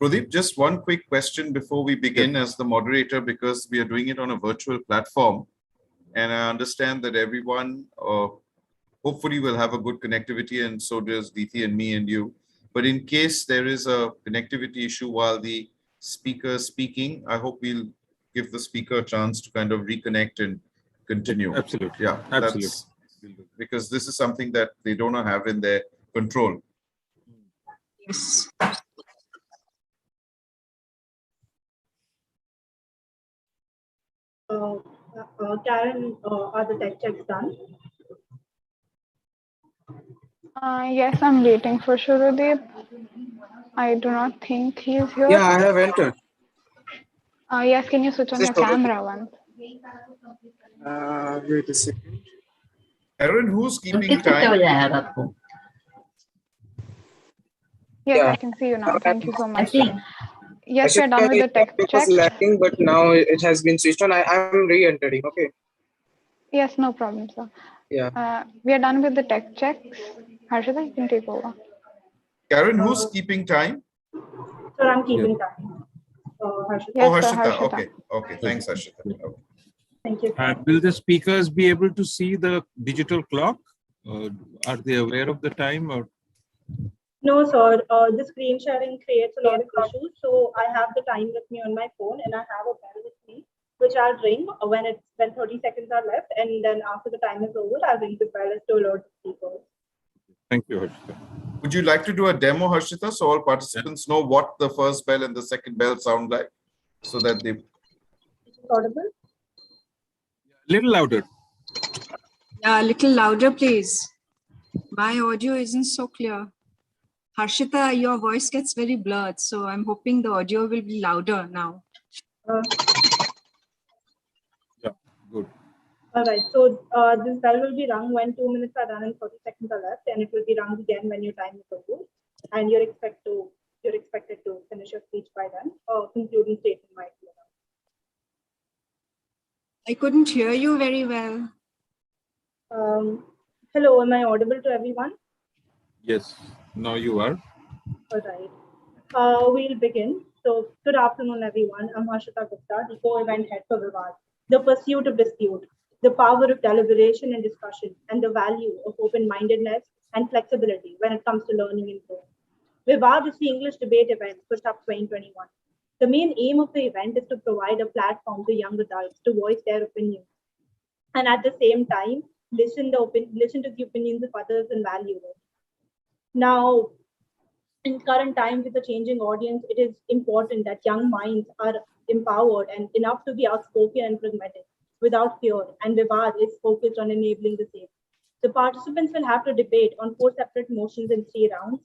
Pradeep, just one quick question before we begin as the moderator, because we are doing it on a virtual platform. And I understand that everyone hopefully will have a good connectivity, and so does Diti and me and you. But in case there is a connectivity issue while the speaker is speaking, I hope we'll give the speaker a chance to kind of reconnect and continue. Absolutely. Yeah, absolutely. Because this is something that they don't have in their control. Yes. Karen, are the tech checks done? Yes, I'm waiting for Shurudeep. I do not think he's here. Yeah, I have entered. Yes, can you switch on your camera once? Wait a second. Aaron, who's keeping time? Yes, Yeah. I can see you now. Thank you so much. see. Yes, we're done with the tech It check. was lagging, but now it has been switched on. I'm re-entering. Okay. Yes, no problem, sir. Yeah. We are done with the tech checks. Harshita, you can take over. Karen, who's keeping time? Sir, I'm keeping time. Harshita. Yes, Oh, sir, Harshita. Harshita. Okay. Okay. Thanks, Harshita. Okay. Thank you. Will the speakers be able to see the digital clock? Are they aware of the time? Or No, sir. The screen sharing creates a lot of issues. So I have the time with me on my phone, and I have a bell with me, which I'll ring when 30 seconds are left, and then after the time is over, I'll ring the bell to alert the speakers. Thank you, Harshita. Would you like to do a demo, Harshita, so all participants know what the first bell and the second bell sound like, so that they... Is it audible? Little louder. Yeah, a little louder, please. My audio isn't so clear. Harshita, your voice gets very blurred, so I'm hoping the audio will be louder now. Yeah, good. All right. So this bell will be rung when 2 minutes are done and 40 seconds are left, and it will be rung again when your time is over. And you're expected to finish your speech by then. Concluding statement might be announced. I couldn't hear you very well. Hello, am I audible to everyone? Yes, now you are. All right. We'll begin. So, good afternoon, everyone. I'm Harshita Gupta, the co-event head for VIVAAD. The pursuit of dispute, the power of deliberation and discussion, and the value of open-mindedness and flexibility when it comes to learning and growth. VIVAAD is the English debate event for SUP 2021. The main aim of the event is to provide a platform to young adults to voice their opinions, and at the same time, listen to the opinions of others and value them. Now, in current times with a changing audience, it is important that young minds are empowered and enough to be outspoken and pragmatic without fear, and VIVAAD is focused on enabling the same. The participants will have to debate on 4 separate motions in 3 rounds.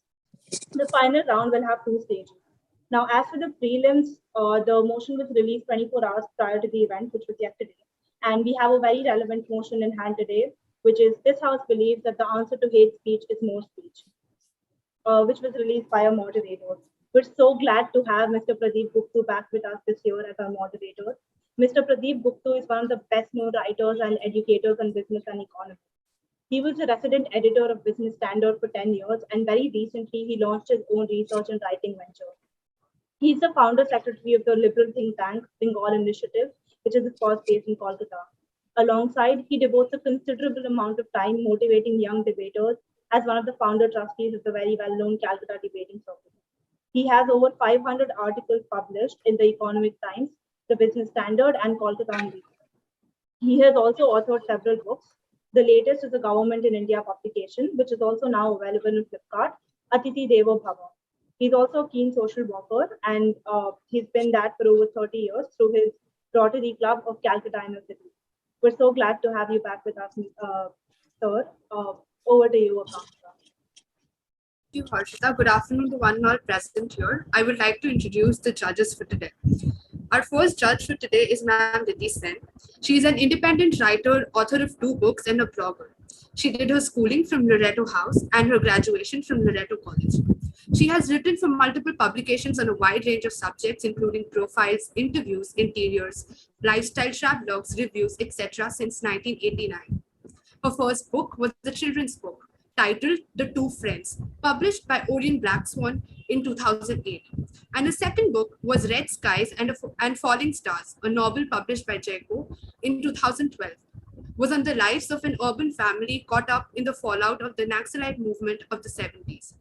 The final round will have 2 stages. Now, as for the prelims, the motion was released 24 hours prior to the event, which was yesterday. And we have a very relevant motion in hand today, which is this House believes that the answer to hate speech is more speech, which was released by a moderator. We're so glad to have Mr. Pradeep Gupta back with us this year as our moderator. Mr. Pradeep Gupta is one of the best known writers and educators on business and economy. He was a resident editor of Business Standard for 10 years, and very recently he launched his own research and writing venture. He's the founder secretary of the liberal think tank Bengal Initiative, which is of course based in Kolkata. Alongside, he devotes a considerable amount of time motivating young debaters as one of the founder trustees of the very well-known Calcutta Debating Circle. He has over 500 articles published in the Economic Times, the Business Standard, and Kolkata Week. He has also authored several books. The latest is a Government in India publication, which is also now available in Flipkart, Atiti Devo Bhava. He's also a keen social worker, and he's been that for over 30 years through his Rotary Club of Calcutta Inner City. We're so glad to have you back with us, sir. Over to you, Akanksha. Thank you, Harshita. Good afternoon to one and all present here. I would like to introduce the judges for today. Our first judge for today is Ma'am Diti Sen. She is an independent writer, author of 2 books, and a blogger. She did her schooling from Loreto House and her graduation from Loreto College. She has written for multiple publications on a wide range of subjects, including profiles, interviews, interiors, lifestyle travelogues, reviews, etc. since 1989. Her first book was a children's book titled The Two Friends, published by Orient Black Swan in 2008. And his second book was Red Skies and Falling Stars, a novel published by Jaco in 2012, was on the lives of an urban family caught up in the fallout of the Naxalite movement of the 70s.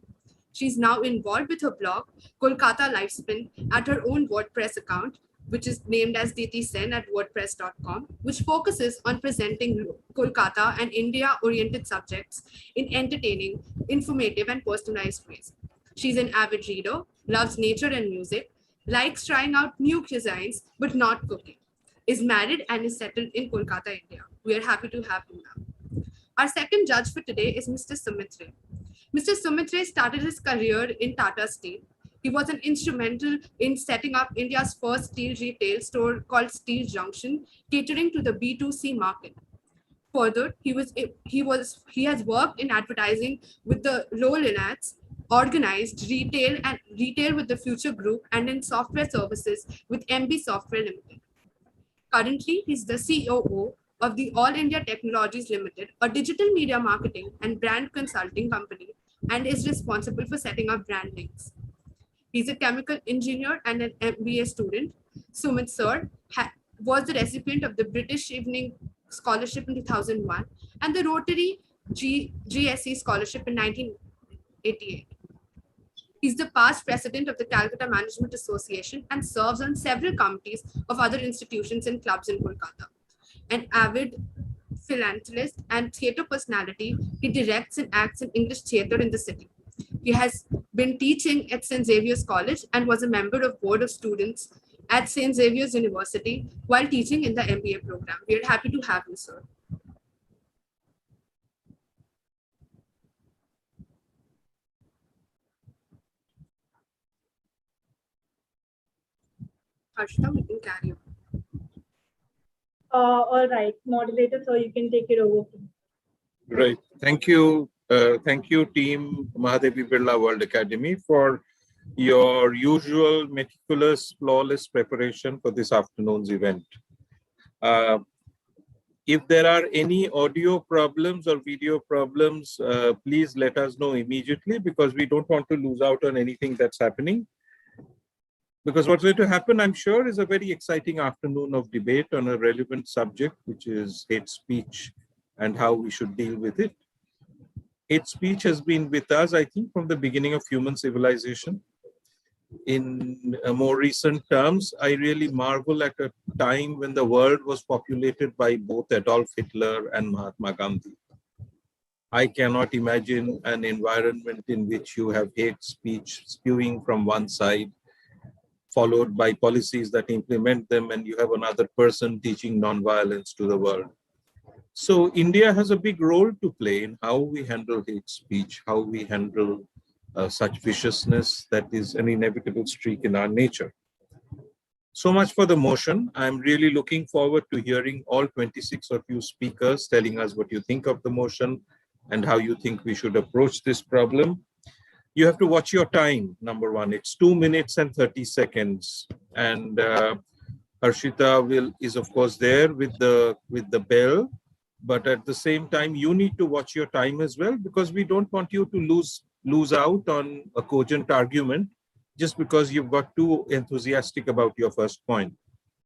She's now involved with her blog, Kolkata Lifespin, at her own WordPress account, which is named as Diti Sen at wordpress.com, which focuses on presenting Kolkata and India-oriented subjects in entertaining, informative, and personalized ways. She's an avid reader, loves nature and music, likes trying out new cuisines, but not cooking, is married and is settled in Kolkata, India. We are happy to have you now. Our second judge for today is Mr. Sumitre. Mr. Sumitre started his career in Tata Steel. He was an instrumental in setting up India's first steel retail store called Steel Junction, catering to the B2C market. Further, he has worked in advertising with the Lowlands, organized retail with the Future Group, and in software services with MB Software Limited. Currently, he's the COO of the All India Technologies Limited, a digital media marketing and brand consulting company, and is responsible for setting up brand links. He's a chemical engineer and an MBA student. Sumit Sir was the recipient of the British Evening Scholarship in 2001 and the Rotary GSE Scholarship in 1988. He's the past president of the Calcutta Management Association and serves on several committees of other institutions and clubs in Kolkata. An avid philanthropist and theatre personality, he directs and acts in English theatre in the city. He has been teaching at St. Xavier's College and was a member of Board of Students at St. Xavier's University while teaching in the MBA program. We are happy to have you, sir. Harshita, we can carry on. All right, moderator, so you can take it over. Right. Thank you. Thank you, team Mahadevi Birla World Academy, for your usual meticulous, flawless preparation for this afternoon's event. If there are any audio problems or video problems, please let us know immediately, because we don't want to lose out on anything that's happening. Because what's going to happen, I'm sure, is a very exciting afternoon of debate on a relevant subject, which is hate speech and how we should deal with it. Hate speech has been with us, I think, from the beginning of human civilization. In more recent terms, I really marvel at a time when the world was populated by both Adolf Hitler and Mahatma Gandhi. I cannot imagine an environment in which you have hate speech spewing from one side, followed by policies that implement them, and you have another person teaching nonviolence to the world. So India has a big role to play in how we handle hate speech, how we handle such viciousness that is an inevitable streak in our nature. So much for the motion. I'm really looking forward to hearing all 26 of you speakers telling us what you think of the motion and how you think we should approach this problem. You have to watch your time, number one. It's 2 minutes and 30 seconds. And Harshita is of course there with the bell. But at the same time, you need to watch your time as well, because we don't want you to lose out on a cogent argument just because you've got too enthusiastic about your first point.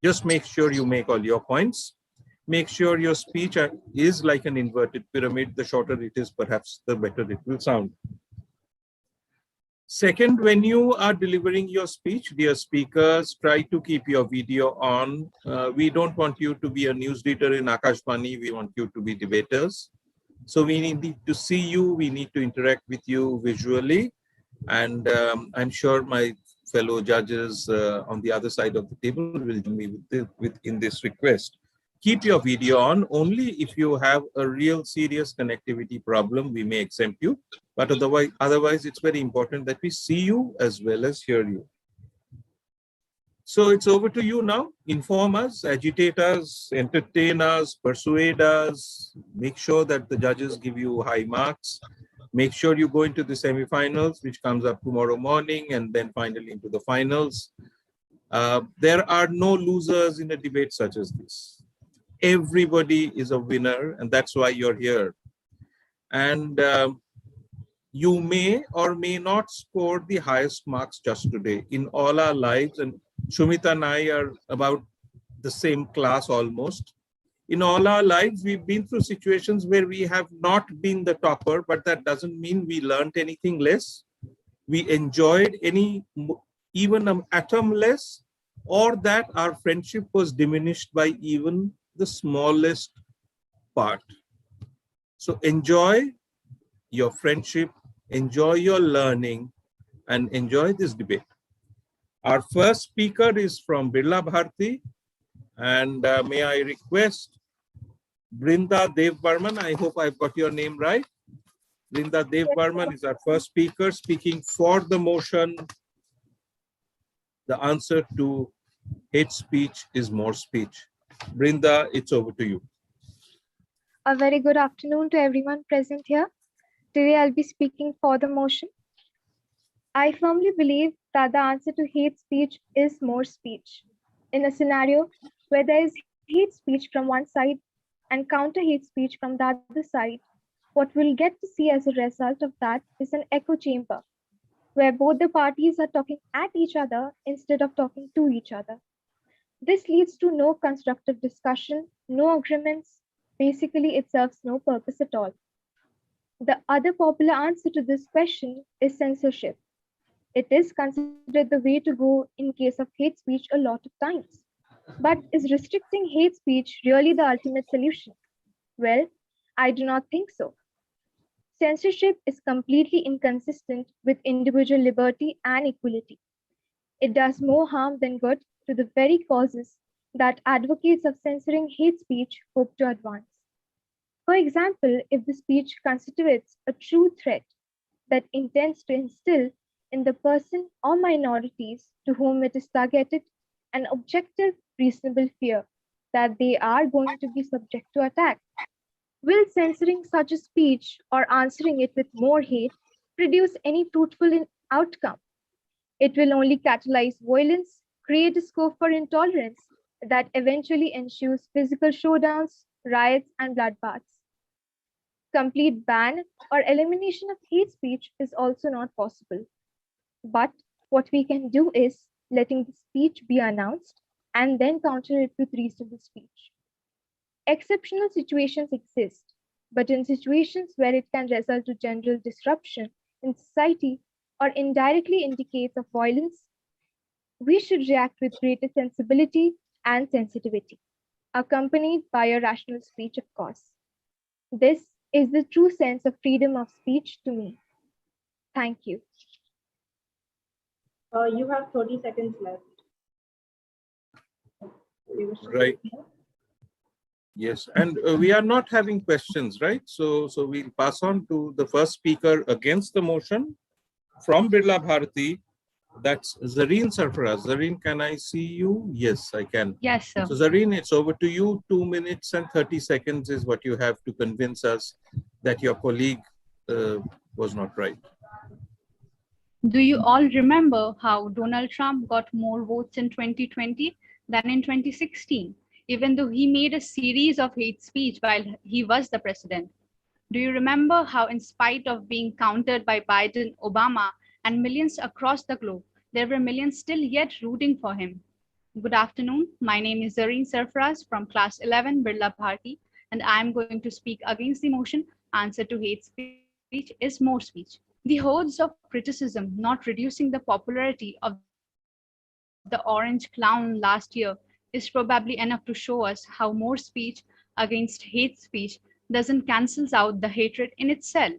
Just make sure you make all your points. Make sure your speech is like an inverted pyramid. The shorter it is, perhaps the better it will sound. Second, when you are delivering your speech, dear speakers, try to keep your video on. We don't want you to be a newsreader in Akashvani. We want you to be debaters. So we need to see you. We need to interact with you visually. And I'm sure my fellow judges on the other side of the table will join me in this request. Keep your video on. Only if you have a real serious connectivity problem, we may exempt you. But otherwise, it's very important that we see you as well as hear you. So it's over to you now. Inform us, agitate us, entertain us, persuade us. Make sure that the judges give you high marks. Make sure you go into the semifinals, which comes up tomorrow morning, and then finally into the finals. There are no losers in a debate such as this. Everybody is a winner, and that's why you're here. And You may or may not score the highest marks just today. In all our lives, and Shumita and I are about the same class almost. In all our lives, we've been through situations where we have not been the topper, but that doesn't mean we learned anything less. We enjoyed even an atom less, or that our friendship was diminished by even the smallest part. So enjoy your friendship, enjoy your learning, and enjoy this debate. Our first speaker is from Birla Bharti, and may I request Brinda Dev Barman. I hope I've got your name right. Brinda Dev Barman is our first speaker, speaking for the motion. The answer to hate speech is more speech. Brinda, it's over to you. A very good afternoon to everyone present here. Today I'll be speaking for the motion. I firmly believe that the answer to hate speech is more speech. In a scenario where there is hate speech from one side and counter hate speech from the other side, what we'll get to see as a result of that is an echo chamber, where both the parties are talking at each other instead of talking to each other. This leads to no constructive discussion, no agreements. Basically, it serves no purpose at all. The other popular answer to this question is censorship. It is considered the way to go in case of hate speech a lot of times. But is restricting hate speech really the ultimate solution? Well, I do not think so. Censorship is completely inconsistent with individual liberty and equality. It does more harm than good to the very causes that advocates of censoring hate speech hope to advance. For example, if the speech constitutes a true threat that intends to instill in the person or minorities to whom it is targeted an objective, reasonable fear that they are going to be subject to attack, will censoring such a speech or answering it with more hate produce any fruitful outcome? It will only catalyze violence, create a scope for intolerance that eventually ensues physical showdowns, riots, and bloodbaths. Complete ban or elimination of hate speech is also not possible. But what we can do is letting the speech be announced and then counter it with reasonable speech. Exceptional situations exist, but in situations where it can result to general disruption in society or indirectly indicates of violence, we should react with greater sensibility and sensitivity, accompanied by a rational speech, of course. This is the true sense of freedom of speech to me. Thank you. You have 30 seconds left. Right. Yes, and we are not having questions, right? So we'll pass on to the first speaker against the motion from Birla Bharati. That's Zareen Sarfaraz. Zareen, can I see you? Yes, I can. Yes, sir. So Zareen, it's over to you. 2 minutes and 30 seconds is what you have to convince us that your colleague was not right. Do you all remember how Donald Trump got more votes in 2020 than in 2016, even though he made a series of hate speech while he was the president? Do you remember how, in spite of being countered by Biden, Obama, and millions across the globe, there were millions still yet rooting for him? Good afternoon. My name is Zareen Sarfaraz from class 11 Birla Bharti, and I am going to speak against the motion, answer to hate speech is more speech. The hordes of criticism not reducing the popularity of the orange clown last year is probably enough to show us how more speech against hate speech doesn't cancel out the hatred in itself.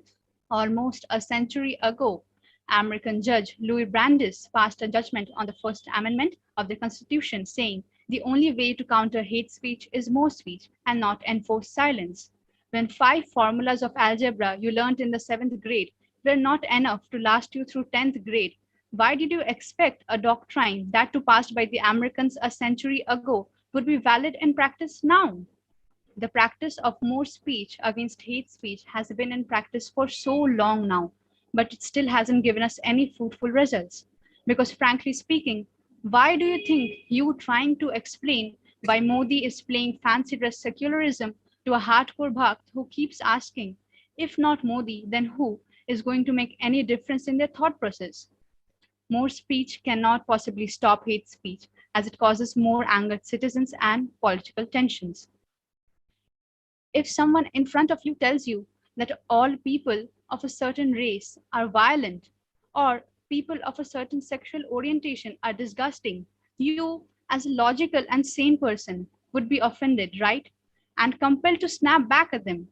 Almost a century ago, American judge Louis Brandeis passed a judgment on the First Amendment of the Constitution saying the only way to counter hate speech is more speech and not enforce silence. When 5 formulas of algebra you learned in the 7th grade were not enough to last you through 10th grade, why did you expect a doctrine that to passed by the Americans a century ago would be valid in practice now? The practice of more speech against hate speech has been in practice for so long now, but it still hasn't given us any fruitful results. Because frankly speaking, why do you think you trying to explain why Modi is playing fancy dress secularism to a hardcore bhakt who keeps asking, if not Modi, then who, is going to make any difference in their thought process. More speech cannot possibly stop hate speech, as it causes more angered citizens and political tensions. If someone in front of you tells you that all people of a certain race are violent, or people of a certain sexual orientation are disgusting, you, as a logical and sane person, would be offended, right? And compelled to snap back at them.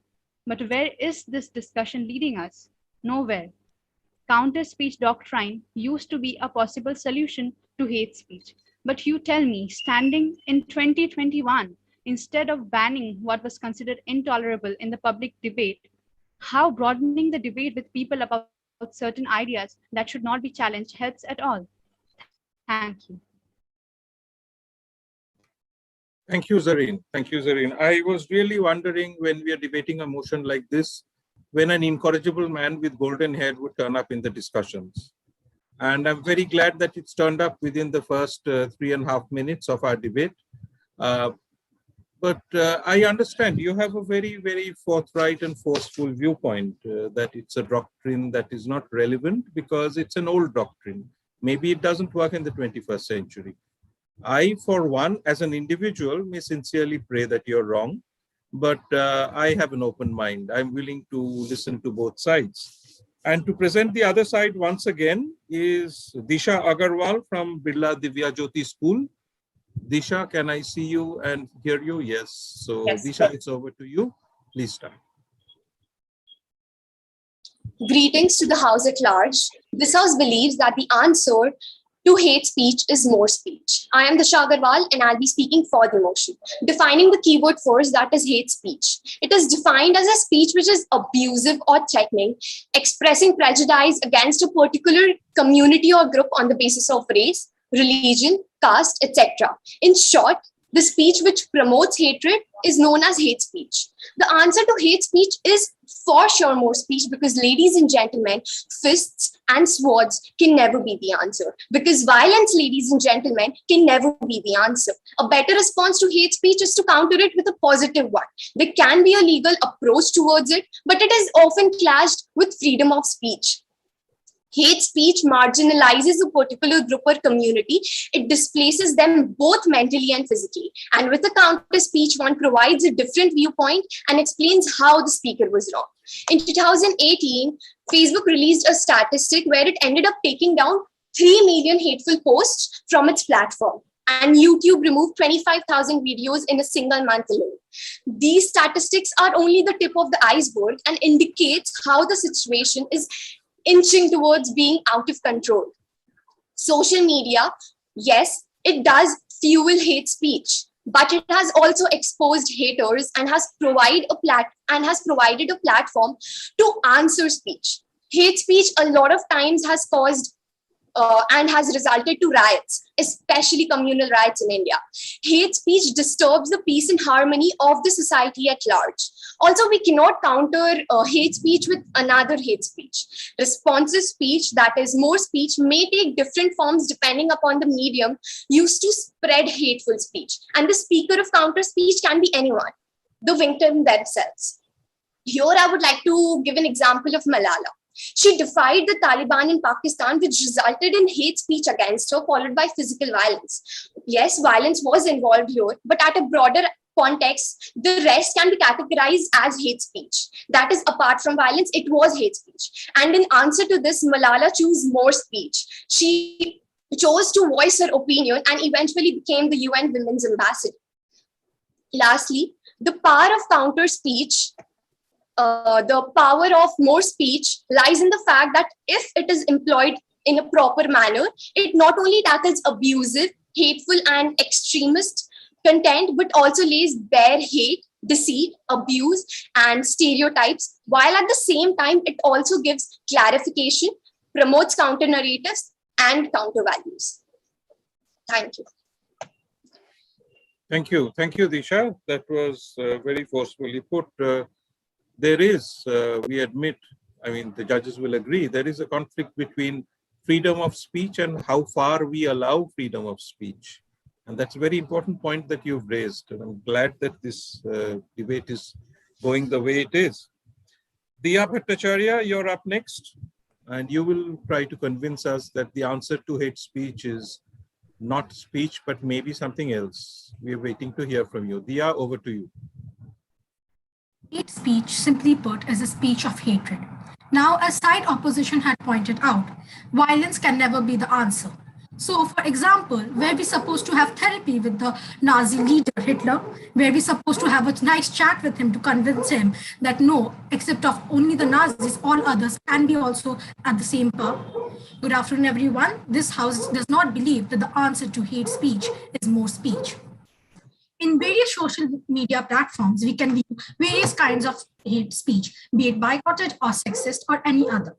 But where is this discussion leading us? Nowhere. Counter speech doctrine used to be a possible solution to hate speech. But you tell me, standing in 2021, instead of banning what was considered intolerable in the public debate, how broadening the debate with people about certain ideas that should not be challenged helps at all? Thank you. Thank you, Zareen. Thank you, Zareen. I was really wondering when we are debating a motion like this, when an incorrigible man with golden hair would turn up in the discussions. And I'm very glad that it's turned up within the first 3.5 minutes of our debate. But I understand you have a very, very forthright and forceful viewpoint that it's a doctrine that is not relevant because it's an old doctrine. Maybe it doesn't work in the 21st century. I, for one, as an individual, may sincerely pray that you're wrong, but I have an open mind. I'm willing to listen to both sides. And to present the other side once again is Disha Agarwal from Birla Divya Jyoti School. Disha, can I see you and hear you? Yes. So yes. Disha, it's over to you. Please start. Greetings to the House at large. This House believes that the answer to hate speech is more speech. I am Disha Agarwal and I'll be speaking for the motion. Defining the keyword first, that is hate speech. It is defined as a speech which is abusive or threatening, expressing prejudice against a particular community or group on the basis of race, religion, caste, etc. In short, the speech which promotes hatred is known as hate speech. The answer to hate speech is for sure more speech because, ladies and gentlemen, fists and swords can never be the answer. Because violence, ladies and gentlemen, can never be the answer. A better response to hate speech is to counter it with a positive one. There can be a legal approach towards it, but it is often clashed with freedom of speech. Hate speech marginalizes a particular group or community. It displaces them both mentally and physically. And with a counter speech, one provides a different viewpoint and explains how the speaker was wrong. In 2018, Facebook released a statistic where it ended up taking down 3 million hateful posts from its platform. And YouTube removed 25,000 videos in a single month alone. These statistics are only the tip of the iceberg and indicates how the situation is inching towards being out of control. Social media, yes, it does fuel hate speech, but it has also exposed haters and has provided a platform to answer speech. Hate speech a lot of times has caused and has resulted to riots, especially communal riots in India. Hate speech disturbs the peace and harmony of the society at large. Also, we cannot counter hate speech with another hate speech. Responsive speech, that is more speech, may take different forms depending upon the medium used to spread hateful speech. And the speaker of counter speech can be anyone, the victim themselves. Here, I would like to give an example of Malala. She defied the Taliban in Pakistan, which resulted in hate speech against her, followed by physical violence. Yes, violence was involved here, but at a broader context, the rest can be categorized as hate speech. That is, apart from violence, it was hate speech. And in answer to this, Malala chose more speech. She chose to voice her opinion and eventually became the UN Women's Ambassador. Lastly, the power of counter speech. The power of more speech lies in the fact that if it is employed in a proper manner, it not only tackles abusive, hateful, and extremist content, but also lays bare hate, deceit, abuse, and stereotypes, while at the same time, it also gives clarification, promotes counter narratives, and counter values. Thank you. Thank you. Thank you, Disha. That was very forcefully put. There is, we admit, I mean, the judges will agree, there is a conflict between freedom of speech and how far we allow freedom of speech. And that's a very important point that you've raised. And I'm glad that this debate is going the way it is. Diya Bhattacharya, you're up next. And you will try to convince us that the answer to hate speech is not speech, but maybe something else. We're waiting to hear from you. Diya, over to you. Hate speech, simply put, is a speech of hatred. Now, as side opposition had pointed out, violence can never be the answer. So, for example, were we supposed to have therapy with the Nazi leader Hitler? Were we supposed to have a nice chat with him to convince him that no, except of only the Nazis, all others can be also at the same power? Good afternoon, everyone. This house does not believe that the answer to hate speech is more speech. In various social media platforms, we can view various kinds of hate speech, be it bigoted or sexist or any other.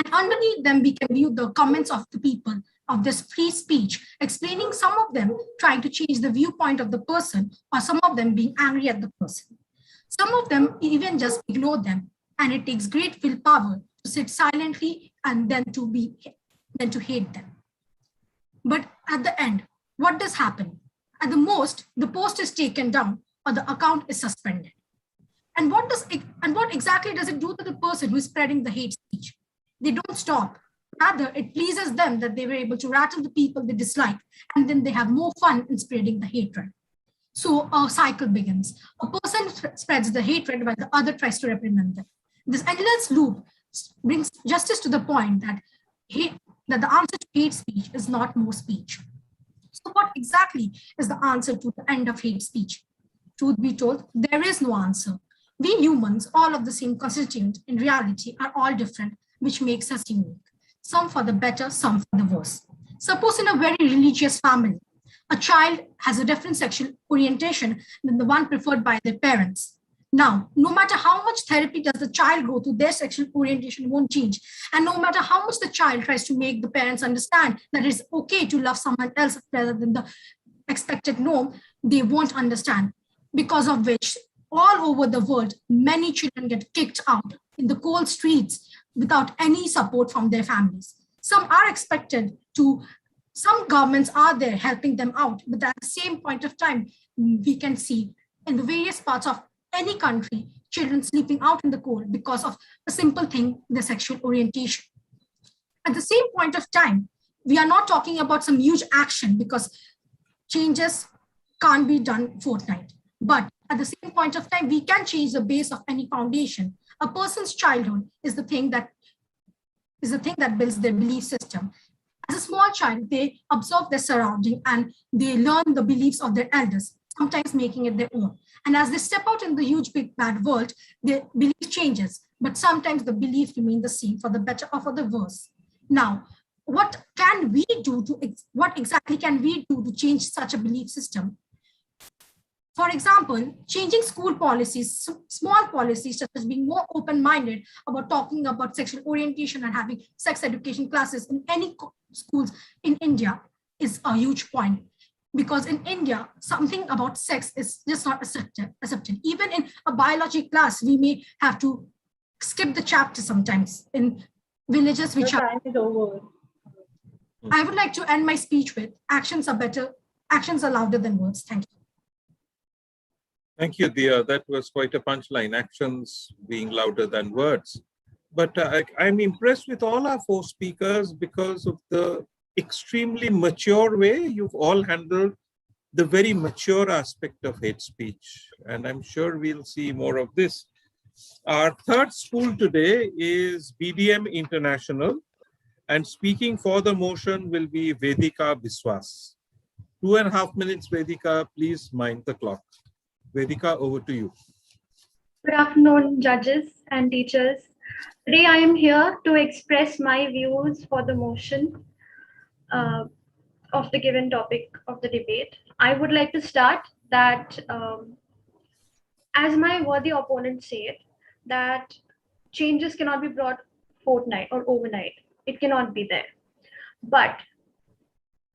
And underneath them, we can view the comments of the people of this free speech, explaining some of them trying to change the viewpoint of the person, or some of them being angry at the person. Some of them even just ignore them, and it takes great willpower to sit silently and then to hate them. But at the end, what does happen? At the most, the post is taken down or the account is suspended. And what exactly does it do to the person who is spreading the hate speech? They don't stop. Rather, it pleases them that they were able to rattle the people they dislike, and then they have more fun in spreading the hatred. So a cycle begins. A person spreads the hatred while the other tries to reprimand them. This endless loop brings justice to the point that the answer to hate speech is not more speech. So what exactly is the answer to the end of hate speech? Truth be told, there is no answer. We humans, all of the same constituent in reality, are all different, which makes us unique. Some for the better, some for the worse. Suppose in a very religious family, a child has a different sexual orientation than the one preferred by their parents. Now, no matter how much therapy does the child go through, their sexual orientation won't change. And no matter how much the child tries to make the parents understand that it's okay to love someone else rather than the expected norm, they won't understand. Because of which, all over the world, many children get kicked out in the cold streets without any support from their families. Some are expected to, some governments are there helping them out, but at the same point of time, we can see in the various parts of any country, children sleeping out in the cold because of a simple thing, their sexual orientation. At the same point of time, we are not talking about some huge action because changes can't be done fortnight. But at the same point of time, we can change the base of any foundation. A person's childhood is the thing that builds their belief system. As a small child, they absorb their surrounding and they learn the beliefs of their elders, sometimes making it their own. And as they step out in the huge, big, bad world, their belief changes, but sometimes the belief remains the same for the better or for the worse. Now, what exactly can we do to change such a belief system? For example, changing school policies, small policies such as being more open-minded about talking about sexual orientation and having sex education classes in any schools in India is a huge point. Because in India, something about sex is just not accepted. Even in a biology class, we may have to skip the chapter sometimes in villages which time is over. I would like to end my speech with actions are louder than words. Thank you. Thank you, Diya. That was quite a punchline, actions being louder than words. But I'm impressed with all our four speakers because of the extremely mature way you've all handled the very mature aspect of hate speech. And I'm sure we'll see more of this. Our third school today is BDM International. And speaking for the motion will be Vedika Biswas. 2.5 minutes, Vedika, please mind the clock. Vedika, over to you. Good afternoon, judges and teachers. Today I am here to express my views for the motion of the given topic of the debate. I would like to start that, as my worthy opponent said, that changes cannot be brought fortnight or overnight. It cannot be there. But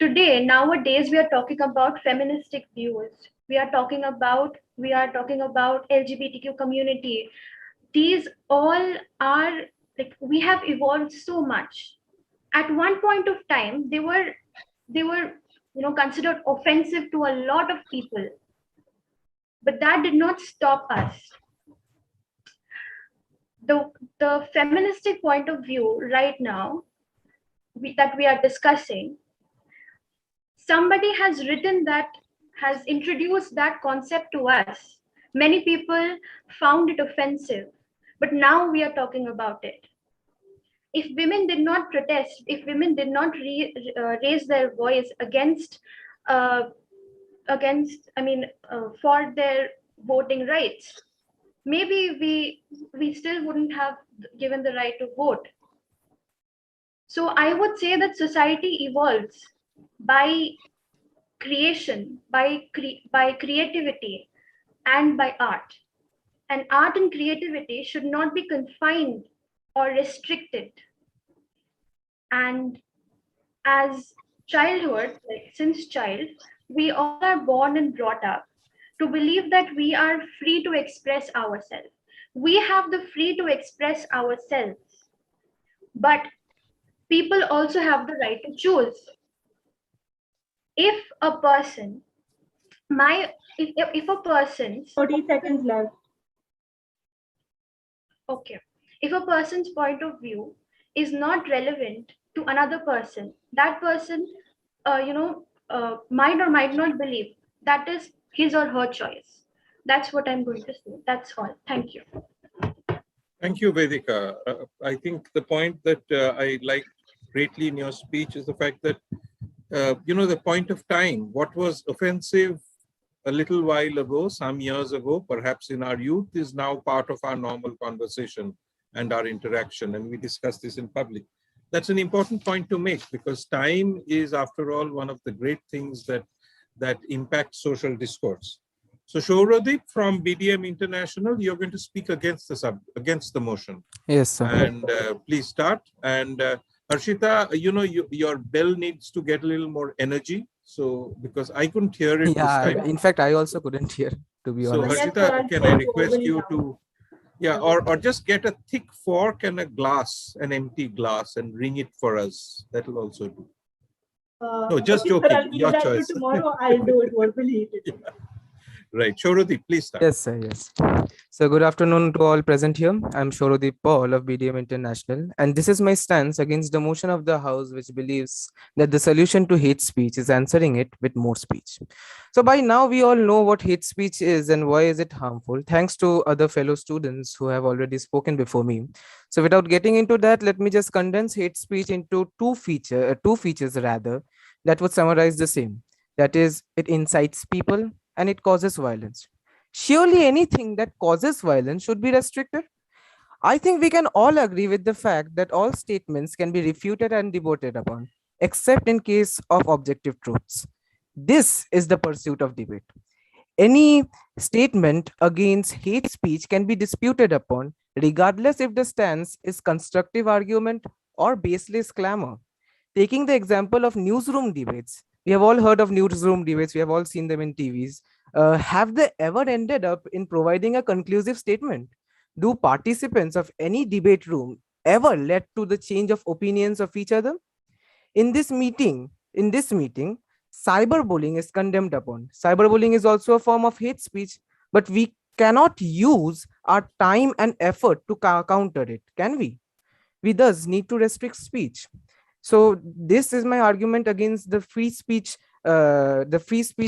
today, nowadays, we are talking about feministic views. We are talking about LGBTQ community. These all are like, we have evolved so much. At one point of time, they were considered offensive to a lot of people. But that did not stop us. the feministic point of view right now that we are discussing, somebody has written that, has introduced that concept to us. Many people found it offensive, but now we are talking about it. If women did not protest, if women did not raise their voice against, for their voting rights, maybe we still wouldn't have given the right to vote. So I would say that society evolves by creation, by creativity, and by art. And art and creativity should not be confined or restricted. And as childhood, like since child, we all are born and brought up to believe that we are free to express ourselves. We have the free to express ourselves, but people also have the right to choose. If a person, if a person's 30 seconds left. Okay. If a person's point of view is not relevant to another person, that person, might or might not believe. That is his or her choice. That's what I'm going to say. That's all. Thank you. Thank you, Vedika. I think the point that I like greatly in your speech is the fact that, the point of time, what was offensive a little while ago, some years ago, perhaps in our youth, is now part of our normal conversation and our interaction, and we discuss this in public. That's an important point to make, because time is, after all, one of the great things that impacts social discourse. So Shouradip from BDM International, you're going to speak against the motion. Yes, sir. And please start. And Harshita, your bell needs to get a little more energy. So, because I couldn't hear it this time. In fact, I also couldn't hear, to be honest. So Harshita, can I request you to, or just get a thick fork and a glass, an empty glass, and ring it for us. That will also do. No, just okay, joking. Your choice. Tomorrow I'll do it verbally. Yeah. Right. Shouradip, please start. Yes, sir. Yes. So good afternoon to all present here. I'm Shouradip Paul of BDM International, and this is my stance against the motion of the House, which believes that the solution to hate speech is answering it with more speech. So by now, we all know what hate speech is and why is it harmful, thanks to other fellow students who have already spoken before me. So without getting into that, let me just condense hate speech into two features rather, that would summarize the same. That is, it incites people and it causes violence. Surely anything that causes violence should be restricted. I think we can all agree with the fact that all statements can be refuted and debated upon, except in case of objective truths. This is the pursuit of debate. Any statement against hate speech can be disputed upon, regardless if the stance is constructive argument or baseless clamor. Taking the example of newsroom debates, we have all heard of newsroom debates, we have all seen them in TVs. Have they ever ended up in providing a conclusive statement? Do participants of any debate room ever led to the change of opinions of each other? In this meeting, cyberbullying is condemned upon. Cyberbullying is also a form of hate speech, but we cannot use our time and effort to counter it, can we? We thus need to restrict speech. So this is my argument against the free speech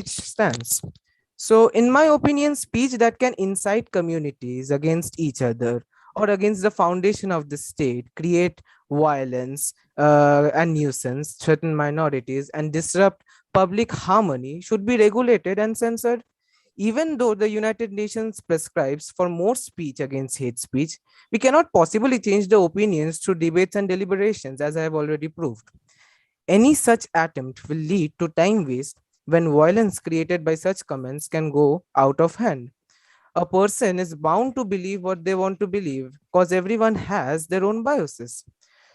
stance. So in my opinion, speech that can incite communities against each other or against the foundation of the state, create violence and nuisance, threaten minorities, and disrupt public harmony should be regulated and censored. Even though the United Nations prescribes for more speech against hate speech, we cannot possibly change the opinions through debates and deliberations, as I have already proved. Any such attempt will lead to time waste when violence created by such comments can go out of hand. A person is bound to believe what they want to believe because everyone has their own biases.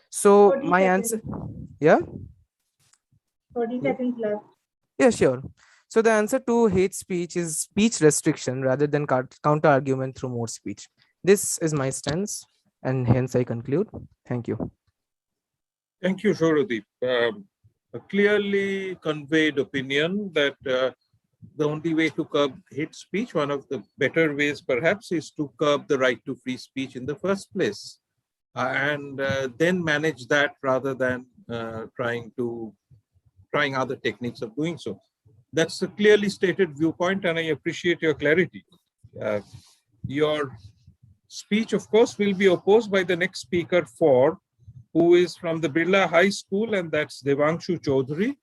So my answer, yeah? 30 seconds left. Yeah, sure. So the answer to hate speech is speech restriction rather than counter argument through more speech. This is my stance, and hence I conclude. Thank you. Thank you, Shouradip. A clearly conveyed opinion that the only way to curb hate speech, one of the better ways perhaps, is to curb the right to free speech in the first place, and then manage that rather than trying other techniques of doing so. That's a clearly stated viewpoint, and I appreciate your clarity. Your speech, of course, will be opposed by the next speaker, who is from the Birla High School, and that's Devanshu Chaudhary.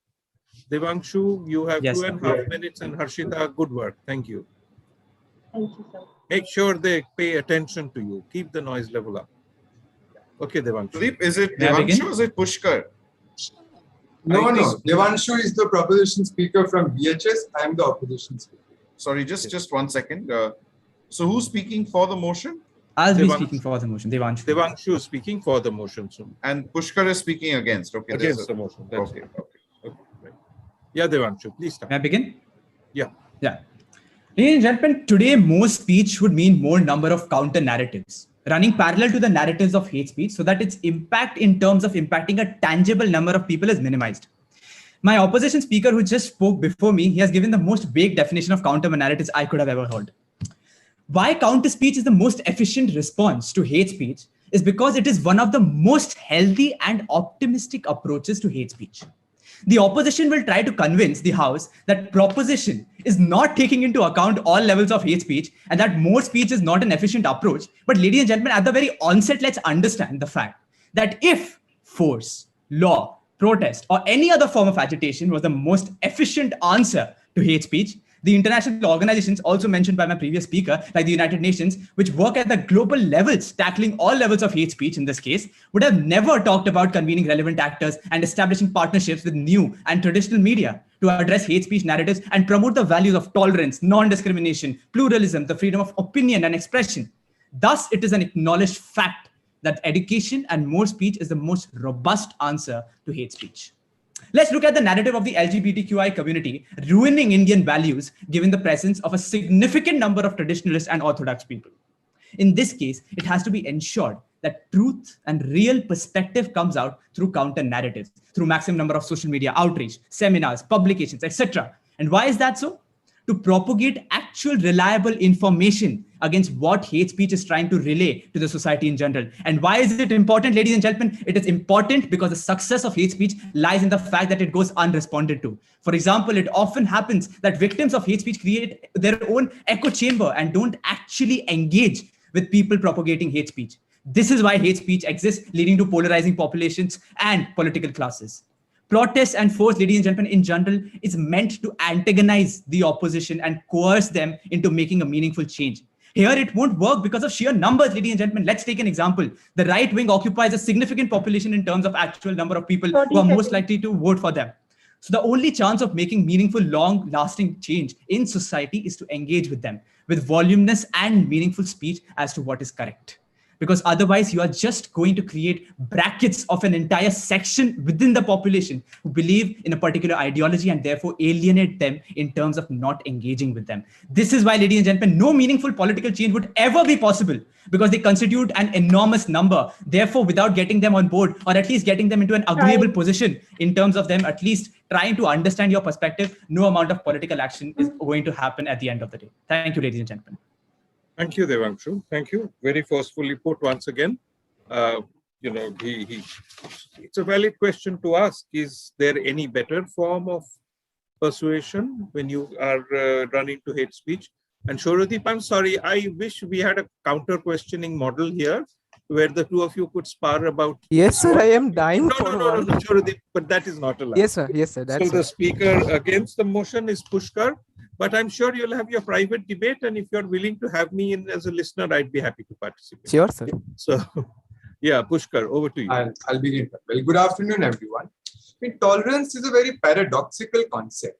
Devanshu, you have 2.5 minutes, and Harshita, good work. Thank you. Thank you, sir. Make sure they pay attention to you. Keep the noise level up. Okay, Devanshu. Is it Devanshu or is it Pushkar? No. Devanshu is the proposition speaker from VHS. I am the opposition speaker. Sorry, just 1 second. So who's speaking for the motion? I'll be speaking for the motion. Devanshu. Devanshu is speaking for the motion. And Pushkar is speaking against. Okay. Against the motion. That's okay. Right. Yeah, Devanshu, please start. May I begin? Yeah. Ladies and gentlemen, today more speech would mean more number of counter narratives running parallel to the narratives of hate speech so that its impact in terms of impacting a tangible number of people is minimized. My opposition speaker who just spoke before me, he has given the most vague definition of counter narratives I could have ever heard. Why counter speech is the most efficient response to hate speech is because it is one of the most healthy and optimistic approaches to hate speech. The opposition will try to convince the House that proposition is not taking into account all levels of hate speech and that more speech is not an efficient approach. But ladies and gentlemen, at the very onset, let's understand the fact that if force, law, protest, or any other form of agitation was the most efficient answer to hate speech, the international organizations also mentioned by my previous speaker, like the United Nations, which work at the global levels, tackling all levels of hate speech in this case, would have never talked about convening relevant actors and establishing partnerships with new and traditional media to address hate speech narratives and promote the values of tolerance, non-discrimination, pluralism, the freedom of opinion and expression. Thus, it is an acknowledged fact that education and more speech is the most robust answer to hate speech. Let's look at the narrative of the LGBTQI community ruining Indian values given the presence of a significant number of traditionalist and orthodox people. In this case, it has to be ensured that truth and real perspective comes out through counter narratives, through maximum number of social media outreach, seminars, publications, etc. And why is that so? To propagate actual reliable information against what hate speech is trying to relay to the society in general. And why is it important, ladies and gentlemen? It is important because the success of hate speech lies in the fact that it goes unresponded to. For example, it often happens that victims of hate speech create their own echo chamber and don't actually engage with people propagating hate speech. This is why hate speech exists, leading to polarizing populations and political classes. Protest and force, ladies and gentlemen, in general, is meant to antagonize the opposition and coerce them into making a meaningful change. Here, it won't work because of sheer numbers, ladies and gentlemen. Let's take an example. The right wing occupies a significant population in terms of actual number of people who are most likely to vote for them. So the only chance of making meaningful, long-lasting change in society is to engage with them with voluminous and meaningful speech as to what is correct. Because otherwise you are just going to create brackets of an entire section within the population who believe in a particular ideology and therefore alienate them in terms of not engaging with them. This is why, ladies and gentlemen, no meaningful political change would ever be possible because they constitute an enormous number. Therefore, without getting them on board or at least getting them into an agreeable position in terms of them at least trying to understand your perspective, no amount of political action is going to happen at the end of the day. Thank you, ladies and gentlemen. Thank you, Devanshu. Thank you. Very forcefully put once again. It's a valid question to ask. Is there any better form of persuasion when you are running to hate speech? And Shoradip, I'm sorry, I wish we had a counter questioning model here where the two of you could spar about. Yes, sir, I am dying No, Shoradip, but that is not allowed. Yes, sir. So the speaker against the motion is Pushkar. But I'm sure you'll have your private debate, and if you're willing to have me in as a listener, I'd be happy to participate. Sure, sir. So, yeah, Pushkar, over to you. I'll begin. Well, good afternoon, everyone. Tolerance is a very paradoxical concept.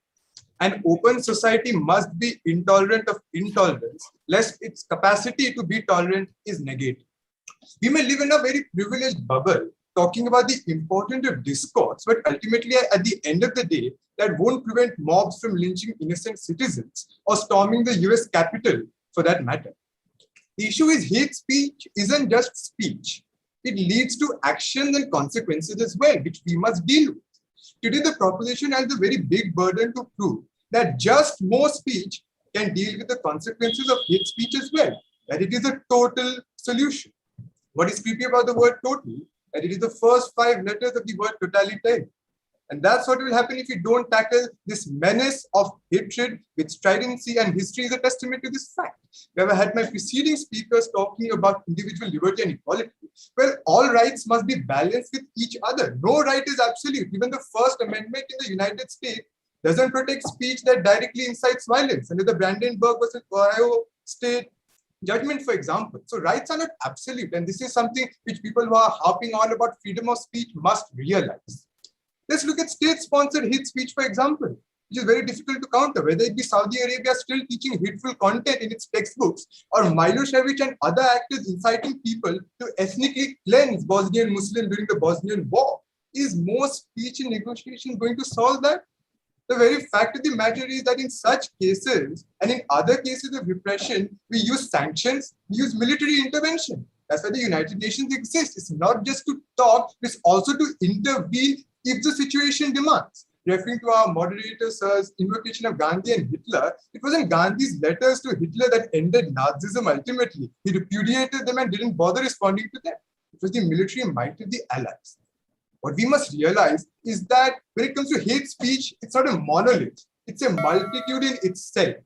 An open society must be intolerant of intolerance, lest its capacity to be tolerant is negated. We may live in a very privileged bubble, talking about the importance of discourse, but ultimately, at the end of the day, that won't prevent mobs from lynching innocent citizens or storming the US Capitol for that matter. The issue is hate speech isn't just speech. It leads to actions and consequences as well, which we must deal with. Today, the proposition has a very big burden to prove that just more speech can deal with the consequences of hate speech as well, that it is a total solution. What is creepy about the word total? That it is the first 5 letters of the word totalitarian. And that's what will happen if we don't tackle this menace of hatred with stridency, and history is a testament to this fact. We have had my preceding speakers talking about individual liberty and equality. Well, all rights must be balanced with each other. No right is absolute. Even the First Amendment in the United States doesn't protect speech that directly incites violence under the Brandenburg versus Ohio State judgment, for example. So rights are not absolute, and this is something which people who are harping on about freedom of speech must realize. Let's look at state-sponsored hate speech, for example, which is very difficult to counter, whether it be Saudi Arabia still teaching hateful content in its textbooks, or Milosevic and other actors inciting people to ethnically cleanse Bosnian Muslims during the Bosnian War. Is more speech in negotiation going to solve that? The very fact of the matter is that in such cases and in other cases of repression, we use sanctions, we use military intervention. That's why the United Nations exists. It's not just to talk, it's also to intervene if the situation demands. Referring to our moderator sir's invocation of Gandhi and Hitler, it wasn't Gandhi's letters to Hitler that ended Nazism ultimately. He repudiated them and didn't bother responding to them. It was the military might of the Allies. What we must realize is that when it comes to hate speech, it's not a monolith. It's a multitude in itself.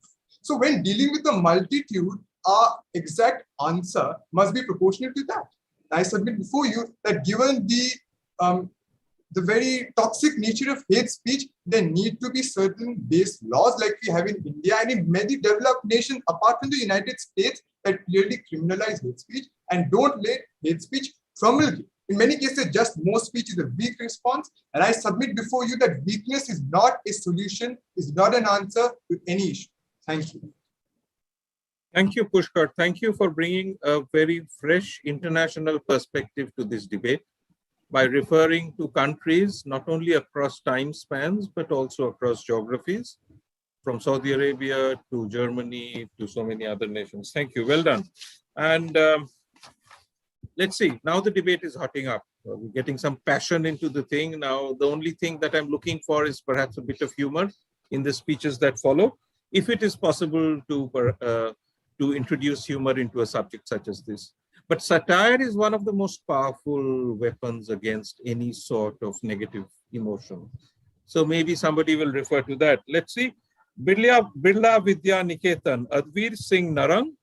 So when dealing with the multitude, our exact answer must be proportional to that. I submit before you that given the very toxic nature of hate speech, there need to be certain base laws like we have in India and in many developed nations apart from the United States that clearly criminalize hate speech and don't let hate speech promulgate. In many cases, just more speech is a weak response. And I submit before you that weakness is not a solution, is not an answer to any issue. Thank you. Thank you, Pushkar. Thank you for bringing a very fresh international perspective to this debate by referring to countries not only across time spans, but also across geographies, from Saudi Arabia to Germany to so many other nations. Thank you. Well done. And let's see, now the debate is hotting up. We're getting some passion into the thing. Now, the only thing that I'm looking for is perhaps a bit of humor in the speeches that follow, if it is possible to introduce humor into a subject such as this. But satire is one of the most powerful weapons against any sort of negative emotion. So maybe somebody will refer to that. Let's see. Birla Vidya Niketan, Advir Singh Narang.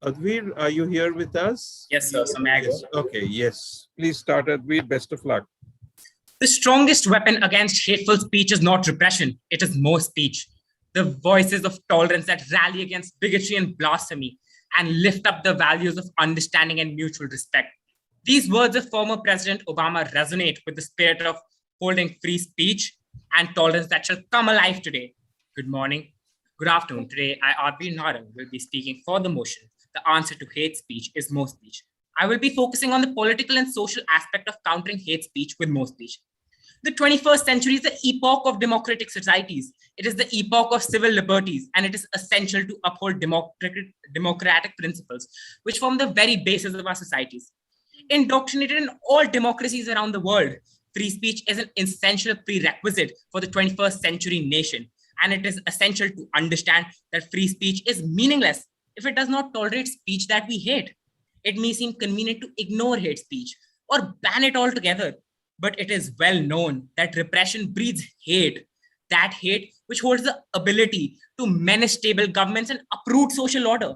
Advir, are you here with us? Yes, sir. So may I go? Yes. Okay, yes. Please start, Advir. Best of luck. The strongest weapon against hateful speech is not repression. It is more speech. The voices of tolerance that rally against bigotry and blasphemy and lift up the values of understanding and mutual respect. These words of former President Obama resonate with the spirit of holding free speech and tolerance that shall come alive today. Good morning. Good afternoon. Today, I, Advir Narang, will be speaking for the motion. The answer to hate speech is more speech. I will be focusing on the political and social aspect of countering hate speech with more speech. The 21st century is the epoch of democratic societies. It is the epoch of civil liberties, and it is essential to uphold democratic principles, which form the very basis of our societies. Indoctrinated in all democracies around the world, free speech is an essential prerequisite for the 21st century nation, and it is essential to understand that free speech is meaningless if it does not tolerate speech that we hate. It may seem convenient to ignore hate speech or ban it altogether, but it is well known that repression breeds hate, that hate which holds the ability to menace stable governments and uproot social order.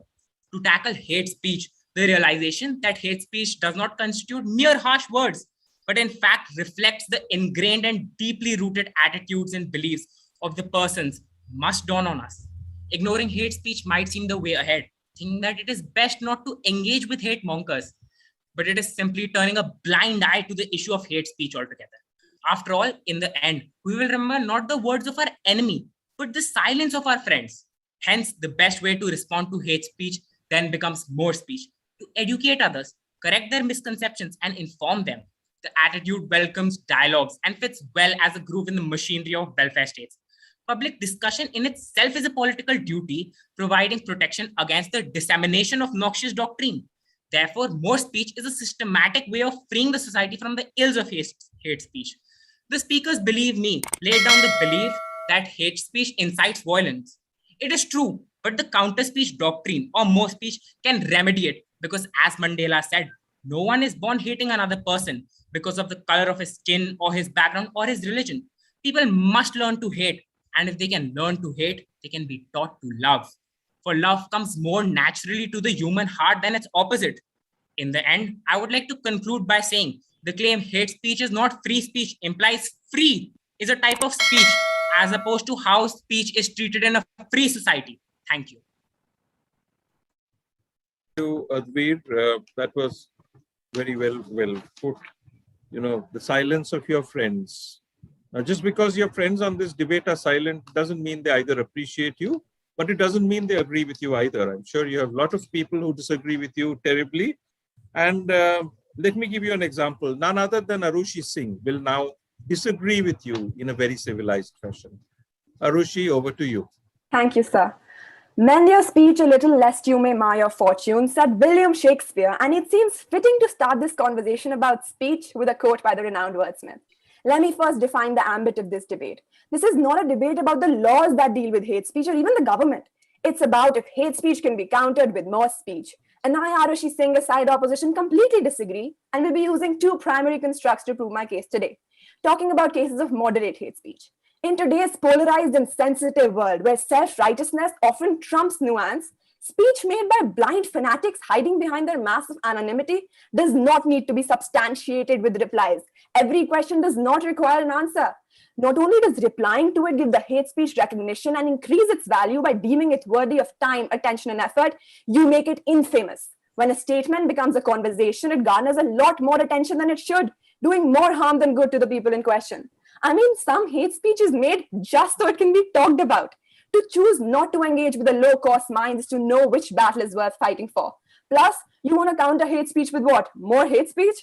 To tackle hate speech, the realization that hate speech does not constitute mere harsh words, but in fact reflects the ingrained and deeply rooted attitudes and beliefs of the persons must dawn on us. Ignoring hate speech might seem the way ahead, thinking that it is best not to engage with hate mongers, but it is simply turning a blind eye to the issue of hate speech altogether. After all, in the end, we will remember not the words of our enemy, but the silence of our friends. Hence, the best way to respond to hate speech then becomes more speech, to educate others, correct their misconceptions, and inform them. The attitude welcomes dialogues and fits well as a groove in the machinery of welfare states. Public discussion in itself is a political duty, providing protection against the dissemination of noxious doctrine. Therefore, more speech is a systematic way of freeing the society from the ills of hate speech. The speakers, believe me, laid down the belief that hate speech incites violence. It is true, but the counter speech doctrine or more speech can remedy it because, as Mandela said, no one is born hating another person because of the color of his skin or his background or his religion. People must learn to hate, and if they can learn to hate, they can be taught to love. For love comes more naturally to the human heart than its opposite. In the end, I would like to conclude by saying the claim hate speech is not free speech implies free is a type of speech as opposed to how speech is treated in a free society. Thank you. Thank you, Advir. That was very well put. You know, the silence of your friends. Now, just because your friends on this debate are silent doesn't mean they either appreciate you, but it doesn't mean they agree with you either. I'm sure you have a lot of people who disagree with you terribly. And let me give you an example. None other than Arushi Singh will now disagree with you in a very civilized fashion. Arushi, over to you. Thank you, sir. Mend your speech a little lest you may mar your fortune, said William Shakespeare, and it seems fitting to start this conversation about speech with a quote by the renowned wordsmith. Let me first define the ambit of this debate. This is not a debate about the laws that deal with hate speech or even the government. It's about if hate speech can be countered with more speech. And I, Arushi Singh, a side opposition, completely disagree and will be using two primary constructs to prove my case today. Talking about cases of moderate hate speech. In today's polarized and sensitive world where self-righteousness often trumps nuance, speech made by blind fanatics hiding behind their mask of anonymity does not need to be substantiated with replies. Every question does not require an answer. Not only does replying to it give the hate speech recognition and increase its value by deeming it worthy of time, attention, and effort, you make it infamous. When a statement becomes a conversation, it garners a lot more attention than it should, doing more harm than good to the people in question. I mean, some hate speech is made just so it can be talked about. To choose not to engage with a low-cost mind is to know which battle is worth fighting for. Plus, you want to counter hate speech with what? More hate speech?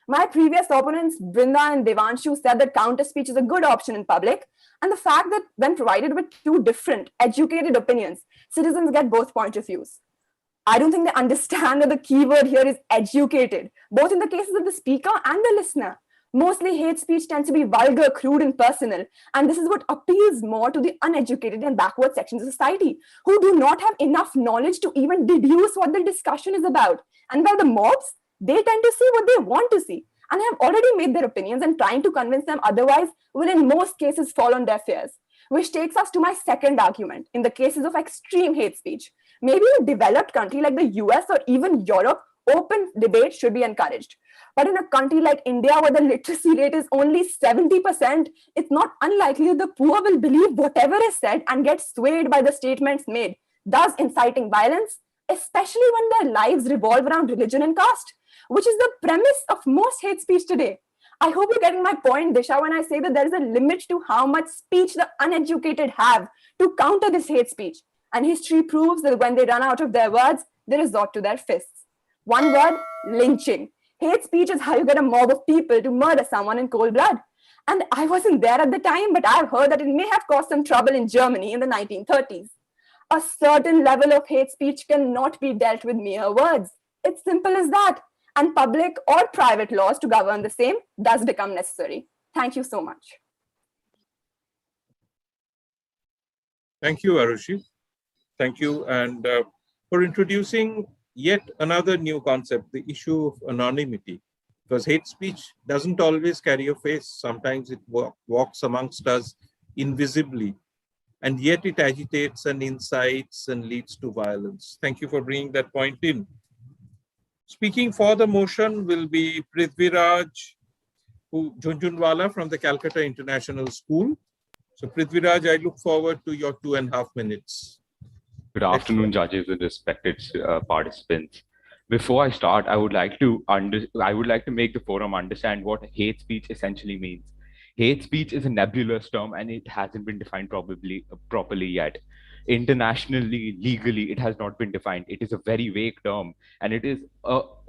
My previous opponents, Brinda and Devanshu, said that counter speech is a good option in public, and the fact that when provided with two different, educated opinions, citizens get both points of views. I don't think they understand that the key word here is educated, both in the cases of the speaker and the listener. Mostly hate speech tends to be vulgar, crude, and personal, and this is what appeals more to the uneducated and backward sections of society, who do not have enough knowledge to even deduce what the discussion is about. And while the mobs, they tend to see what they want to see, and have already made their opinions, and trying to convince them otherwise will in most cases fall on deaf ears. Which takes us to my second argument. In the cases of extreme hate speech, maybe in a developed country like the US or even Europe, open debate should be encouraged. But in a country like India, where the literacy rate is only 70%, it's not unlikely that the poor will believe whatever is said and get swayed by the statements made, thus inciting violence, especially when their lives revolve around religion and caste, which is the premise of most hate speech today. I hope you're getting my point, Disha, when I say that there is a limit to how much speech the uneducated have to counter this hate speech. And history proves that when they run out of their words, they resort to their fists. One word, lynching. Hate speech is how you get a mob of people to murder someone in cold blood. And I wasn't there at the time, but I've heard that it may have caused some trouble in Germany in the 1930s. A certain level of hate speech cannot be dealt with mere words. It's simple as that. And public or private laws to govern the same does become necessary. Thank you so much. Thank you, Arushi. Thank you. And for introducing yet another new concept, the issue of anonymity. Because hate speech doesn't always carry a face. Sometimes it walks amongst us invisibly. And yet it agitates and incites and leads to violence. Thank you for bringing that point in. Speaking for the motion will be Prithviraj Jhunjhunwala from the Calcutta International School. So Prithviraj, I look forward to your 2.5 minutes. Good afternoon, judges and respected participants. Before I start, I would like to make the forum understand what hate speech essentially means. Hate speech is a nebulous term and it hasn't been defined properly yet. Internationally, legally, it has not been defined. It is a very vague term, and it is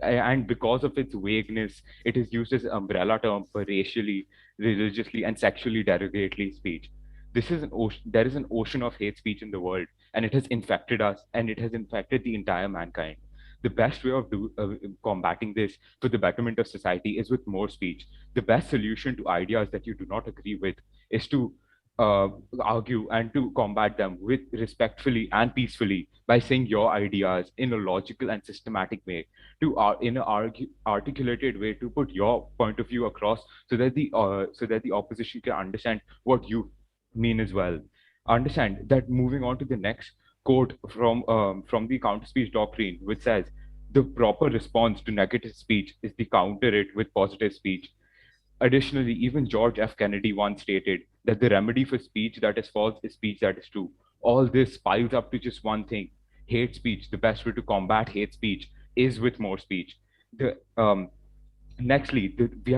and because of its vagueness, it is used as an umbrella term for racially, religiously, and sexually derogatory speech. There is an ocean of hate speech in the world, and it has infected us, and it has infected the entire mankind. The best way of combating this for the betterment of society is with more speech. The best solution to ideas that you do not agree with is to argue and to combat them with respectfully and peacefully by saying your ideas in a logical and systematic way, to in a articulated way, to put your point of view across, so that the opposition can understand what you mean as well. Understand that. Moving on to the next quote from the counter speech doctrine, which says the proper response to negative speech is to counter it with positive speech. Additionally, even George F. Kennedy once stated that the remedy for speech that is false is speech that is true. All this piles up to just one thing: hate speech. The best way to combat hate speech is with more speech. We have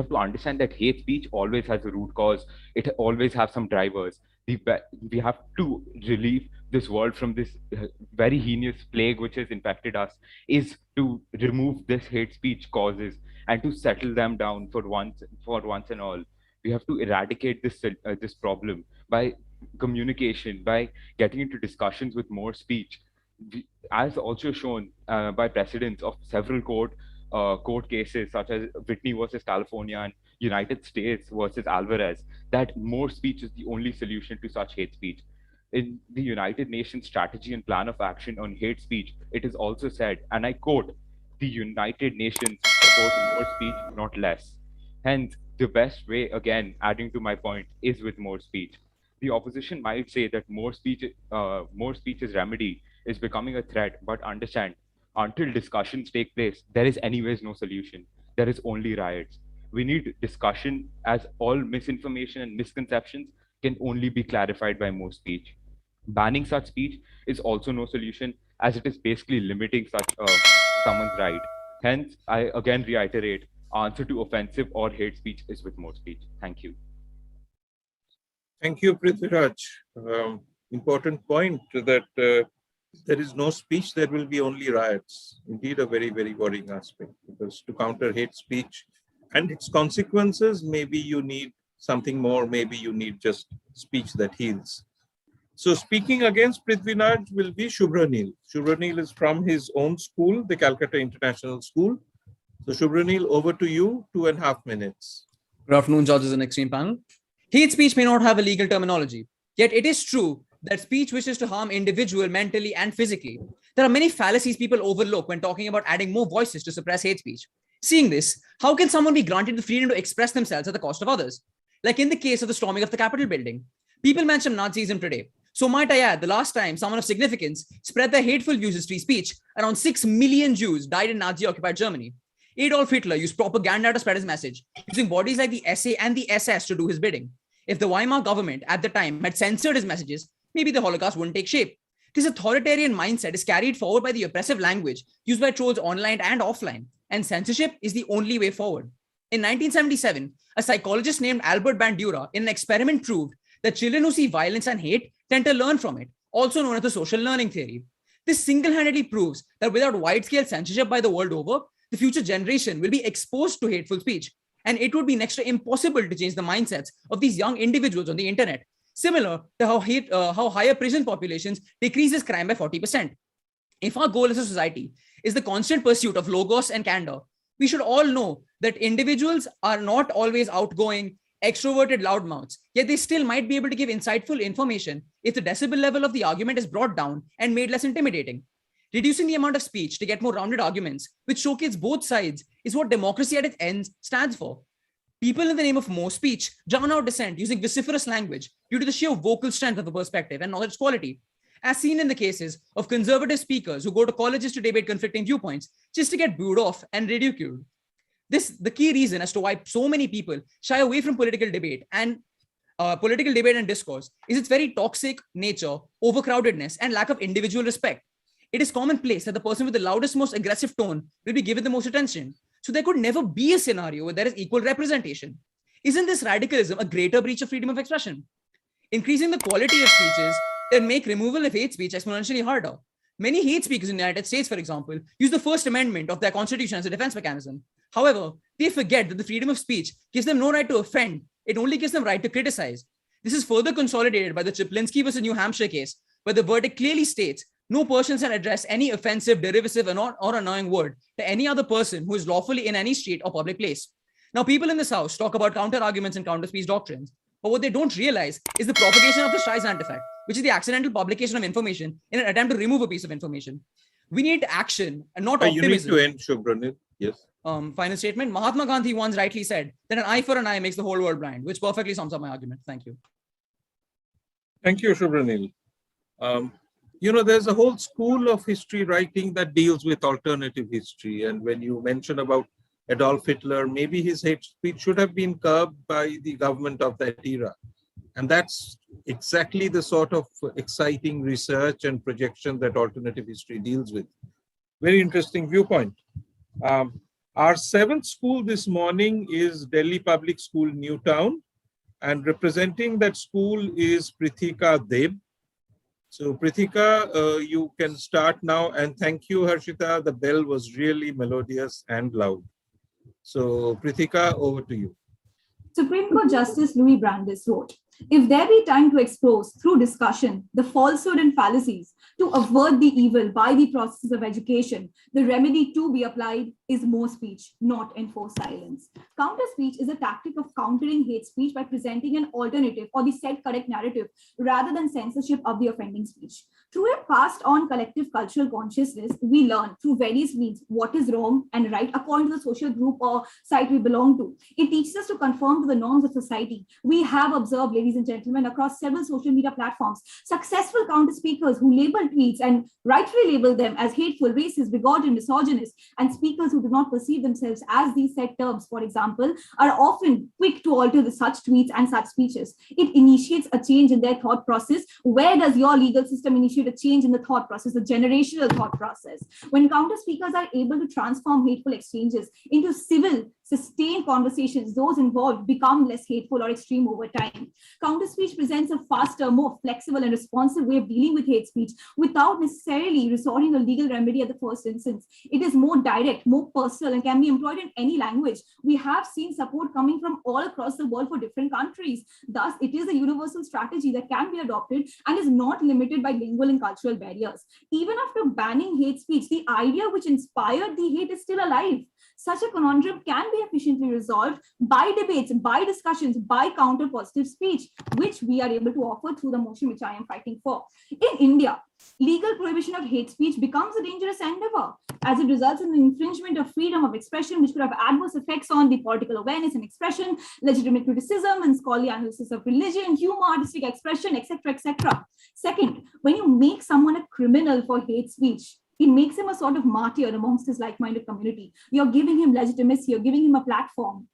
to understand that hate speech always has a root cause. It always has some drivers. We have to relieve this world from this very heinous plague which has infected us, is to remove this hate speech causes and to settle them down for once and all. We have to eradicate this problem by communication, by getting into discussions with more speech. As also shown by precedents of several court cases such as Whitney versus California and United States versus Alvarez, that more speech is the only solution to such hate speech. In the United Nations Strategy and Plan of Action on Hate Speech, it is also said, and I quote, "The United Nations support more speech, not less." Hence, the best way, again, adding to my point, is with more speech. The opposition might say that more speech's remedy is becoming a threat, but understand, until discussions take place, there is anyways no solution. There is only riots. We need discussion, as all misinformation and misconceptions can only be clarified by more speech. Banning such speech is also no solution, as it is basically limiting someone's right. Hence, I again reiterate, answer to offensive or hate speech is with more speech. Thank you. Thank you, Prithviraj. Important point that there is no speech, there will be only riots. Indeed, a very, very worrying aspect, because to counter hate speech and its consequences, maybe you need something more, maybe you need just speech that heals. So speaking against Prithviraj will be Shubhranil. Shubhranil is from his own school, the Calcutta International School. So Shubhranil, over to you, 2.5 minutes. Good afternoon, judges and esteemed panel. Hate speech may not have a legal terminology, yet it is true that speech wishes to harm individual mentally and physically. There are many fallacies people overlook when talking about adding more voices to suppress hate speech. Seeing this, how can someone be granted the freedom to express themselves at the cost of others? Like in the case of the storming of the Capitol building. People mention Nazism today. So might I add, the last time someone of significance spread their hateful views as free speech, around 6 million Jews died in Nazi-occupied Germany. Adolf Hitler used propaganda to spread his message, using bodies like the SA and the SS to do his bidding. If the Weimar government at the time had censored his messages, maybe the Holocaust wouldn't take shape. This authoritarian mindset is carried forward by the oppressive language used by trolls online and offline, and censorship is the only way forward. In 1977, a psychologist named Albert Bandura in an experiment proved that children who see violence and hate tend to learn from it, also known as the social learning theory. This single-handedly proves that without wide-scale censorship by the world over, the future generation will be exposed to hateful speech, and it would be next to impossible to change the mindsets of these young individuals on the internet, similar to how higher prison populations decreases crime by 40%. If our goal as a society is the constant pursuit of logos and candor, we should all know that individuals are not always outgoing, extroverted loudmouths, yet they still might be able to give insightful information if the decibel level of the argument is brought down and made less intimidating. Reducing the amount of speech to get more rounded arguments, which showcase both sides, is what democracy at its ends stands for. People in the name of more speech drown out dissent using vociferous language due to the sheer vocal strength of the perspective and knowledge quality, as seen in the cases of conservative speakers who go to colleges to debate conflicting viewpoints just to get booed off and ridiculed. This is the key reason as to why so many people shy away from political debate and discourse is its very toxic nature, overcrowdedness, and lack of individual respect. It is commonplace that the person with the loudest, most aggressive tone will be given the most attention. So there could never be a scenario where there is equal representation. Isn't this radicalism a greater breach of freedom of expression? Increasing the quality of speeches then make removal of hate speech exponentially harder. Many hate speakers in the United States, for example, use the First Amendment of their constitution as a defense mechanism. However, they forget that the freedom of speech gives them no right to offend. It only gives them right to criticize. This is further consolidated by the Chaplinsky versus New Hampshire case, where the verdict clearly states no person shall address any offensive, derisive, or annoying word to any other person who is lawfully in any street or public place. Now, people in this house talk about counter arguments and counter speech doctrines. But what they don't realize is the propagation of the Streisand effect, which is the accidental publication of information in an attempt to remove a piece of information. We need action and not optimism. You need to end, Shubhranil. Yes. Final statement. Mahatma Gandhi once rightly said that an eye for an eye makes the whole world blind, which perfectly sums up my argument. Thank you. Thank you, Shubhranil. There's a whole school of history writing that deals with alternative history. And when you mention about Adolf Hitler, maybe his hate speech should have been curbed by the government of that era. And that's exactly the sort of exciting research and projection that alternative history deals with. Very interesting viewpoint. Our seventh school this morning is Delhi Public School, Newtown, and representing that school is Prithika Deb. So Prithika, you can start now, and thank you, Harshita. The bell was really melodious and loud. So Prithika, over to you. Supreme Court Justice Louis Brandeis wrote, "If there be time to expose through discussion the falsehood and fallacies to avert the evil by the process of education, the remedy to be applied is more speech, not enforced silence." Counter speech is a tactic of countering hate speech by presenting an alternative or the said correct narrative rather than censorship of the offending speech. Through a passed on collective cultural consciousness, we learn through various means what is wrong and right according to the social group or site we belong to. It teaches us to conform to the norms of society. We have observed, ladies and gentlemen, across several social media platforms, successful counter speakers who label tweets and rightfully label them as hateful, racist, bigoted, misogynist, and speakers who do not perceive themselves as these said terms, for example, are often quick to alter such tweets and such speeches. It initiates a change in their thought process. Where does your legal system initiate a change in the thought process, the generational thought process? When counter speakers are able to transform hateful exchanges into civil, sustained conversations, those involved become less hateful or extreme over time. Counter speech presents a faster, more flexible and responsive way of dealing with hate speech without necessarily resorting to legal remedy at the first instance. It is more direct, more personal, and can be employed in any language. We have seen support coming from all across the world for different countries. Thus, it is a universal strategy that can be adopted and is not limited by lingual and cultural barriers. Even after banning hate speech, the idea which inspired the hate is still alive. Such a conundrum can be efficiently resolved by debates, by discussions, by counter positive speech, which we are able to offer through the motion which I am fighting for. In India, legal prohibition of hate speech becomes a dangerous endeavor as it results in the infringement of freedom of expression, which could have adverse effects on the political awareness and expression, legitimate criticism and scholarly analysis of religion, humor, artistic expression, etc., etc. Second, when you make someone a criminal for hate speech, it makes him a sort of martyr amongst his like-minded community. You're giving him legitimacy, you're giving him a platform.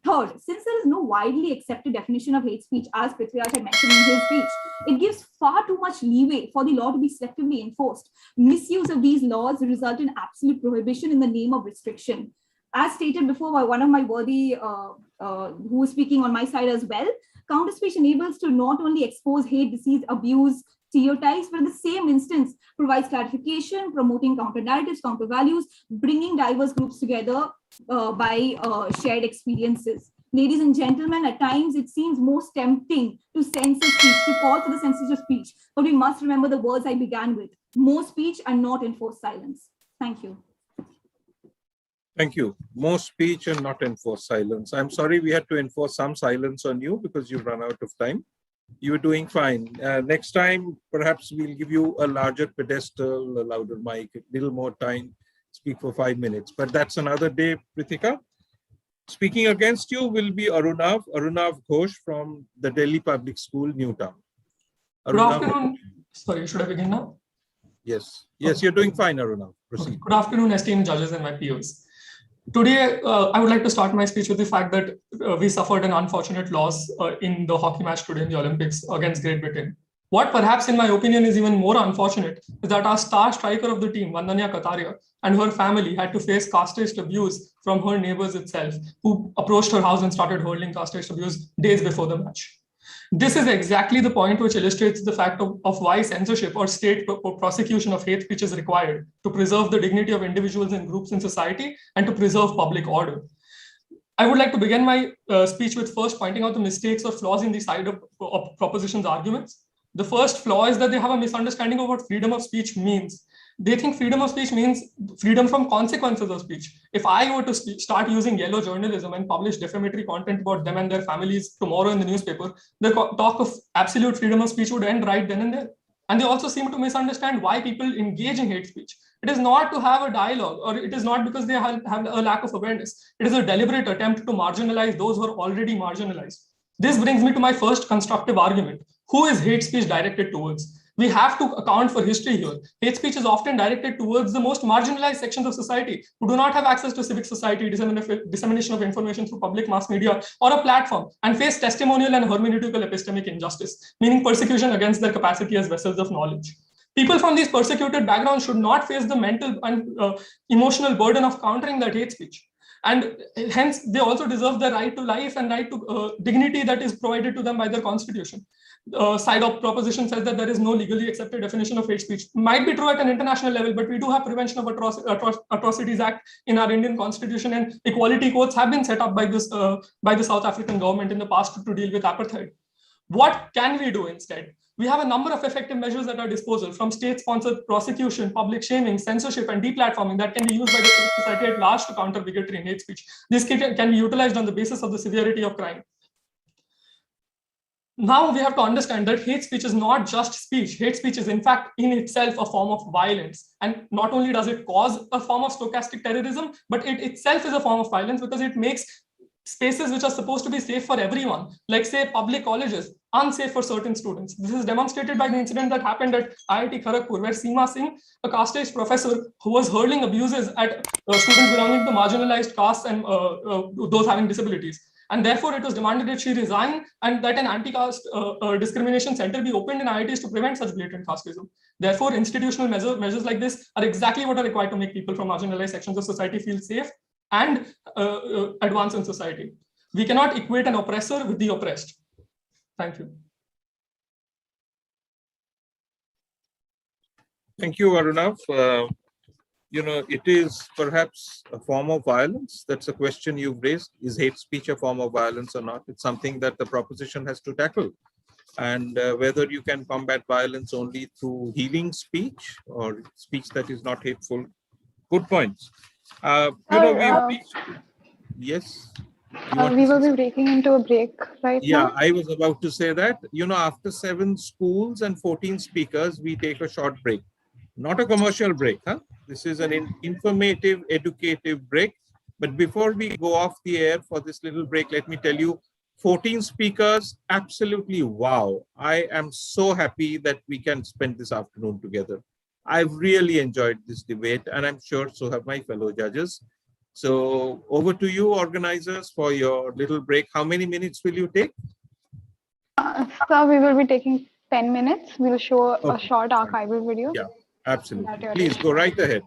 Third, since there is no widely accepted definition of hate speech, as Prithviraj had mentioned in his speech, it gives far too much leeway for the law to be selectively enforced. Misuse of these laws result in absolute prohibition in the name of restriction. As stated before by one of my worthy who was speaking on my side as well, counter speech enables to not only expose hate, disease, abuse, stereotypes, but in the same instance provides clarification, promoting counter narratives, counter values, bringing diverse groups together by shared experiences. Ladies and gentlemen, at times it seems most tempting to censor speech, to call for the censorship of speech, but we must remember the words I began with: more speech and not enforced silence. Thank you. Thank you. More speech and not enforced silence. I'm sorry we had to enforce some silence on you because you've run out of time. You were doing fine. Next time, perhaps we'll give you a larger pedestal, a louder mic, a little more time, speak for 5 minutes. But that's another day, Prithika. Speaking against you will be Arunav Ghosh from the Delhi Public School, Newtown. Good afternoon. Sorry, should I begin now? Yes. Yes, you're doing fine, Arunav. Proceed. Good afternoon, esteemed judges and my peers. Today, I would like to start my speech with the fact that we suffered an unfortunate loss in the hockey match today in the Olympics against Great Britain. What perhaps, in my opinion, is even more unfortunate is that our star striker of the team, Vandanya Kataria, and her family had to face caste-based abuse from her neighbors itself, who approached her house and started hurling caste-based abuse days before the match. This is exactly the point which illustrates the fact of why censorship or state prosecution of hate speech is required to preserve the dignity of individuals and groups in society and to preserve public order. I would like to begin my speech with first pointing out the mistakes or flaws in the side of proposition's arguments. The first flaw is that they have a misunderstanding of what freedom of speech means. they think freedom of speech means freedom from consequences of speech. If I were to start using yellow journalism and publish defamatory content about them and their families tomorrow in the newspaper, the talk of absolute freedom of speech would end right then and there. And they also seem to misunderstand why people engage in hate speech. It is not to have a dialogue, or it is not because they have a lack of awareness. It is a deliberate attempt to marginalize those who are already marginalized. This brings me to my first constructive argument. Who is hate speech directed towards? We have to account for history here. Hate speech is often directed towards the most marginalized sections of society who do not have access to civic society, dissemination of information through public mass media or a platform, and face testimonial and hermeneutical epistemic injustice, meaning persecution against their capacity as vessels of knowledge. People from these persecuted backgrounds should not face the mental and emotional burden of countering that hate speech. And hence, they also deserve the right to life and right to dignity that is provided to them by their constitution. Side of proposition says that there is no legally accepted definition of hate speech. Might be true at an international level, but we do have Prevention of Atrocities Act in our Indian constitution, and equality courts have been set up by this by the South African government in the past to deal with apartheid. What can we do instead? We have a number of effective measures at our disposal, from state-sponsored prosecution, public shaming, censorship, and deplatforming that can be used by the civil society at large to counter bigotry and hate speech. This can be utilized on the basis of the severity of crime. Now we have to understand that hate speech is not just speech. Hate speech is in fact in itself a form of violence. And not only does it cause a form of stochastic terrorism, but it itself is a form of violence because it makes spaces which are supposed to be safe for everyone, like say public colleges, unsafe for certain students. This is demonstrated by the incident that happened at IIT Kharagpur, where Seema Singh, a caste-based professor who was hurling abuses at students belonging to marginalized castes and those having disabilities. And therefore, it was demanded that she resign and that an anti-caste discrimination center be opened in IITs to prevent such blatant casteism. Therefore, institutional measures like this are exactly what are required to make people from marginalized sections of society feel safe and advance in society. We cannot equate an oppressor with the oppressed. Thank you. Thank you, Arunav. It is perhaps a form of violence. That's a question you've raised. Is hate speech a form of violence or not? It's something that the proposition has to tackle. And whether you can combat violence only through healing speech or speech that is not hateful. Good points. Yes. We will be breaking into a break right now. Yeah, I was about to say that. After 7 schools and 14 speakers, we take a short break. Not a commercial break, huh? This is an informative, educative break. But before we go off the air for this little break, let me tell you, 14 speakers, absolutely wow. I am so happy that we can spend this afternoon together. I've really enjoyed this debate, and I'm sure so have my fellow judges. So over to you, organizers, for your little break. How many minutes will you take? So we will be taking 10 minutes. We'll show a short archival video. Yeah, absolutely. Please go right ahead.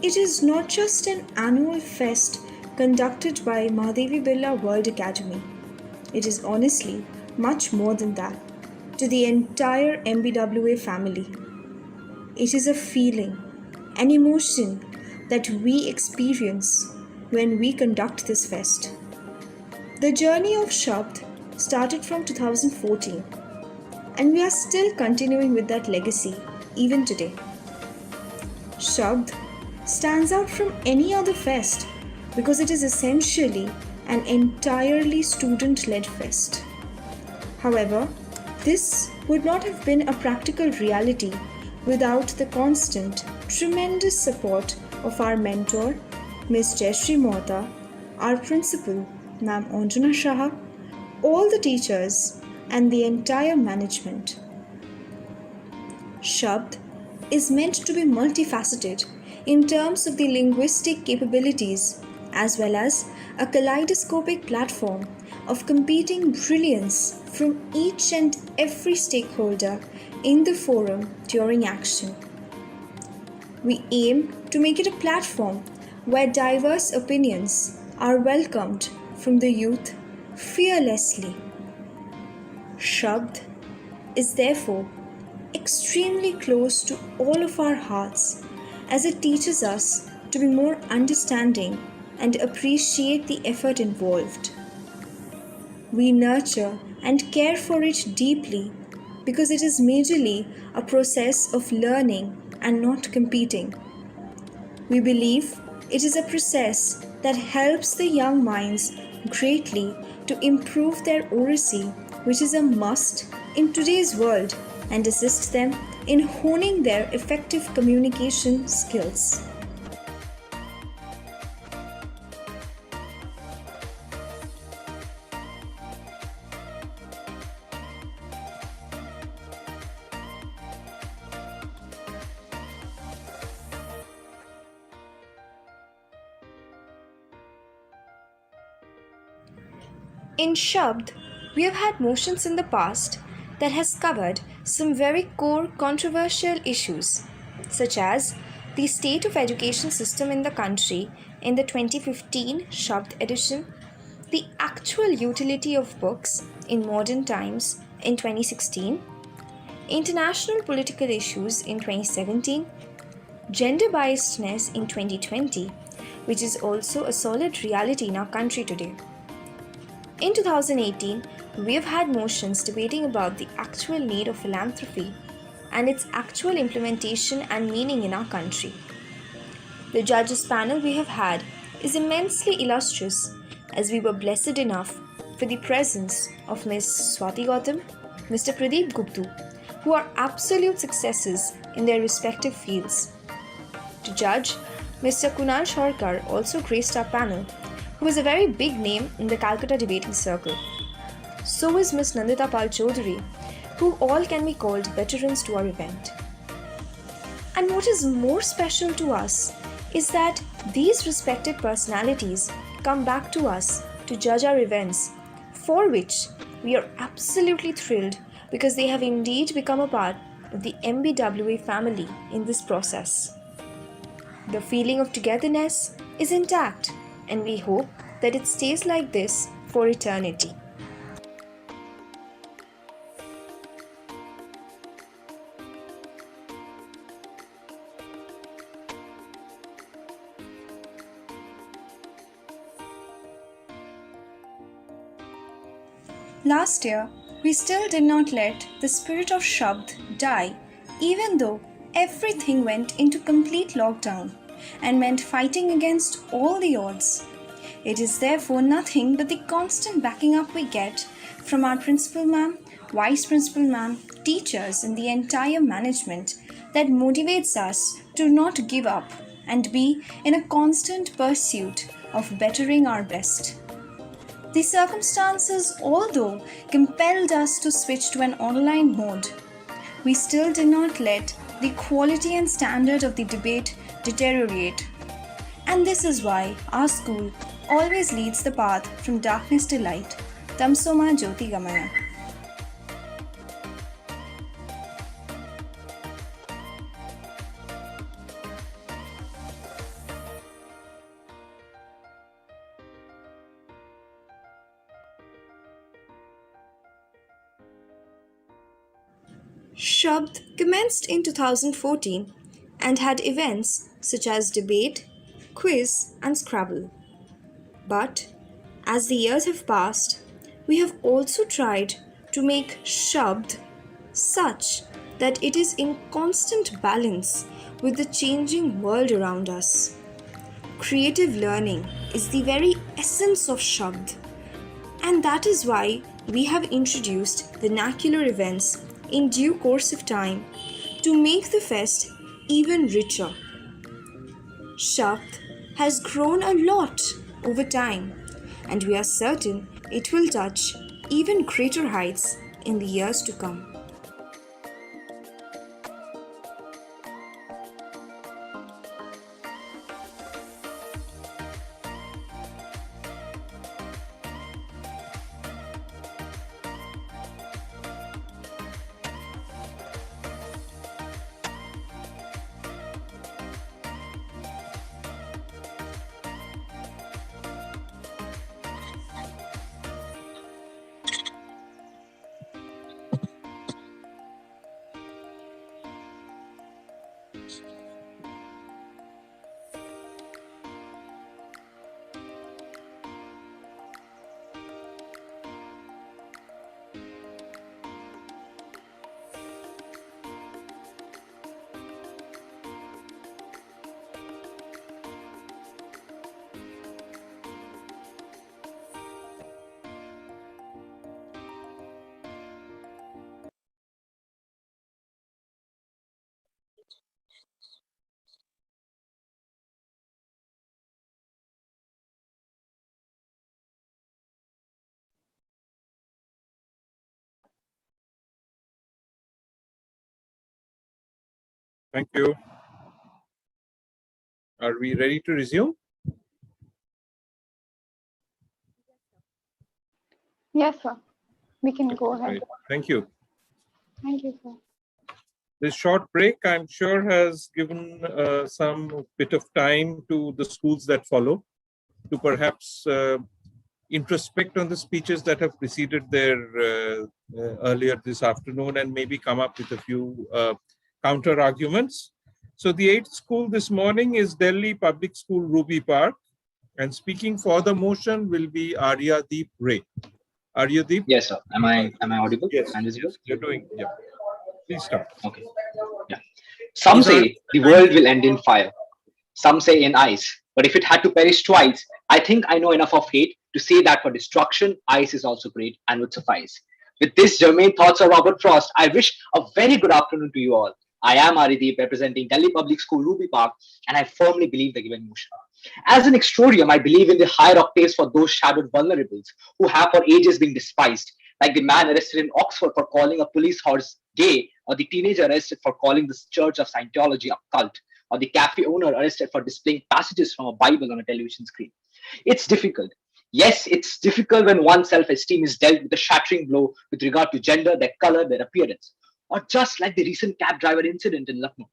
It is not just an annual fest conducted by Mahadevi Birla World Academy. It is honestly much more than that to the entire MBWA family. It is a feeling, an emotion that we experience when we conduct this fest. The journey of Shabd started from 2014, and we are still continuing with that legacy even today. Shabd stands out from any other fest because it is essentially an entirely student-led fest. However, this would not have been a practical reality without the constant, tremendous support of our mentor, Ms. Jayashree Mohta, our principal, Ma'am Anjana Shah, all the teachers, and the entire management. Shabd is meant to be multifaceted in terms of the linguistic capabilities, as well as a kaleidoscopic platform of competing brilliance from each and every stakeholder in the forum during action. We aim to make it a platform where diverse opinions are welcomed from the youth fearlessly. Shabd is therefore extremely close to all of our hearts as it teaches us to be more understanding and appreciate the effort involved. We nurture and care for it deeply because it is majorly a process of learning and not competing. We believe it is a process that helps the young minds greatly to improve their oracy, which is a must in today's world, and assist them in honing their effective communication skills. In Shabd, we have had motions in the past that has covered some very core controversial issues, such as the state of education system in the country in the 2015 Shabd edition, the actual utility of books in modern times in 2016, international political issues in 2017, gender biasedness in 2020, which is also a solid reality in our country today. In 2018, we have had motions debating about the actual need of philanthropy and its actual implementation and meaning in our country. The judges panel we have had is immensely illustrious as we were blessed enough for the presence of Ms. Swati Gautam, Mr. Pradeep Guptu, who are absolute successes in their respective fields. To judge, Mr. Kunal Sharkar also graced our panel, who is a very big name in the Calcutta debating circle. So is Ms. Nandita Pal Chaudhary, who all can be called veterans to our event. And what is more special to us is that these respected personalities come back to us to judge our events, for which we are absolutely thrilled because they have indeed become a part of the MBWA family in this process. The feeling of togetherness is intact, and we hope that it stays like this for eternity. Last year, we still did not let the spirit of Shabd die, even though everything went into complete lockdown and meant fighting against all the odds. It is therefore nothing but the constant backing up we get from our principal ma'am, vice principal ma'am, teachers, and the entire management that motivates us to not give up and be in a constant pursuit of bettering our best. The circumstances, although compelled us to switch to an online mode, we still did not let the quality and standard of the debate deteriorate. And this is why our school always leads the path from darkness to light. Tamsoma Jyoti Gamaya. Shabd commenced in 2014 and had events such as debate, quiz, and Scrabble. But as the years have passed, we have also tried to make Shabd such that it is in constant balance with the changing world around us. Creative learning is the very essence of Shabd, and that is why we have introduced vernacular events in due course of time to make the fest even richer. Shabd has grown a lot over time, and we are certain it will touch even greater heights in the years to come. Thank you. Are we ready to resume? Yes, sir. We can go ahead. Right. Thank you. Thank you, sir. This short break, I'm sure, has given some bit of time to the schools that follow to perhaps introspect on the speeches that have preceded their earlier this afternoon and maybe come up with a few counter arguments. So the 8th school this morning is Delhi Public School, Ruby Park, and speaking for the motion will be Aryadeep Ray. Aryadeep? Yes, sir. Am I audible? Yes. And is yours? You're doing, yeah. Please start. Okay. Yeah. Some say the world will end in fire. Some say in ice. But if it had to perish twice, I think I know enough of hate to say that for destruction, ice is also great and would suffice. With this germane thoughts of Robert Frost, I wish a very good afternoon to you all. I am Arideep, representing Delhi Public School, Ruby Park, and I firmly believe the given motion. As an extrorium, I believe in the higher octaves for those shadowed vulnerables who have for ages been despised, like the man arrested in Oxford for calling a police horse gay, or the teenager arrested for calling the Church of Scientology a cult, or the cafe owner arrested for displaying passages from a Bible on a television screen. It's difficult. Yes, it's difficult when one's self-esteem is dealt with a shattering blow with regard to gender, their color, their appearance, or just like the recent cab driver incident in Lucknow.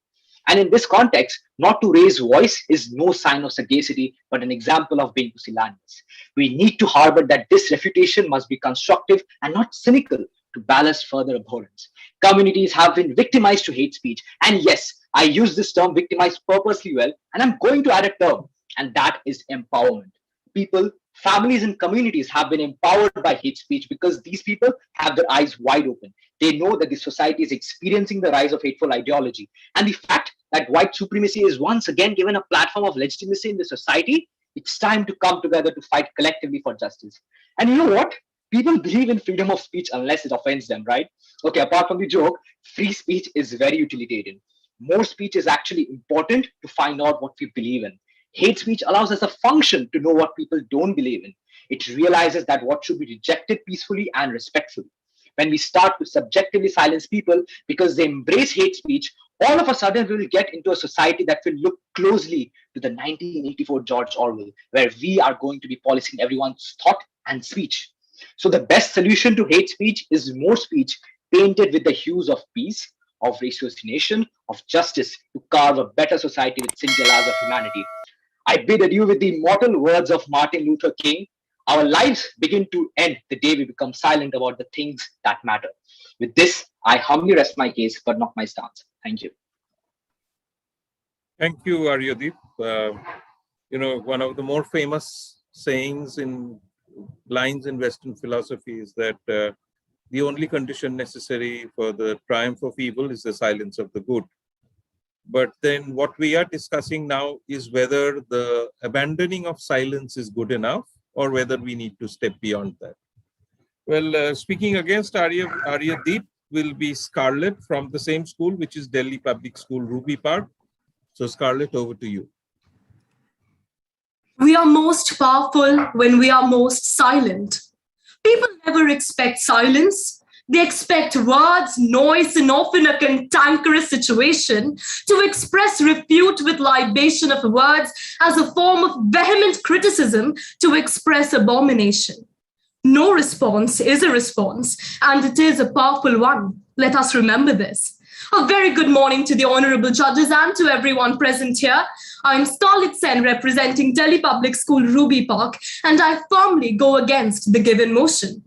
And in this context, not to raise voice is no sign of sagacity, but an example of being pusillanimous. We need to harbor that this refutation must be constructive and not cynical to ballast further abhorrence. Communities have been victimized to hate speech. And yes, I use this term victimized purposely well, and I'm going to add a term, and that is empowerment. People, families, and communities have been empowered by hate speech because these people have their eyes wide open. They know that the society is experiencing the rise of hateful ideology. And the fact that white supremacy is once again given a platform of legitimacy in the society, it's time to come together to fight collectively for justice. And you know what? People believe in freedom of speech unless it offends them, right? Okay, apart from the joke, free speech is very utilitarian. More speech is actually important to find out what we believe in. Hate speech allows us a function to know what people don't believe in. It realizes that what should be rejected peacefully and respectfully. When we start to subjectively silence people because they embrace hate speech, all of a sudden we will get into a society that will look closely to the 1984 George Orwell, where we are going to be policing everyone's thought and speech. So the best solution to hate speech is more speech painted with the hues of peace, of ratiocination, of justice to carve a better society with scintillas of humanity. I bid adieu with the immortal words of Martin Luther King. Our lives begin to end the day we become silent about the things that matter. With this, I humbly rest my case, but not my stance. Thank you. Thank you, Aryadeep. One of the more famous sayings in lines in Western philosophy is that the only condition necessary for the triumph of evil is the silence of the good. But then what we are discussing now is whether the abandoning of silence is good enough or whether we need to step beyond that. Well, speaking against Aryadeep will be Scarlett from the same school, which is Delhi Public School, Ruby Park. So Scarlett, over to you. We are most powerful when we are most silent. People never expect silence. They expect words, noise, and often a cantankerous situation to express refute with libation of words as a form of vehement criticism to express abomination. No response is a response, and it is a powerful one. Let us remember this. A very good morning to the honorable judges and to everyone present here. I'm Scarlett Sen, representing Delhi Public School, Ruby Park, and I firmly go against the given motion.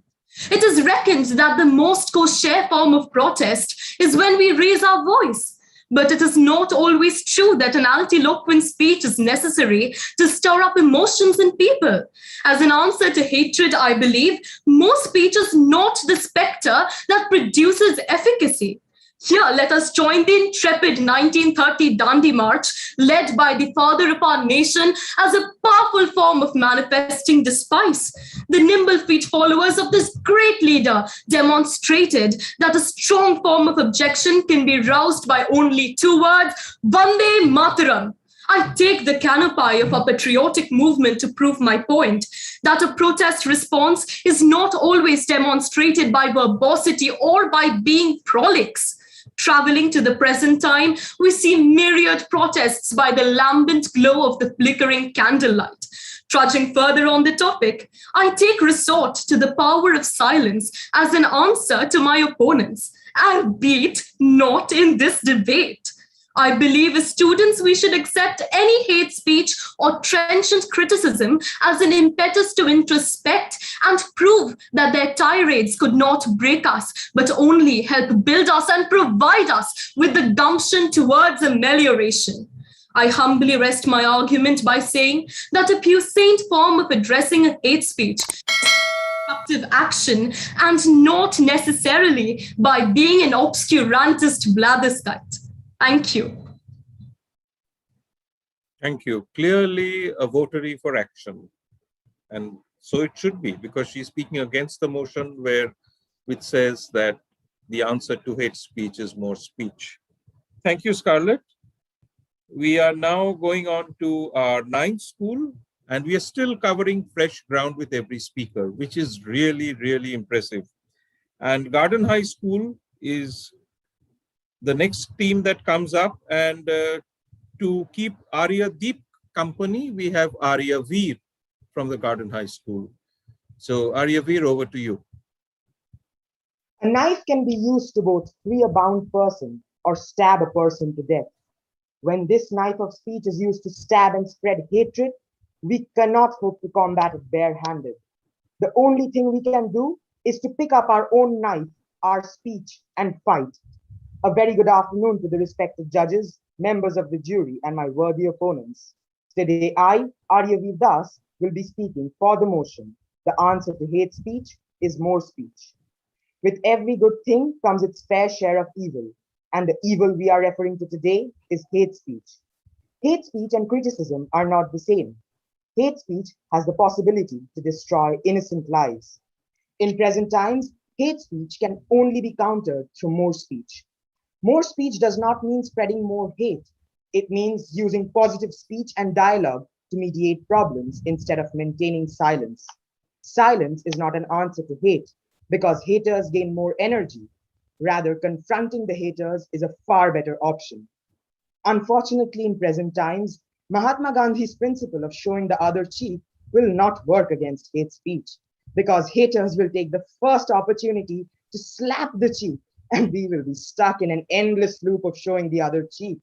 It is reckoned that the most kosher form of protest is when we raise our voice. But it is not always true that an anti-eloquent speech is necessary to stir up emotions in people. As an answer to hatred, I believe, more speech is not the spectre that produces efficacy. Here, let us join the intrepid 1930 Dandi March, led by the father of our nation, as a powerful form of manifesting despise. The nimble feet followers of this great leader demonstrated that a strong form of objection can be roused by only two words, Vande Mataram. I take the canopy of a patriotic movement to prove my point, that a protest response is not always demonstrated by verbosity or by being prolix. Traveling to the present time, we see myriad protests by the lambent glow of the flickering candlelight. Trudging further on the topic, I take resort to the power of silence as an answer to my opponents, albeit not in this debate. I believe as students we should accept any hate speech or trenchant criticism as an impetus to introspect and prove that their tirades could not break us, but only help build us and provide us with the gumption towards amelioration. I humbly rest my argument by saying that a puissant form of addressing a hate speech is constructive action and not necessarily by being an obscurantist blatherskite. Thank you. Thank you. Clearly a votary for action. And so it should be, because she's speaking against the motion which says that the answer to hate speech is more speech. Thank you, Scarlett. We are now going on to our 9th school, and we are still covering fresh ground with every speaker, which is really, really impressive. And Garden High School is the next team that comes up, and to keep Arya Deep company, we have Arya Veer from the Garden High School. So Arya Veer, over to you. A knife can be used to both free a bound person or stab a person to death. When this knife of speech is used to stab and spread hatred, we cannot hope to combat it barehanded. The only thing we can do is to pick up our own knife, our speech, and fight. A very good afternoon to the respected judges, members of the jury, and my worthy opponents. Today, I, Arya Veer Das, will be speaking for the motion. The answer to hate speech is more speech. With every good thing comes its fair share of evil, and the evil we are referring to today is hate speech. Hate speech and criticism are not the same. Hate speech has the possibility to destroy innocent lives. In present times, hate speech can only be countered through more speech. More speech does not mean spreading more hate. It means using positive speech and dialogue to mediate problems instead of maintaining silence. Silence is not an answer to hate, because haters gain more energy. Rather, confronting the haters is a far better option. Unfortunately, in present times, Mahatma Gandhi's principle of showing the other cheek will not work against hate speech, because haters will take the first opportunity to slap the cheek, and we will be stuck in an endless loop of showing the other cheek.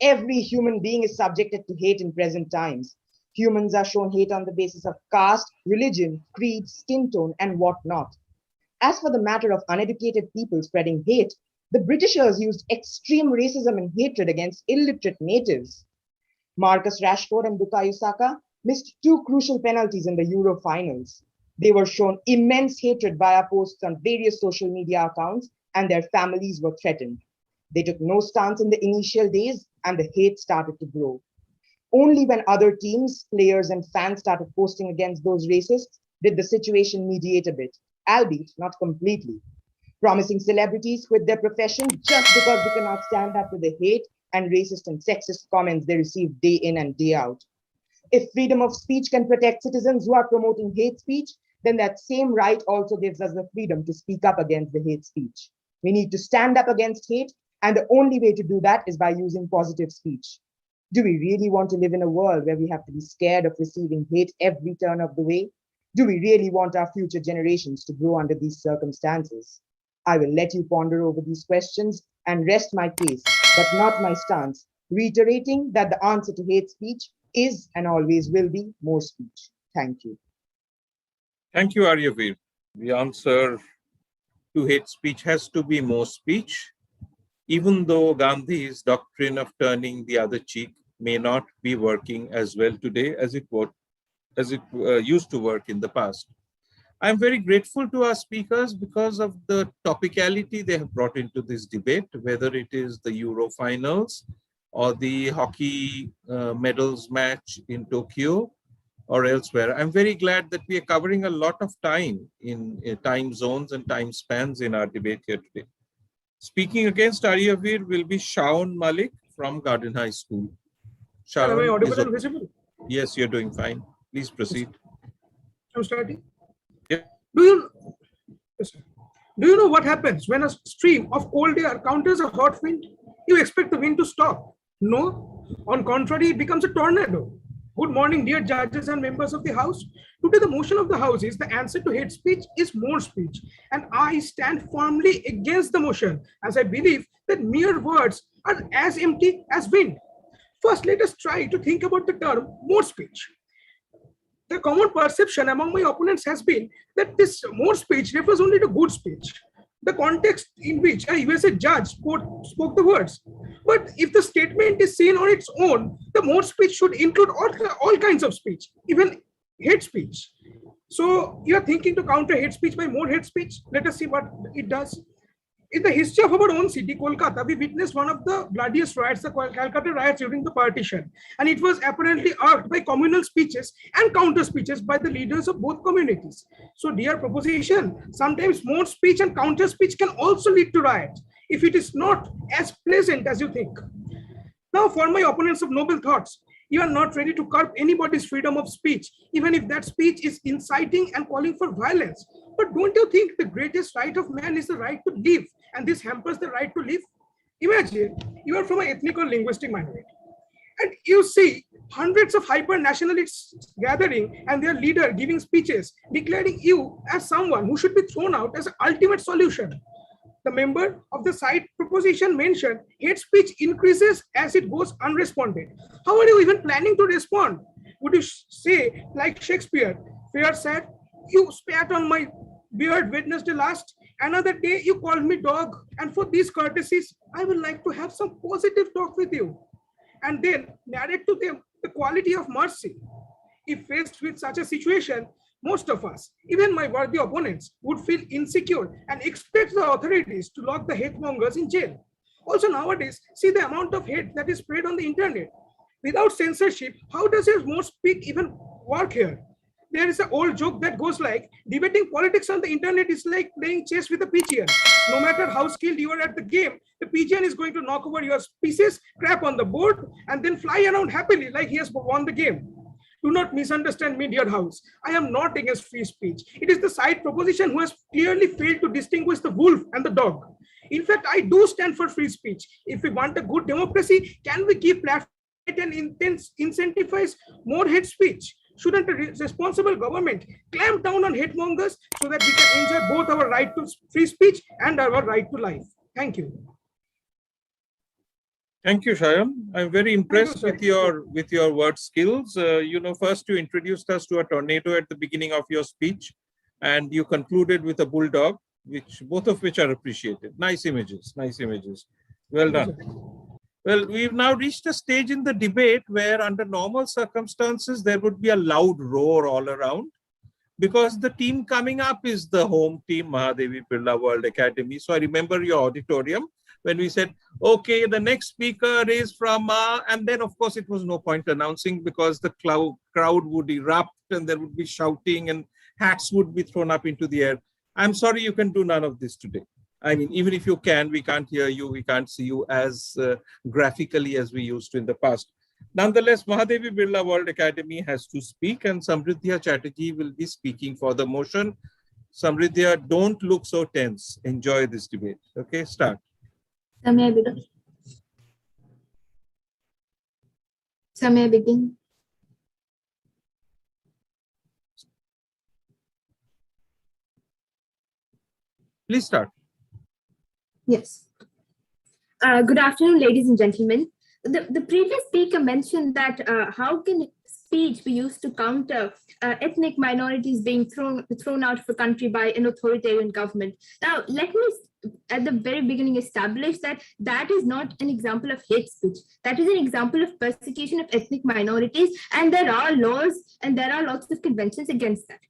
Every human being is subjected to hate in present times. Humans are shown hate on the basis of caste, religion, creed, skin tone, and whatnot. As for the matter of uneducated people spreading hate, the Britishers used extreme racism and hatred against illiterate natives. Marcus Rashford and Bukayo Saka missed 2 crucial penalties in the Euro finals. They were shown immense hatred via posts on various social media accounts, and their families were threatened. They took no stance in the initial days, and the hate started to grow. Only when other teams, players, and fans started posting against those racists did the situation mediate a bit, albeit not completely. Promising celebrities quit their profession just because they cannot stand up to the hate and racist and sexist comments they receive day in and day out. If freedom of speech can protect citizens who are promoting hate speech, then that same right also gives us the freedom to speak up against the hate speech. We need to stand up against hate, and the only way to do that is by using positive speech. Do we really want to live in a world where we have to be scared of receiving hate every turn of the way? Do we really want our future generations to grow under these circumstances? I will let you ponder over these questions and rest my case, but not my stance, reiterating that the answer to hate speech is and always will be more speech. Thank you. Thank you, Arya Veer. The answer to hate speech has to be more speech, even though Gandhi's doctrine of turning the other cheek may not be working as well today as it used to work in the past. I'm very grateful to our speakers because of the topicality they have brought into this debate, whether it is the Euro finals or the hockey medals match in Tokyo or elsewhere. I'm very glad that we are covering a lot of time in time zones and time spans in our debate here today. Speaking against Arya Veer will be Shaun Malik from Garden High School. Shaun, am I audible and visible? Yes, you're doing fine. Please proceed. I'm starting. Yep. Do you? Yes, sir. Do you know what happens when a stream of cold air counters a hot wind? You expect the wind to stop. No, on contrary, it becomes a tornado. Good morning, dear judges and members of the House. Today, the motion of the House is the answer to hate speech is more speech. And I stand firmly against the motion, as I believe that mere words are as empty as wind. First, let us try to think about the term more speech. The common perception among my opponents has been that this more speech refers only to good speech, the context in which a USA judge spoke the words. But if the statement is seen on its own, the more speech should include all kinds of speech, even hate speech. So you are thinking to counter hate speech by more hate speech? Let us see what it does. In the history of our own city, Kolkata, we witnessed one of the bloodiest riots, the Calcutta riots during the partition. And it was apparently irked by communal speeches and counter speeches by the leaders of both communities. So dear proposition, sometimes more speech and counter speech can also lead to riots if it is not as pleasant as you think. Now for my opponents of noble thoughts, you are not ready to curb anybody's freedom of speech, even if that speech is inciting and calling for violence. But don't you think the greatest right of man is the right to live, and this hampers the right to live? Imagine you are from an ethnic or linguistic minority, and you see hundreds of hyper-nationalists gathering and their leader giving speeches, declaring you as someone who should be thrown out as an ultimate solution. The member of the side proposition mentioned hate speech increases as it goes unresponded. How are you even planning to respond? Would you say, like Shakespeare, fair said, you spat on my beard Wednesday last, another day you called me dog, and for these courtesies, I would like to have some positive talk with you. And then narrate to them the quality of mercy. If faced with such a situation, most of us, even my worthy opponents, would feel insecure and expect the authorities to lock the hate mongers in jail. Also nowadays, see the amount of hate that is spread on the internet. Without censorship, how does your more speak even work here? There is an old joke that goes like, debating politics on the internet is like playing chess with a pigeon. No matter how skilled you are at the game, the pigeon is going to knock over your pieces, crap on the board, and then fly around happily like he has won the game. Do not misunderstand me, dear House. I am not against free speech. It is the side proposition who has clearly failed to distinguish the wolf and the dog. In fact, I do stand for free speech. If we want a good democracy, can we give platform and incentivize more hate speech? Shouldn't a responsible government clamp down on hate mongers so that we can enjoy both our right to free speech and our right to life? Thank you. Thank you, Shyam. I'm very impressed with your word skills. First you introduced us to a tornado at the beginning of your speech, and you concluded with a bulldog, both of which are appreciated. Nice images, nice images. Well done. Well, we've now reached a stage in the debate where under normal circumstances, there would be a loud roar all around, because the team coming up is the home team, Mahadevi Birla World Academy. So I remember your auditorium when we said, okay, the next speaker is from, and then of course it was no point announcing because the crowd would erupt and there would be shouting and hats would be thrown up into the air. I'm sorry, you can do none of this today. I mean, even if you can, we can't hear you, we can't see you as graphically as we used to in the past. Nonetheless, Mahadevi Birla World Academy has to speak, and Samridhya Chatterjee will be speaking for the motion. Samridhya, don't look so tense. Enjoy this debate. Okay, start. May I begin? Please start. Yes. Good afternoon, ladies and gentlemen. The previous speaker mentioned that how can speech be used to counter ethnic minorities being thrown out of a country by an authoritarian government. Now, let me at the very beginning establish that that is not an example of hate speech. That is an example of persecution of ethnic minorities, and there are laws and there are lots of conventions against that.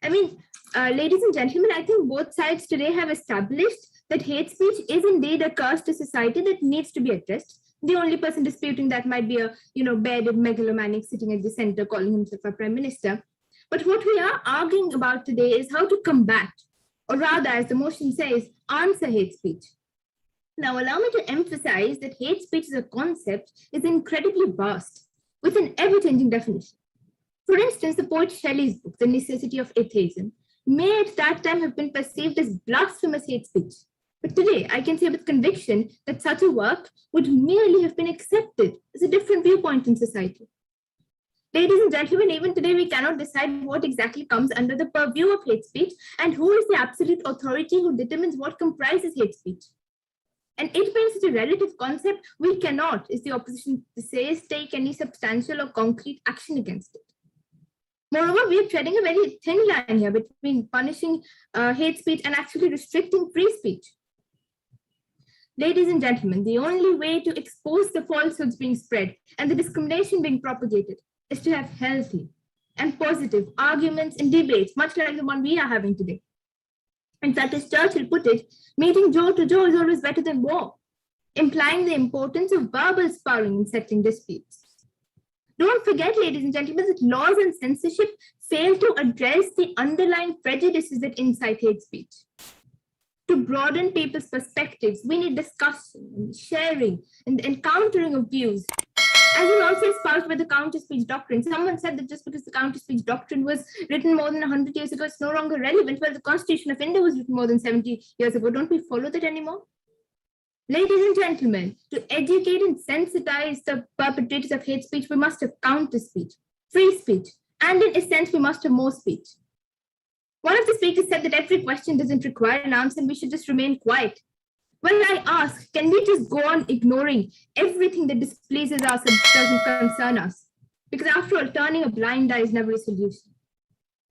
I mean, ladies and gentlemen, I think both sides today have established that hate speech is indeed a curse to society that needs to be addressed. The only person disputing that might be a bearded megalomaniac sitting at the center calling himself a prime minister. But what we are arguing about today is how to combat, or rather, as the motion says, answer hate speech. Now, allow me to emphasize that hate speech as a concept is incredibly vast, with an ever-changing definition. For instance, the poet Shelley's book, The Necessity of Atheism, may at that time have been perceived as blasphemous hate speech. But today, I can say with conviction that such a work would merely have been accepted as a different viewpoint in society. Ladies and gentlemen, even today we cannot decide what exactly comes under the purview of hate speech and who is the absolute authority who determines what comprises hate speech. And it being such a relative concept, we cannot, as the opposition says, take any substantial or concrete action against it. Moreover, we are treading a very thin line here between punishing hate speech and actually restricting free speech. Ladies and gentlemen, the only way to expose the falsehoods being spread and the discrimination being propagated is to have healthy and positive arguments and debates, much like the one we are having today. In fact, as Churchill put it, meeting jaw to jaw is always better than war, implying the importance of verbal sparring in settling disputes. Don't forget, ladies and gentlemen, that laws and censorship fail to address the underlying prejudices that incite hate speech. To broaden people's perspectives, we need discussion, sharing, and encountering of views. As is also espoused by the counter-speech doctrine. Someone said that just because the counter-speech doctrine was written more than 100 years ago, it's no longer relevant. Well, the Constitution of India was written more than 70 years ago. Don't we follow that anymore? Ladies and gentlemen, to educate and sensitize the perpetrators of hate speech, we must have counter-speech, free speech, and in a sense, we must have more speech. One of the speakers said that every question doesn't require an answer and we should just remain quiet. When I ask, can we just go on ignoring everything that displeases us and doesn't concern us? Because after all, turning a blind eye is never a solution.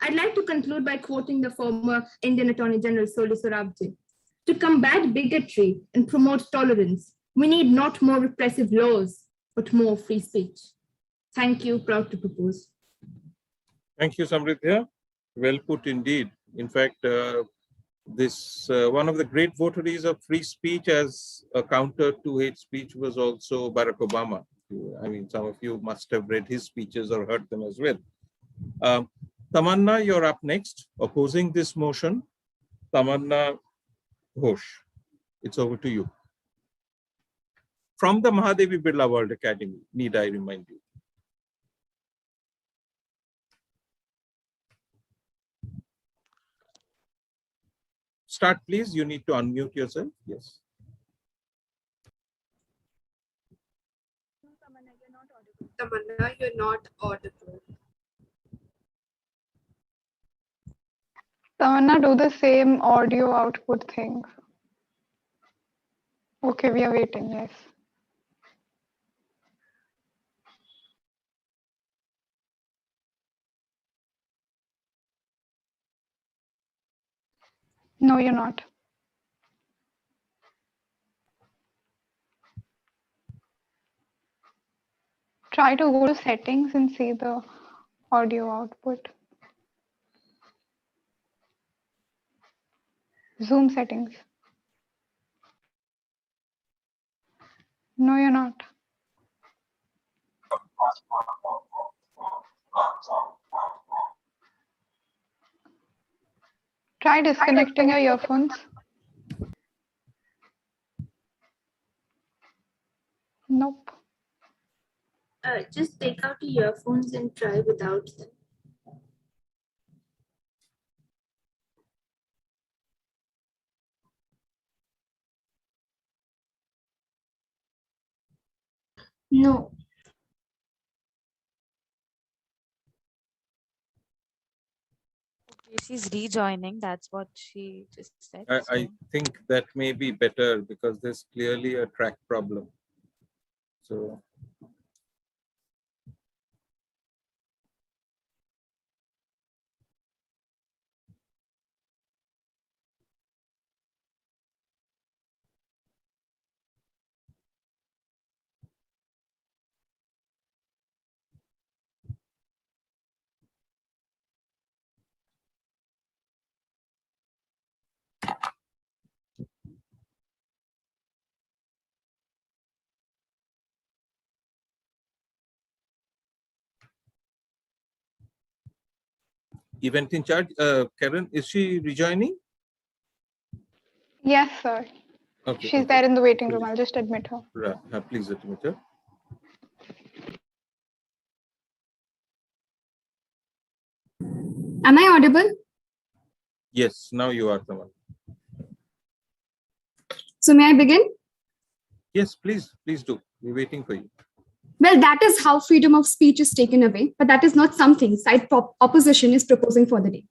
I'd like to conclude by quoting the former Indian Attorney General Soli Sorabji. To combat bigotry and promote tolerance, we need not more repressive laws, but more free speech. Thank you. Proud to propose. Thank you, Samridhya. Well put indeed. In fact, one of the great votaries of free speech as a counter to hate speech was also Barack Obama. I mean, some of you must have read his speeches or heard them as well. Tamanna, you're up next. Opposing this motion, Tamanna Ghosh. It's over to you. From the Mahadevi Birla World Academy, need I remind you. Start, please. You need to unmute yourself. Yes. Tamanna, you're not audible. Tamanna, do the same audio output thing. Okay, we are waiting, yes. No, you're not. Try to go to settings and see the audio output. Zoom settings. No, you're not. Try disconnecting your earphones. Nope. Just take out your earphones and try without them. No. She's rejoining. That's what she just said. I think that may be better because there's clearly a track problem. So. Event in charge, Karen, is she rejoining? Yes, sir. Okay. She's there in the waiting room. I'll just admit her. Right. Please admit her. Am I audible? Yes, now you are the one. So may I begin? Yes, please do. We're waiting for you. Well, that is how freedom of speech is taken away, but that is not something side opposition is proposing for the day.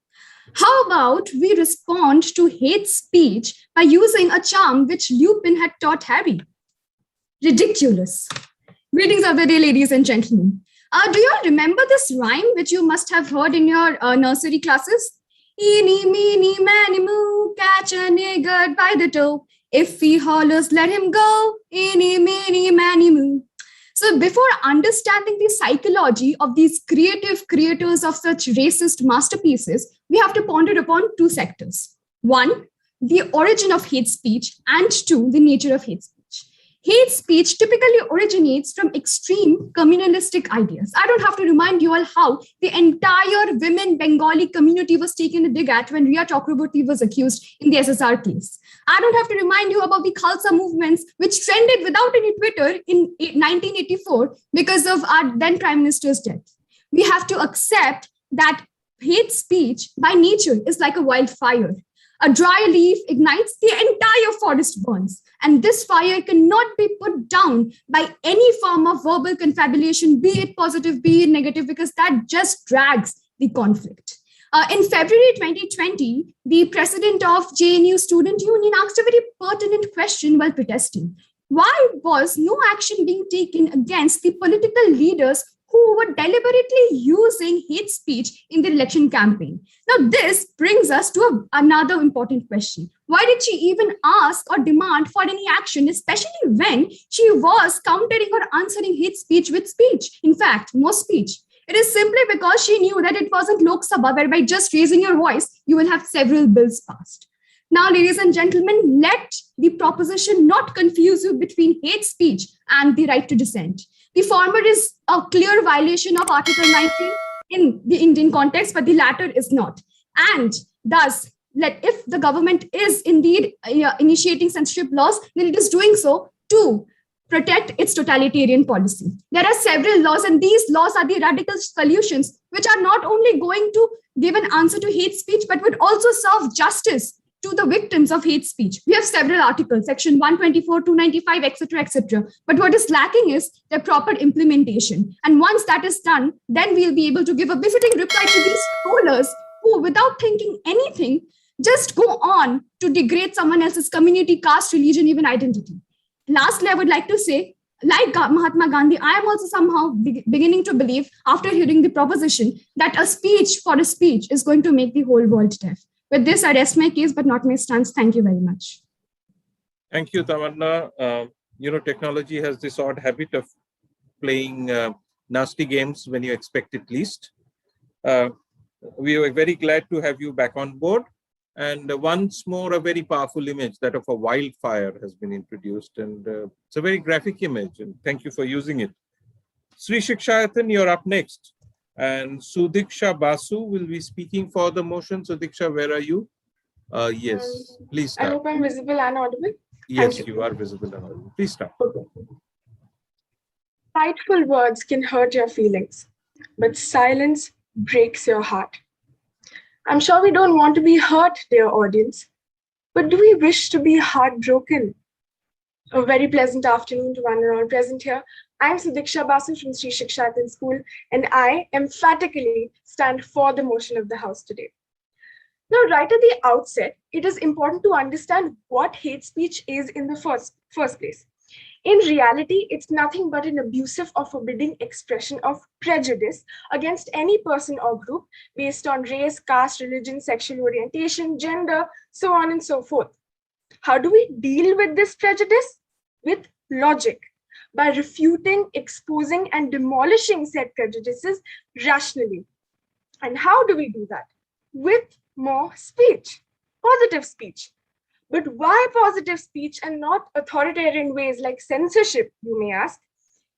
How about we respond to hate speech by using a charm which Lupin had taught Harry? Ridiculous. Greetings of the day, ladies and gentlemen. Do you all remember this rhyme which you must have heard in your nursery classes? Eeny, meeny, miny, moo, catch a nigger by the toe. If he hollers, let him go. Eeny, meeny, miny, moo. So before understanding the psychology of these creative creators of such racist masterpieces, we have to ponder upon two sectors. One, the origin of hate speech, and two, the nature of hate speech. Hate speech typically originates from extreme communalistic ideas. I don't have to remind you all how the entire women Bengali community was taken a dig at when Ria Chakraborty was accused in the SSR case. I don't have to remind you about the Khalsa movements, which trended without any Twitter in 1984 because of our then Prime Minister's death. We have to accept that hate speech by nature is like a wildfire. A dry leaf ignites, the entire forest burns. And this fire cannot be put down by any form of verbal confabulation, be it positive, be it negative, because that just drags the conflict. In February 2020, the president of JNU Student Union asked a very pertinent question while protesting. Why was no action being taken against the political leaders who were deliberately using hate speech in the election campaign? Now, this brings us to another important question. Why did she even ask or demand for any action, especially when she was countering or answering hate speech with speech? In fact, more speech. It is simply because she knew that it wasn't Lok Sabha, whereby just raising your voice, you will have several bills passed. Now, ladies and gentlemen, let the proposition not confuse you between hate speech and the right to dissent. The former is a clear violation of Article 19 in the Indian context, but the latter is not. And thus, if the government is indeed initiating censorship laws, then it is doing so to protect its totalitarian policy. There are several laws, and these laws are the radical solutions, which are not only going to give an answer to hate speech, but would also serve justice to the victims of hate speech. We have several articles, section 124, 295, etc., etc. But what is lacking is the proper implementation. And once that is done, then we'll be able to give a befitting reply to these scholars who, without thinking anything, just go on to degrade someone else's community, caste, religion, even identity. Lastly, I would like to say, like Mahatma Gandhi, I am also somehow beginning to believe, after hearing the proposition, that a speech for a speech is going to make the whole world deaf. With this, I rest my case, but not my stance. Thank you very much. Thank you, Tamanna. Technology has this odd habit of playing nasty games when you expect it least. We are very glad to have you back on board. And once more, a very powerful image, that of a wildfire, has been introduced. And it's a very graphic image. And thank you for using it. Sri Shikshayathan, you're up next. And Sudiksha Basu will be speaking for the motion. Sudiksha, where are you? Yes, please I start. hope I'm visible and audible. Yes, you are visible and audible. Please start. Okay. Spiteful words can hurt your feelings, but silence breaks your heart. I'm sure we don't want to be hurt, dear audience, but do we wish to be heartbroken? A very pleasant afternoon to one and all present here. I'm Sudiksha Basu from Sri Shikshayathan School, and I emphatically stand for the motion of the House today. Now, right at the outset, it is important to understand what hate speech is in the first place. In reality, it's nothing but an abusive or forbidding expression of prejudice against any person or group based on race, caste, religion, sexual orientation, gender, so on and so forth. How do we deal with this prejudice? With logic, by refuting, exposing, and demolishing said prejudices rationally. And how do we do that? With more speech, positive speech. But why positive speech and not authoritarian ways like censorship, you may ask?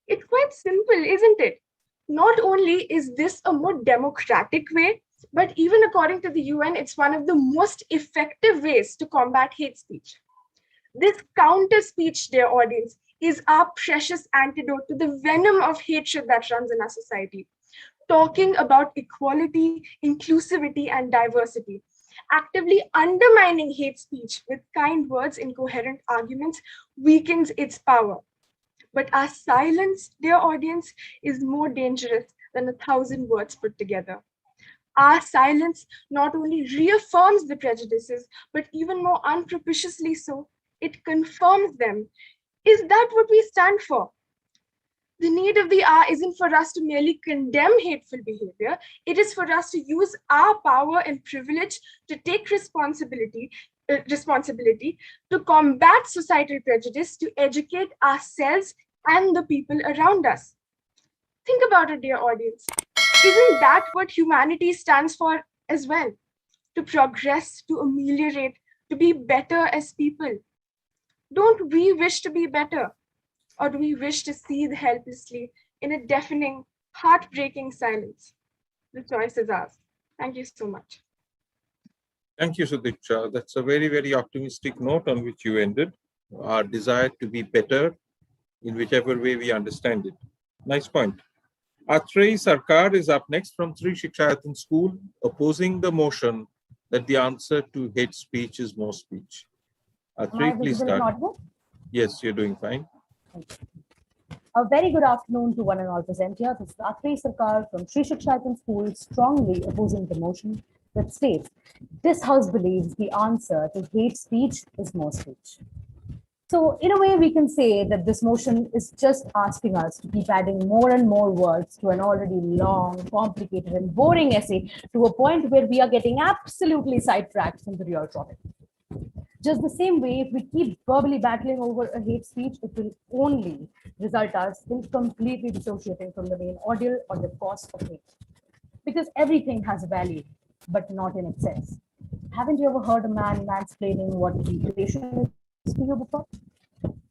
It's quite simple, isn't it? Not only is this a more democratic way, but even according to the UN, it's one of the most effective ways to combat hate speech. This counter speech, dear audience, is our precious antidote to the venom of hatred that runs in our society. Talking about equality, inclusivity, and diversity. Actively undermining hate speech with kind words in coherent arguments weakens its power. But our silence, dear audience, is more dangerous than 1,000 words put together. Our silence not only reaffirms the prejudices, but even more unpropitiously so, it confirms them. Is that what we stand for? The need of the hour isn't for us to merely condemn hateful behavior. It is for us to use our power and privilege to take responsibility to combat societal prejudice, to educate ourselves and the people around us. Think about it, dear audience. Isn't that what humanity stands for as well? To progress, to ameliorate, to be better as people. Don't we wish to be better? Or do we wish to seethe helplessly in a deafening, heartbreaking silence? The choice is ours. Thank you so much. Thank you, Sudiksha. That's a very, very optimistic note on which you ended. Our desire to be better in whichever way we understand it. Nice point. Atreyi Sarkar is up next from Sri Shikshayatan School, opposing the motion that the answer to hate speech is more speech. Atreyi, please start. Yes, you're doing fine. A very good afternoon to one and all present here. This is Atreyi Sarkar from Sri Shikshayatan School, strongly opposing the motion that states, this house believes the answer to hate speech is more speech. So in a way, we can say that this motion is just asking us to keep adding more and more words to an already long, complicated, and boring essay to a point where we are getting absolutely sidetracked from the real topic. Just the same way, if we keep verbally battling over a hate speech, it will only result us in completely dissociating from the main ordeal or the cost of hate. Because everything has value, but not in excess. Haven't you ever heard a man mansplaining what degradation is to you before?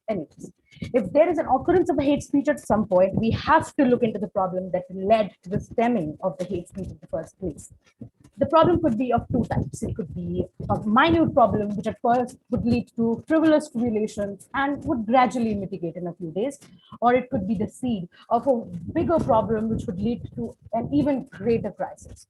Anyways, if there is an occurrence of a hate speech at some point, we have to look into the problem that led to the stemming of the hate speech in the first place. The problem could be of two types. It could be a minute problem, which at first would lead to frivolous relations and would gradually mitigate in a few days, or it could be the seed of a bigger problem, which would lead to an even greater crisis.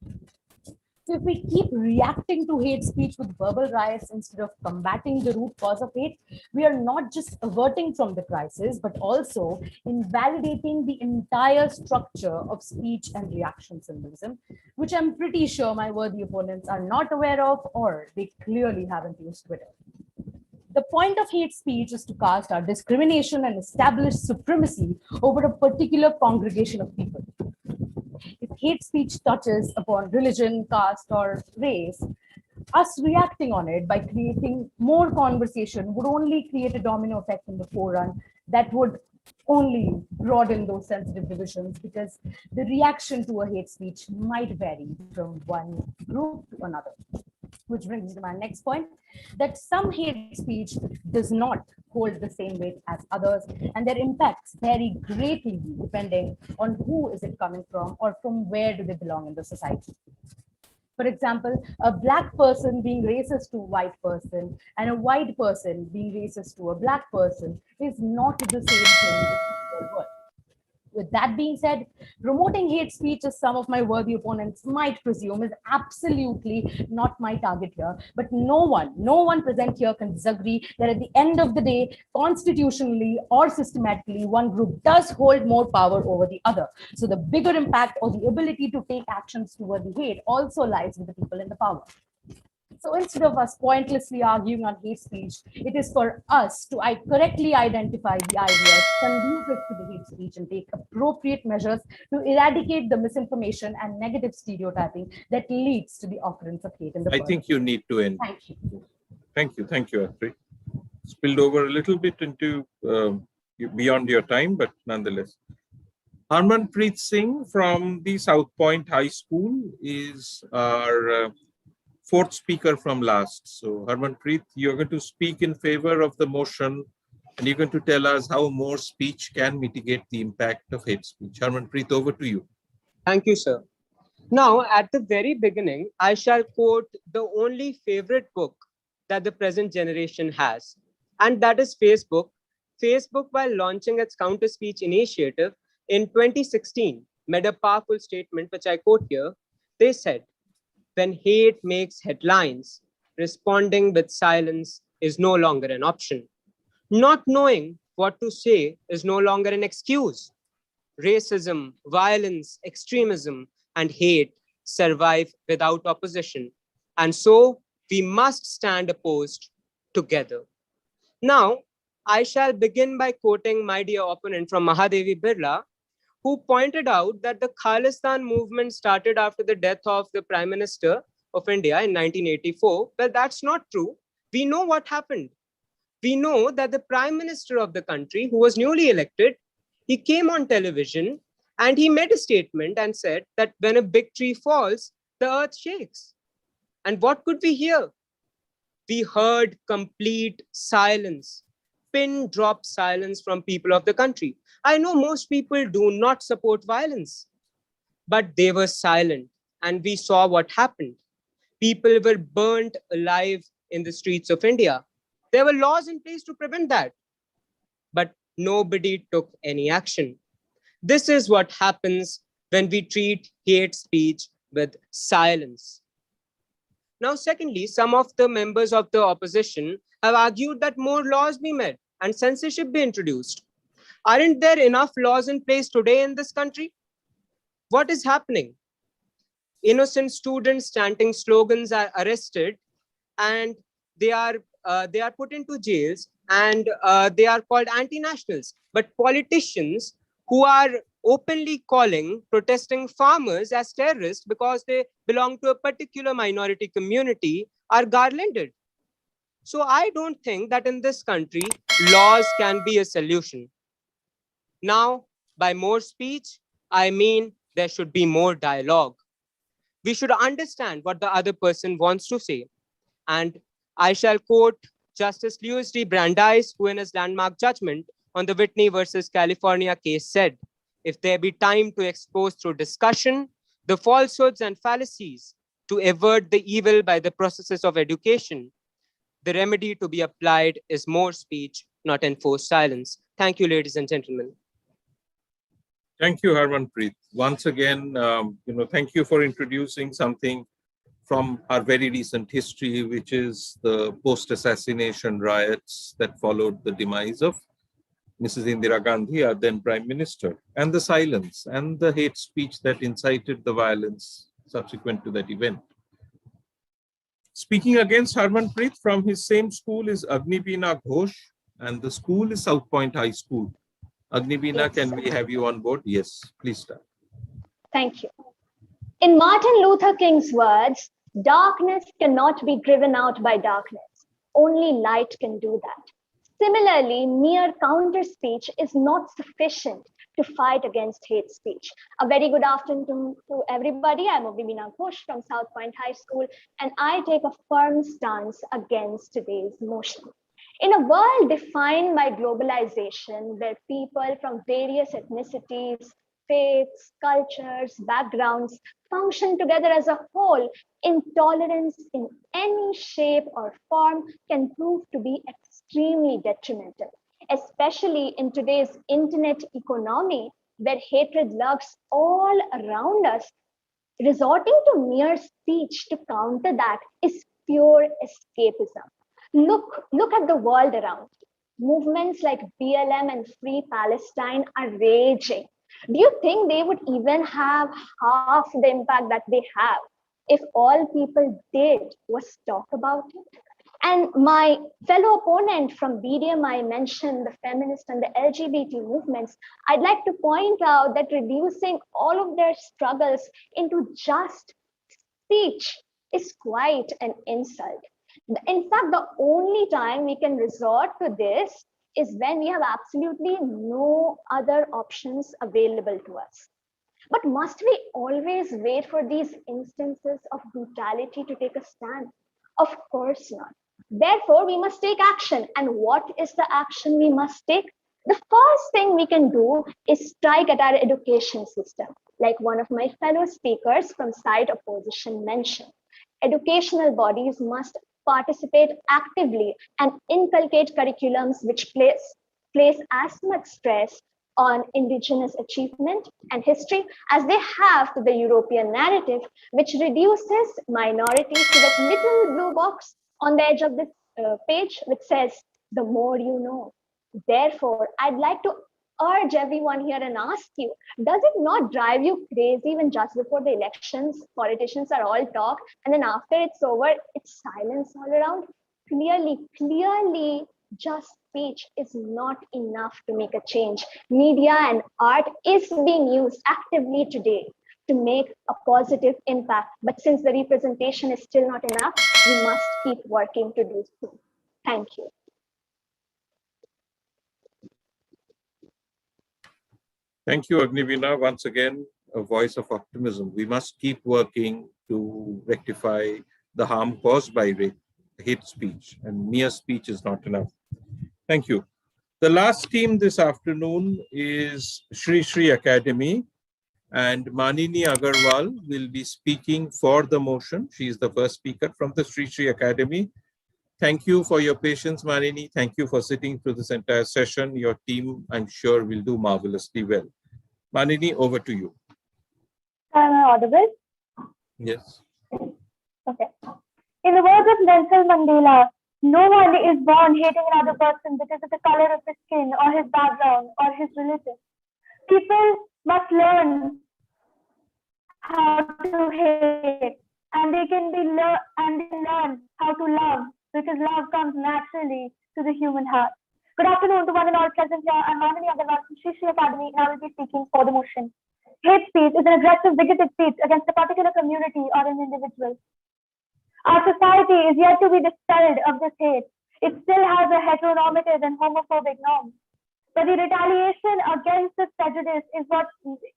So if we keep reacting to hate speech with verbal riots instead of combating the root cause of hate, we are not just averting from the crisis, but also invalidating the entire structure of speech and reaction symbolism, which I'm pretty sure my worthy opponents are not aware of, or they clearly haven't used Twitter. The point of hate speech is to cast our discrimination and establish supremacy over a particular congregation of people. If hate speech touches upon religion, caste, or race, us reacting on it by creating more conversation would only create a domino effect in the forerun that would only broaden those sensitive divisions, because the reaction to a hate speech might vary from one group to another. Which brings me to my next point, that some hate speech does not hold the same weight as others, and their impacts vary greatly depending on who is it coming from or from where do they belong in the society. For example, a black person being racist to a white person and a white person being racist to a black person is not the same thing in the real world. With that being said, promoting hate speech, as some of my worthy opponents might presume, is absolutely not my target here. But no one present here can disagree that at the end of the day, constitutionally or systematically, one group does hold more power over the other. So the bigger impact or the ability to take actions toward the hate also lies with the people in the power. So instead of us pointlessly arguing on hate speech, it is for us to correctly identify the ideas conducive to the hate speech and take appropriate measures to eradicate the misinformation and negative stereotyping that leads to the occurrence of hate in the I think you need to end. Thank you. Thank you, Atreyi. Spilled over a little bit into beyond your time, but nonetheless. Harmanpreet Singh from the South Point High School is our fourth speaker from last. So Harmanpreet, you're going to speak in favor of the motion, and you're going to tell us how more speech can mitigate the impact of hate speech. Harmanpreet, over to you. Thank you, sir. Now, at the very beginning, I shall quote the only favorite book that the present generation has, and that is Facebook. Facebook, while launching its counter speech initiative in 2016, made a powerful statement, which I quote here. They said, When hate makes headlines, responding with silence is no longer an option. Not knowing what to say is no longer an excuse. Racism, violence, extremism, and hate survive without opposition. And so we must stand opposed together. Now, I shall begin by quoting my dear opponent from Mahadevi Birla, who pointed out that the Khalistan movement started after the death of the Prime Minister of India in 1984. Well, that's not true. We know what happened. We know that the Prime Minister of the country, who was newly elected, he came on television and he made a statement and said that when a big tree falls, the earth shakes. And what could we hear? We heard complete silence, pin drop silence from people of the country. I know most people do not support violence, but they were silent and we saw what happened. People were burnt alive in the streets of India. There were laws in place to prevent that, but nobody took any action. This is what happens when we treat hate speech with silence. Now, secondly, some of the members of the opposition have argued that more laws be made and censorship be introduced. Aren't there enough laws in place today in this country? What is happening? Innocent students chanting slogans are arrested and they are put into jails and they are called anti-nationals. But politicians who are openly calling protesting farmers as terrorists because they belong to a particular minority community are garlanded. So I don't think that in this country, laws can be a solution. Now, by more speech, I mean there should be more dialogue. We should understand what the other person wants to say. And I shall quote Justice Louis D. Brandeis, who in his landmark judgment on the Whitney versus California case said, if there be time to expose through discussion the falsehoods and fallacies to avert the evil by the processes of education, the remedy to be applied is more speech, not enforced silence. Thank you, ladies and gentlemen. Thank you, Harmanpreet. Once again, thank you for introducing something from our very recent history, which is the post-assassination riots that followed the demise of Mrs. Indira Gandhi, our then Prime Minister, and the silence and the hate speech that incited the violence subsequent to that event. Speaking against Harmanpreet from his same school is Agnibina Ghosh, and the school is South Point High School. Agnibina, Yes. can we have you on board? Yes, please start. Thank you. In Martin Luther King's words, darkness cannot be driven out by darkness. Only light can do that. Similarly, mere counter speech is not sufficient to fight against hate speech. A very good afternoon to everybody. I'm Agnibina Ghosh from South Point High School, and I take a firm stance against today's motion. In a world defined by globalization, where people from various ethnicities, faiths, cultures, backgrounds function together as a whole, intolerance in any shape or form can prove to be extremely detrimental, especially in today's internet economy, where hatred lurks all around us. Resorting to mere speech to counter that is pure escapism. Look at the world around you. Movements like BLM and Free Palestine are raging. Do you think they would even have half the impact that they have if all people did was talk about it? And my fellow opponent from BDMI mentioned the feminist and the LGBT movements. I'd like to point out that reducing all of their struggles into just speech is quite an insult. In fact, the only time we can resort to this is when we have absolutely no other options available to us. But must we always wait for these instances of brutality to take a stand? Of course not. Therefore, we must take action. And what is the action we must take? The first thing we can do is strike at our education system, like one of my fellow speakers from side opposition mentioned. Educational bodies must participate actively and inculcate curriculums which place as much stress on indigenous achievement and history as they have to the European narrative, which reduces minorities to that little blue box on the edge of this page, which says, the more you know. Therefore, I'd like to urge everyone here and ask you, does it not drive you crazy when just before the elections, politicians are all talk, and then after it's over, it's silence all around? Clearly, just speech is not enough to make a change. Media and art is being used actively today to make a positive impact. But since the representation is still not enough, we must keep working to do so. Thank you. Thank you, Agnivina. Once again, a voice of optimism. We must keep working to rectify the harm caused by hate speech, and mere speech is not enough. Thank you. The last team this afternoon is Shri Shri Academy, and Manini Agarwal will be speaking for the motion. She is the first speaker from the Shri Shri Academy. Thank you for your patience, Manini. Thank you for sitting through this entire session. Your team, I'm sure, will do marvelously well. Manini, over to you. Am I audible? Yes. Okay. In the words of Nelson Mandela, no one is born hating another person because of the color of his skin or his background or his religion. People must learn how to hate, and they can learn how to love, because love comes naturally to the human heart. Good afternoon to one and all present here. I'm Manini Agarwal from Shri Shri Academy, and I will be speaking for the motion. Hate speech is an aggressive, bigoted speech against a particular community or an individual. Our society is yet to be dispelled of this hate. It still has a heteronormative and homophobic norm. But the retaliation against this prejudice is what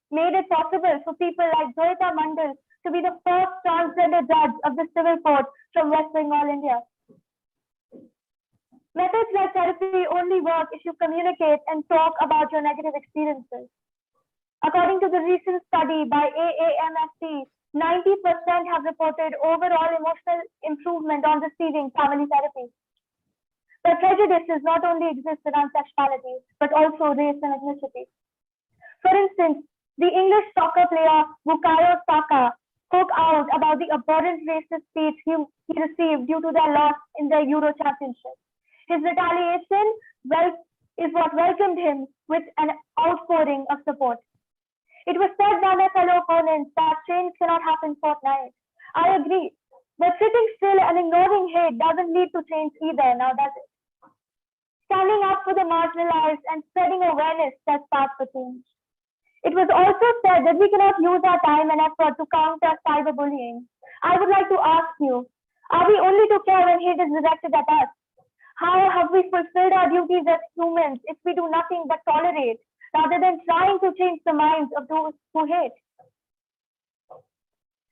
made it possible for people like Zoita Mandal to be the first transgender judge of the civil court from West Bengal, India. Methods like therapy only work if you communicate and talk about your negative experiences. According to the recent study by AAMFT, 90% have reported overall emotional improvement on receiving family therapy. But prejudices not only exist around sexuality, but also race and ethnicity. For instance, the English soccer player Bukayo Saka spoke out about the abhorrent racist speech he received due to their loss in the Euro Championship. His retaliation is what welcomed him with an outpouring of support. It was said by my fellow opponents that change cannot happen fortnight. I agree, but sitting still and ignoring hate doesn't lead to change either, now does it? Standing up for the marginalized and spreading awareness sets path for change. It was also said that we cannot use our time and effort to counter cyberbullying. I would like to ask you, are we only to care when hate is directed at us? How have we fulfilled our duties as humans if we do nothing but tolerate, rather than trying to change the minds of those who hate?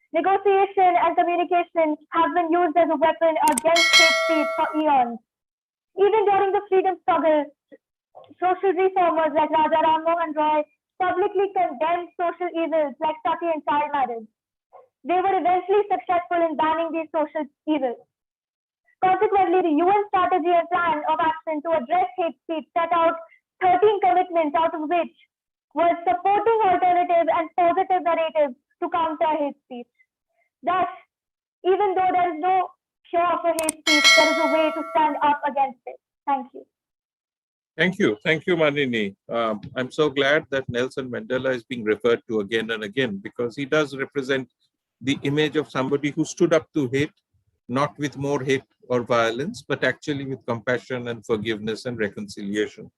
Negotiation and communication have been used as a weapon against hate speech for eons. Even during the freedom struggle, social reformers like Raja Ram Mohan Roy publicly condemned social evils like sati and child marriage. They were eventually successful in banning these social evils. Consequently, the UN strategy and plan of action to address hate speech set out 13 commitments, out of which was supporting alternative and positive narratives to counter hate speech. Thus, even though there is no cure for hate speech, there is a way to stand up against it. Thank you. Thank you. Thank you, Manini. I'm so glad that Nelson Mandela is being referred to again and again, because he does represent the image of somebody who stood up to hate, not with more hate or violence, but actually with compassion and forgiveness and reconciliation.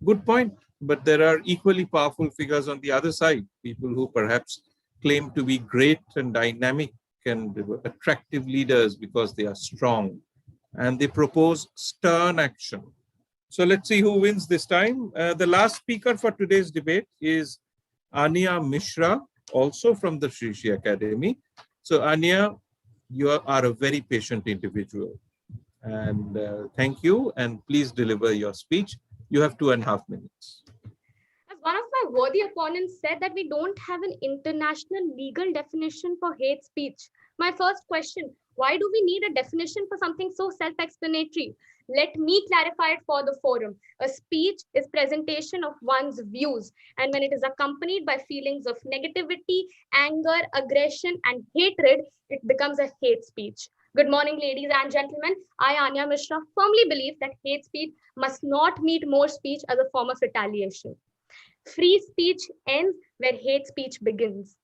Good point. But there are equally powerful figures on the other side, people who perhaps claim to be great and dynamic and attractive leaders because they are strong, and they propose stern action. So let's see who wins this time. The last speaker for today's debate is Ania Mishra, also from the Shri Shri Academy. So Ania, you are a very patient individual. And thank you, and please deliver your speech. You have 2.5 minutes. As one of my worthy opponents said that we don't have an international legal definition for hate speech. My first question, Why do we need a definition for something so self-explanatory? Let me clarify it for the forum. A speech is presentation of one's views, and when it is accompanied by feelings of negativity, anger, aggression, and hatred, it becomes a hate speech. Good morning, ladies and gentlemen. I, Anya Mishra, firmly believe that hate speech must not meet more speech as a form of retaliation. Free speech ends where hate speech begins.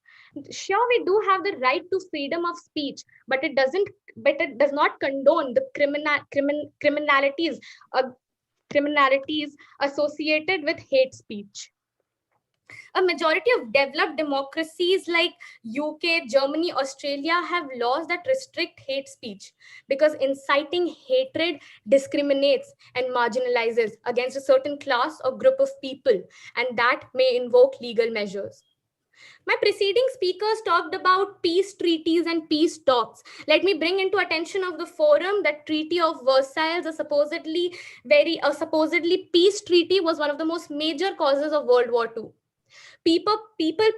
Sure, we do have the right to freedom of speech, but it does not condone the criminalities associated with hate speech. A majority of developed democracies like UK, Germany, Australia have laws that restrict hate speech because inciting hatred discriminates and marginalizes against a certain class or group of people, and that may invoke legal measures. My preceding speakers talked about peace treaties and peace talks. Let me bring into attention of the forum that Treaty of Versailles, a supposedly peace treaty, was one of the most major causes of World War II. People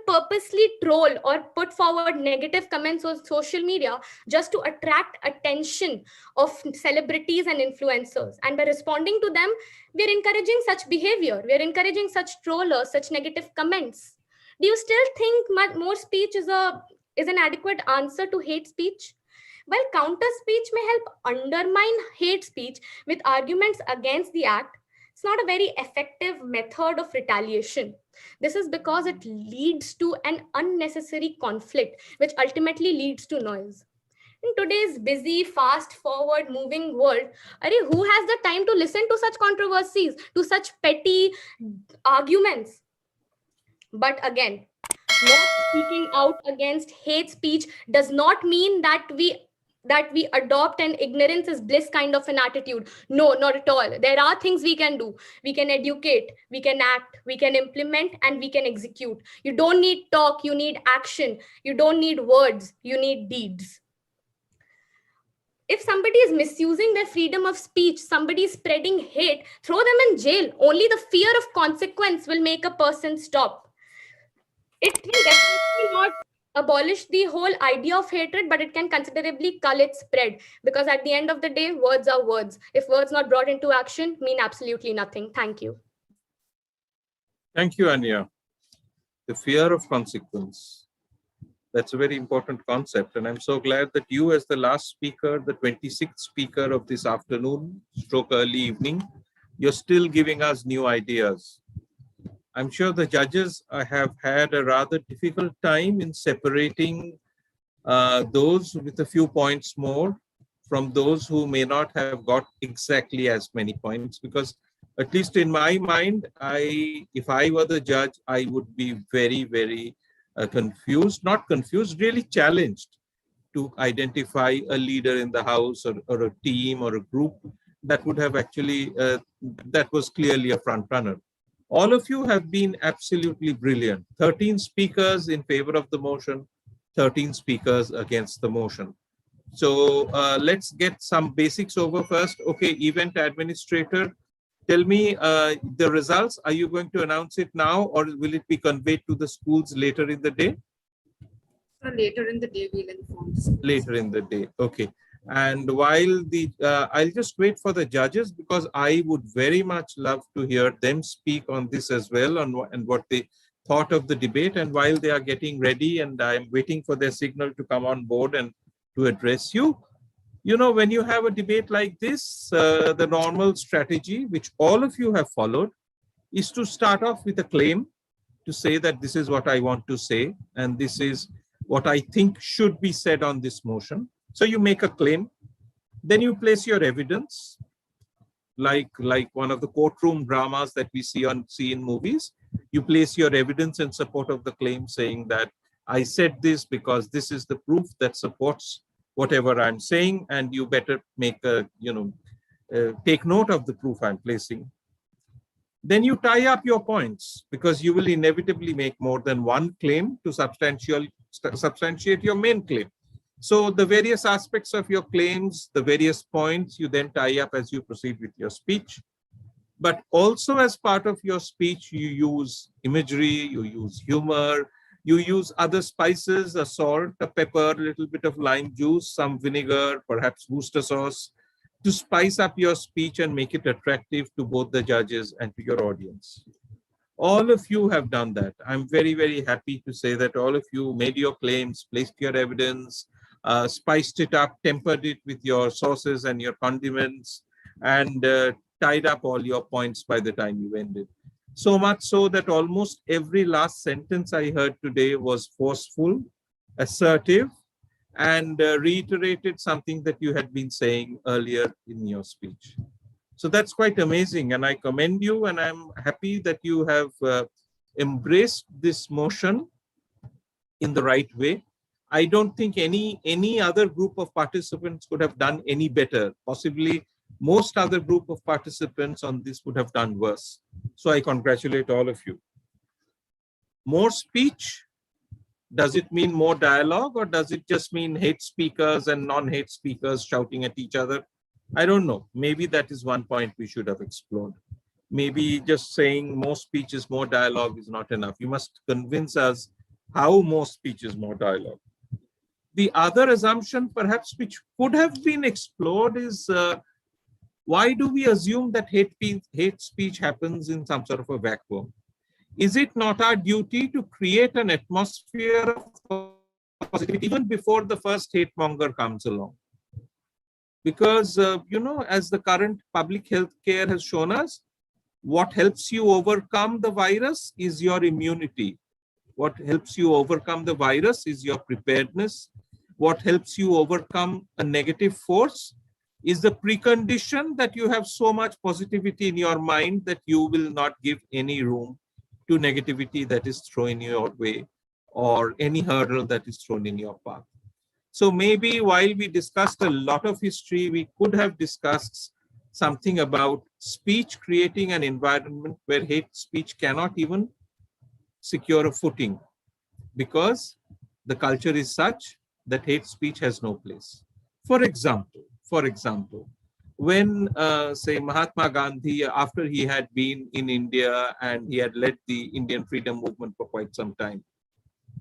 purposely troll or put forward negative comments on social media just to attract attention of celebrities and influencers. And by responding to them, we're encouraging such behavior. We're encouraging such trollers, such negative comments. Do you still think more speech is an adequate answer to hate speech? While counter speech may help undermine hate speech with arguments against the act, it's not a very effective method of retaliation. This is because it leads to an unnecessary conflict, which ultimately leads to noise. In today's busy, fast forward moving world, who has the time to listen to such controversies, to such petty arguments? But again, not speaking out against hate speech does not mean that we adopt an ignorance is bliss kind of an attitude. No, not at all. There are things we can do. We can educate, we can act, we can implement, and we can execute. You don't need talk, you need action. You don't need words, you need deeds. If somebody is misusing their freedom of speech, somebody is spreading hate, throw them in jail. Only the fear of consequence will make a person stop. It will definitely not abolish the whole idea of hatred, but it can considerably cull its spread, because at the end of the day, words are words. If words not brought into action mean absolutely nothing. Thank you. Thank you, Anya. The fear of consequence. That's a very important concept. And I'm so glad that you, as the last speaker, the 26th speaker of this afternoon, stroke early evening, you're still giving us new ideas. I'm sure the judges have had a rather difficult time in separating those with a few points more from those who may not have got exactly as many points, because at least in my mind, if I were the judge, I would be very, very confused, not confused, really challenged to identify a leader in the house or a team or a group that would have actually, that was clearly a front runner. All of you have been absolutely brilliant. 13 speakers in favor of the motion, 13 speakers against the motion. So let's get some basics over first. Okay, event administrator, tell me the results. Are you going to announce it now, or will it be conveyed to the schools later in the day? So later in the day, we'll inform. Later in the day, okay. And while I'll just wait for the judges, because I would very much love to hear them speak on this as well, and what they thought of the debate. And while they are getting ready, and I'm waiting for their signal to come on board and to address you, you know, when you have a debate like this, the normal strategy, which all of you have followed, is to start off with a claim, to say that this is what I want to say, and this is what I think should be said on this motion. So you make a claim, then you place your evidence, like one of the courtroom dramas that we see in movies. You place your evidence in support of the claim, saying that I said this because this is the proof that supports whatever I'm saying, and you better make a, take note of the proof I'm placing. Then you tie up your points, because you will inevitably make more than one claim to substantiate your main claim. So the various aspects of your claims, the various points, you then tie up as you proceed with your speech. But also as part of your speech, you use imagery, you use humor, You use other spices, a salt, a pepper, a little bit of lime juice, some vinegar, perhaps Worcester sauce, to spice up your speech and make it attractive to both the judges and to your audience. All of you have done that. I'm very, very happy to say that all of you made your claims, placed your evidence, spiced it up, tempered it with your sauces and your condiments, and tied up all your points by the time you ended. So much so that almost every last sentence I heard today was forceful, assertive, and reiterated something that you had been saying earlier in your speech. So that's quite amazing, and I commend you, and I'm happy that you have embraced this motion in the right way. I don't think any other group of participants could have done any better. Possibly most other group of participants on this would have done worse. So I congratulate all of you. More speech, does it mean more dialogue, or does it just mean hate speakers and non-hate speakers shouting at each other? I don't know. Maybe that is one point we should have explored. Maybe just saying more speech is more dialogue is not enough. You must convince us how more speech is more dialogue. The other assumption, perhaps, which could have been explored is why do we assume that hate speech happens in some sort of a vacuum? Is it not our duty to create an atmosphere of positivity even before the first hate monger comes along? Because, you know, as the current public health care has shown us, what helps you overcome the virus is your immunity. What helps you overcome the virus is your preparedness. What helps you overcome a negative force is the precondition that you have so much positivity in your mind that you will not give any room to negativity that is thrown your way or any hurdle that is thrown in your path. So maybe while we discussed a lot of history, we could have discussed something about speech creating an environment where hate speech cannot even secure a footing, because the culture is such that hate speech has no place. For example, when say Mahatma Gandhi, after he had been in India and he had led the Indian freedom movement for quite some time,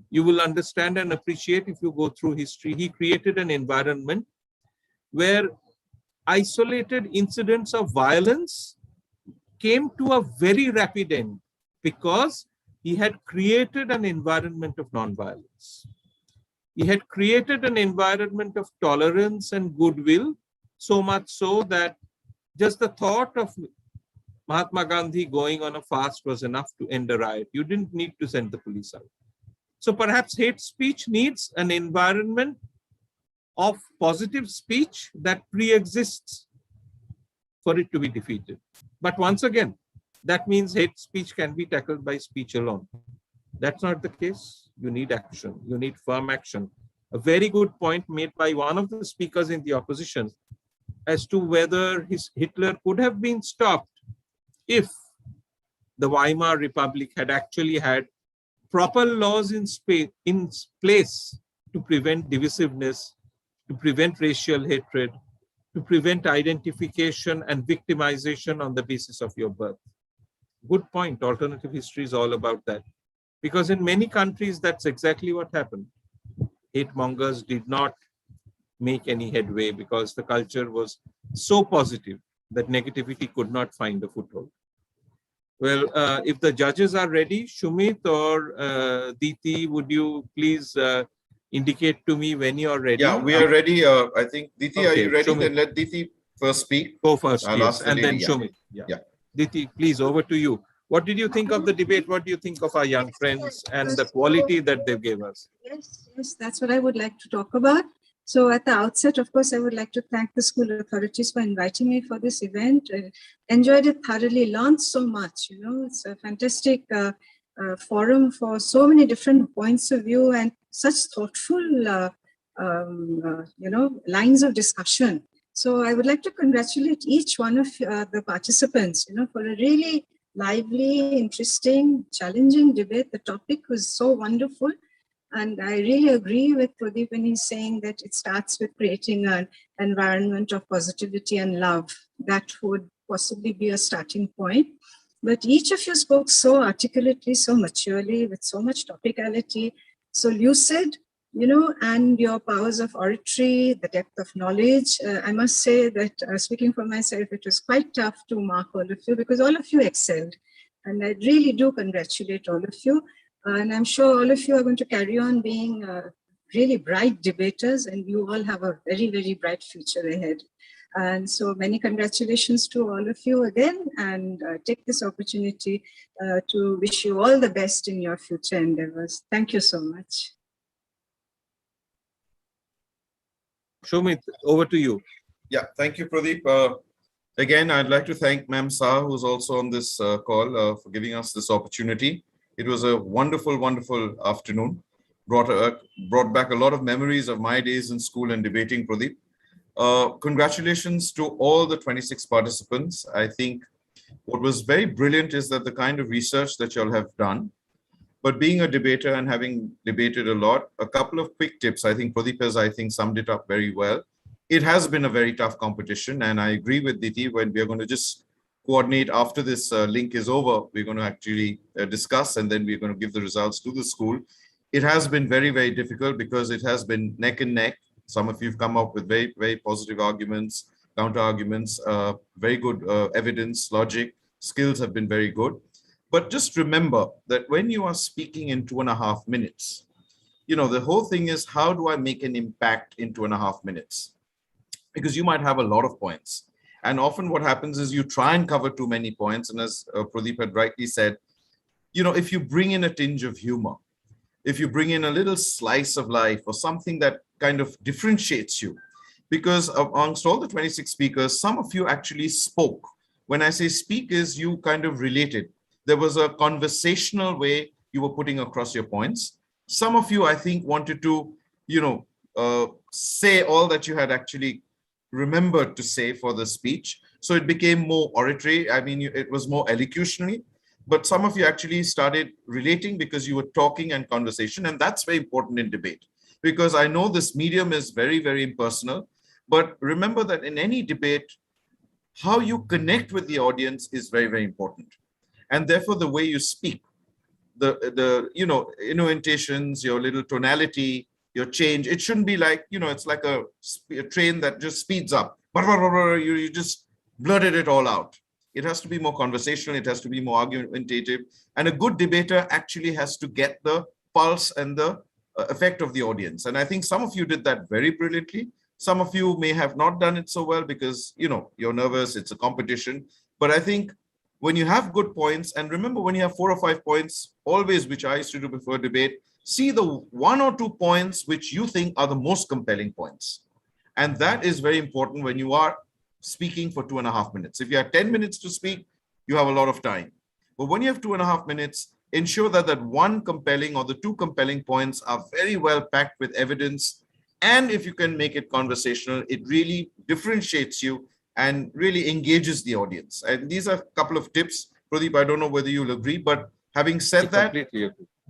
you will understand and appreciate if you go through history, he created an environment where isolated incidents of violence came to a very rapid end because he had created an environment of non-violence. He had created an environment of tolerance and goodwill, so much so that just the thought of Mahatma Gandhi going on a fast was enough to end a riot. You didn't need to send the police out. So perhaps hate speech needs an environment of positive speech that pre-exists for it to be defeated. But once again, that means hate speech can be tackled by speech alone. That's not the case. You need action. You need firm action. A very good point made by one of the speakers in the opposition as to whether Hitler could have been stopped if the Weimar Republic had actually had proper laws in place to prevent divisiveness, to prevent racial hatred, to prevent identification and victimization on the basis of your birth. Good point. Alternative history is all about that. Because in many countries, that's exactly what happened. Hate mongers did not make any headway because the culture was so positive that negativity could not find a foothold. Well, if the judges are ready, Shumit or Diti, would you please indicate to me when you are ready? Yeah, we are ready. I think, Diti, Okay, are you ready? Shumit. Then let Diti first speak. Go first, I'll yes, ask the and then lady, Shumit. Yeah. Diti, please, over to you. What did you think of the debate? What do you think of our young friends and the quality that they gave us? Yes, that's what I would like to talk about. So at the outset, of course, I would like to thank the school authorities for inviting me for this event. I enjoyed it thoroughly, learned so much. You know, it's a fantastic forum for so many different points of view and such thoughtful, you know, lines of discussion. So I would like to congratulate each one of the participants, you know, for a really lively, interesting, challenging debate. The topic was so wonderful. And I really agree with Pradeep when he's saying that it starts with creating an environment of positivity and love. That would possibly be a starting point. But each of you spoke so articulately, so maturely, with so much topicality, so lucid, and your powers of oratory, the depth of knowledge. I must say that speaking for myself, it was quite tough to mark all of you because all of you excelled. And I really do congratulate all of you. And I'm sure all of you are going to carry on being really bright debaters, and you all have a very, very bright future ahead. And so many congratulations to all of you again, and take this opportunity to wish you all the best in your future endeavors. Thank you so much. Shumit, over to you. Yeah, thank you, Pradeep. Again, I'd like to thank Ma'am Saha, who's also on this call, for giving us this opportunity. It was a wonderful, wonderful afternoon. Brought back a lot of memories of my days in school and debating, Pradeep. Congratulations to all the 26 participants. I think what was very brilliant is that the kind of research that y'all have done. But being a debater and having debated a lot, a couple of quick tips. I think Pradeep has, summed it up very well. It has been a very tough competition, and I agree with Diti when we are going to just coordinate after this link is over. We're going to actually discuss, and then we're going to give the results to the school. It has been very, very difficult because it has been neck and neck. Some of you have come up with very, very positive arguments, counter arguments, very good evidence, logic, skills have been very good. But just remember that when you are speaking in 2.5 minutes, the whole thing is, how do I make an impact in 2.5 minutes? Because you might have a lot of points. And often what happens is you try and cover too many points. And as Pradeep had rightly said, if you bring in a tinge of humor, if you bring in a little slice of life or something that kind of differentiates you, because amongst all the 26 speakers, some of you actually spoke. When I say speak is you kind of related. There was a conversational way you were putting across your points. Some of you, I think, wanted to, say all that you had actually remembered to say for the speech. So it became more oratory. I mean, it was more elocutionary. But some of you actually started relating because you were talking and conversation. And that's very important in debate. Because I know this medium is very, very impersonal. But remember that in any debate, how you connect with the audience is very, very important. And therefore, the way you speak, the intonations, your little tonality, your change, it shouldn't be like, it's like a train that just speeds up. You just blurted it all out. It has to be more conversational. It has to be more argumentative. And a good debater actually has to get the pulse and the effect of the audience. And I think some of you did that very brilliantly. Some of you may have not done it so well because, you're nervous. It's a competition. But I think when you have good points, and remember when you have 4 or 5 points, always, which I used to do before debate, see the 1 or 2 points which you think are the most compelling points. And that is very important when you are speaking for 2.5 minutes. If you have 10 minutes to speak, you have a lot of time. But when you have 2.5 minutes, ensure that that 1 compelling or the 2 compelling points are very well packed with evidence. And if you can make it conversational, it really differentiates you and really engages the audience. And these are a couple of tips. Pradeep, I don't know whether you'll agree, but having said that,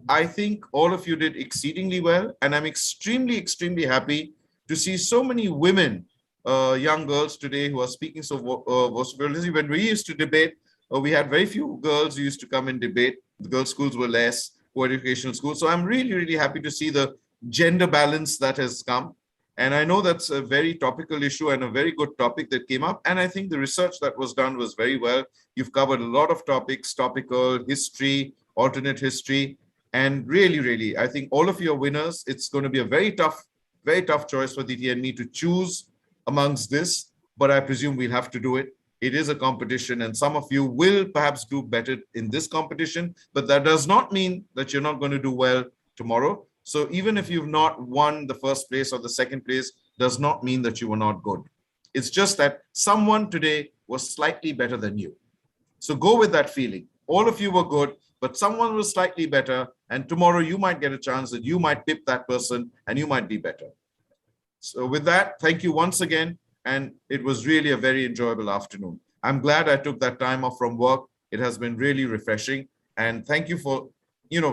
I think all of you did exceedingly well. And I'm extremely, extremely happy to see so many women, young girls today who are speaking so vociferously. When we used to debate, we had very few girls who used to come and debate. The girls' schools were less, co-educational schools. So I'm really, really happy to see the gender balance that has come. And I know that's a very topical issue and a very good topic that came up. And I think the research that was done was very well. You've covered a lot of topics, topical, history, alternate history. And really, really, I think all of you are winners. It's going to be a very tough choice for Diti and me to choose amongst this. But I presume we'll have to do it. It is a competition, and some of you will perhaps do better in this competition. But that does not mean that you're not going to do well tomorrow. So even if you've not won the first place or the second place, does not mean that you were not good. It's just that someone today was slightly better than you. So go with that feeling. All of you were good, but someone was slightly better. And tomorrow you might get a chance that you might pip that person and you might be better. So with that, thank you once again. And it was really a very enjoyable afternoon. I'm glad I took that time off from work. It has been really refreshing. And thank you for,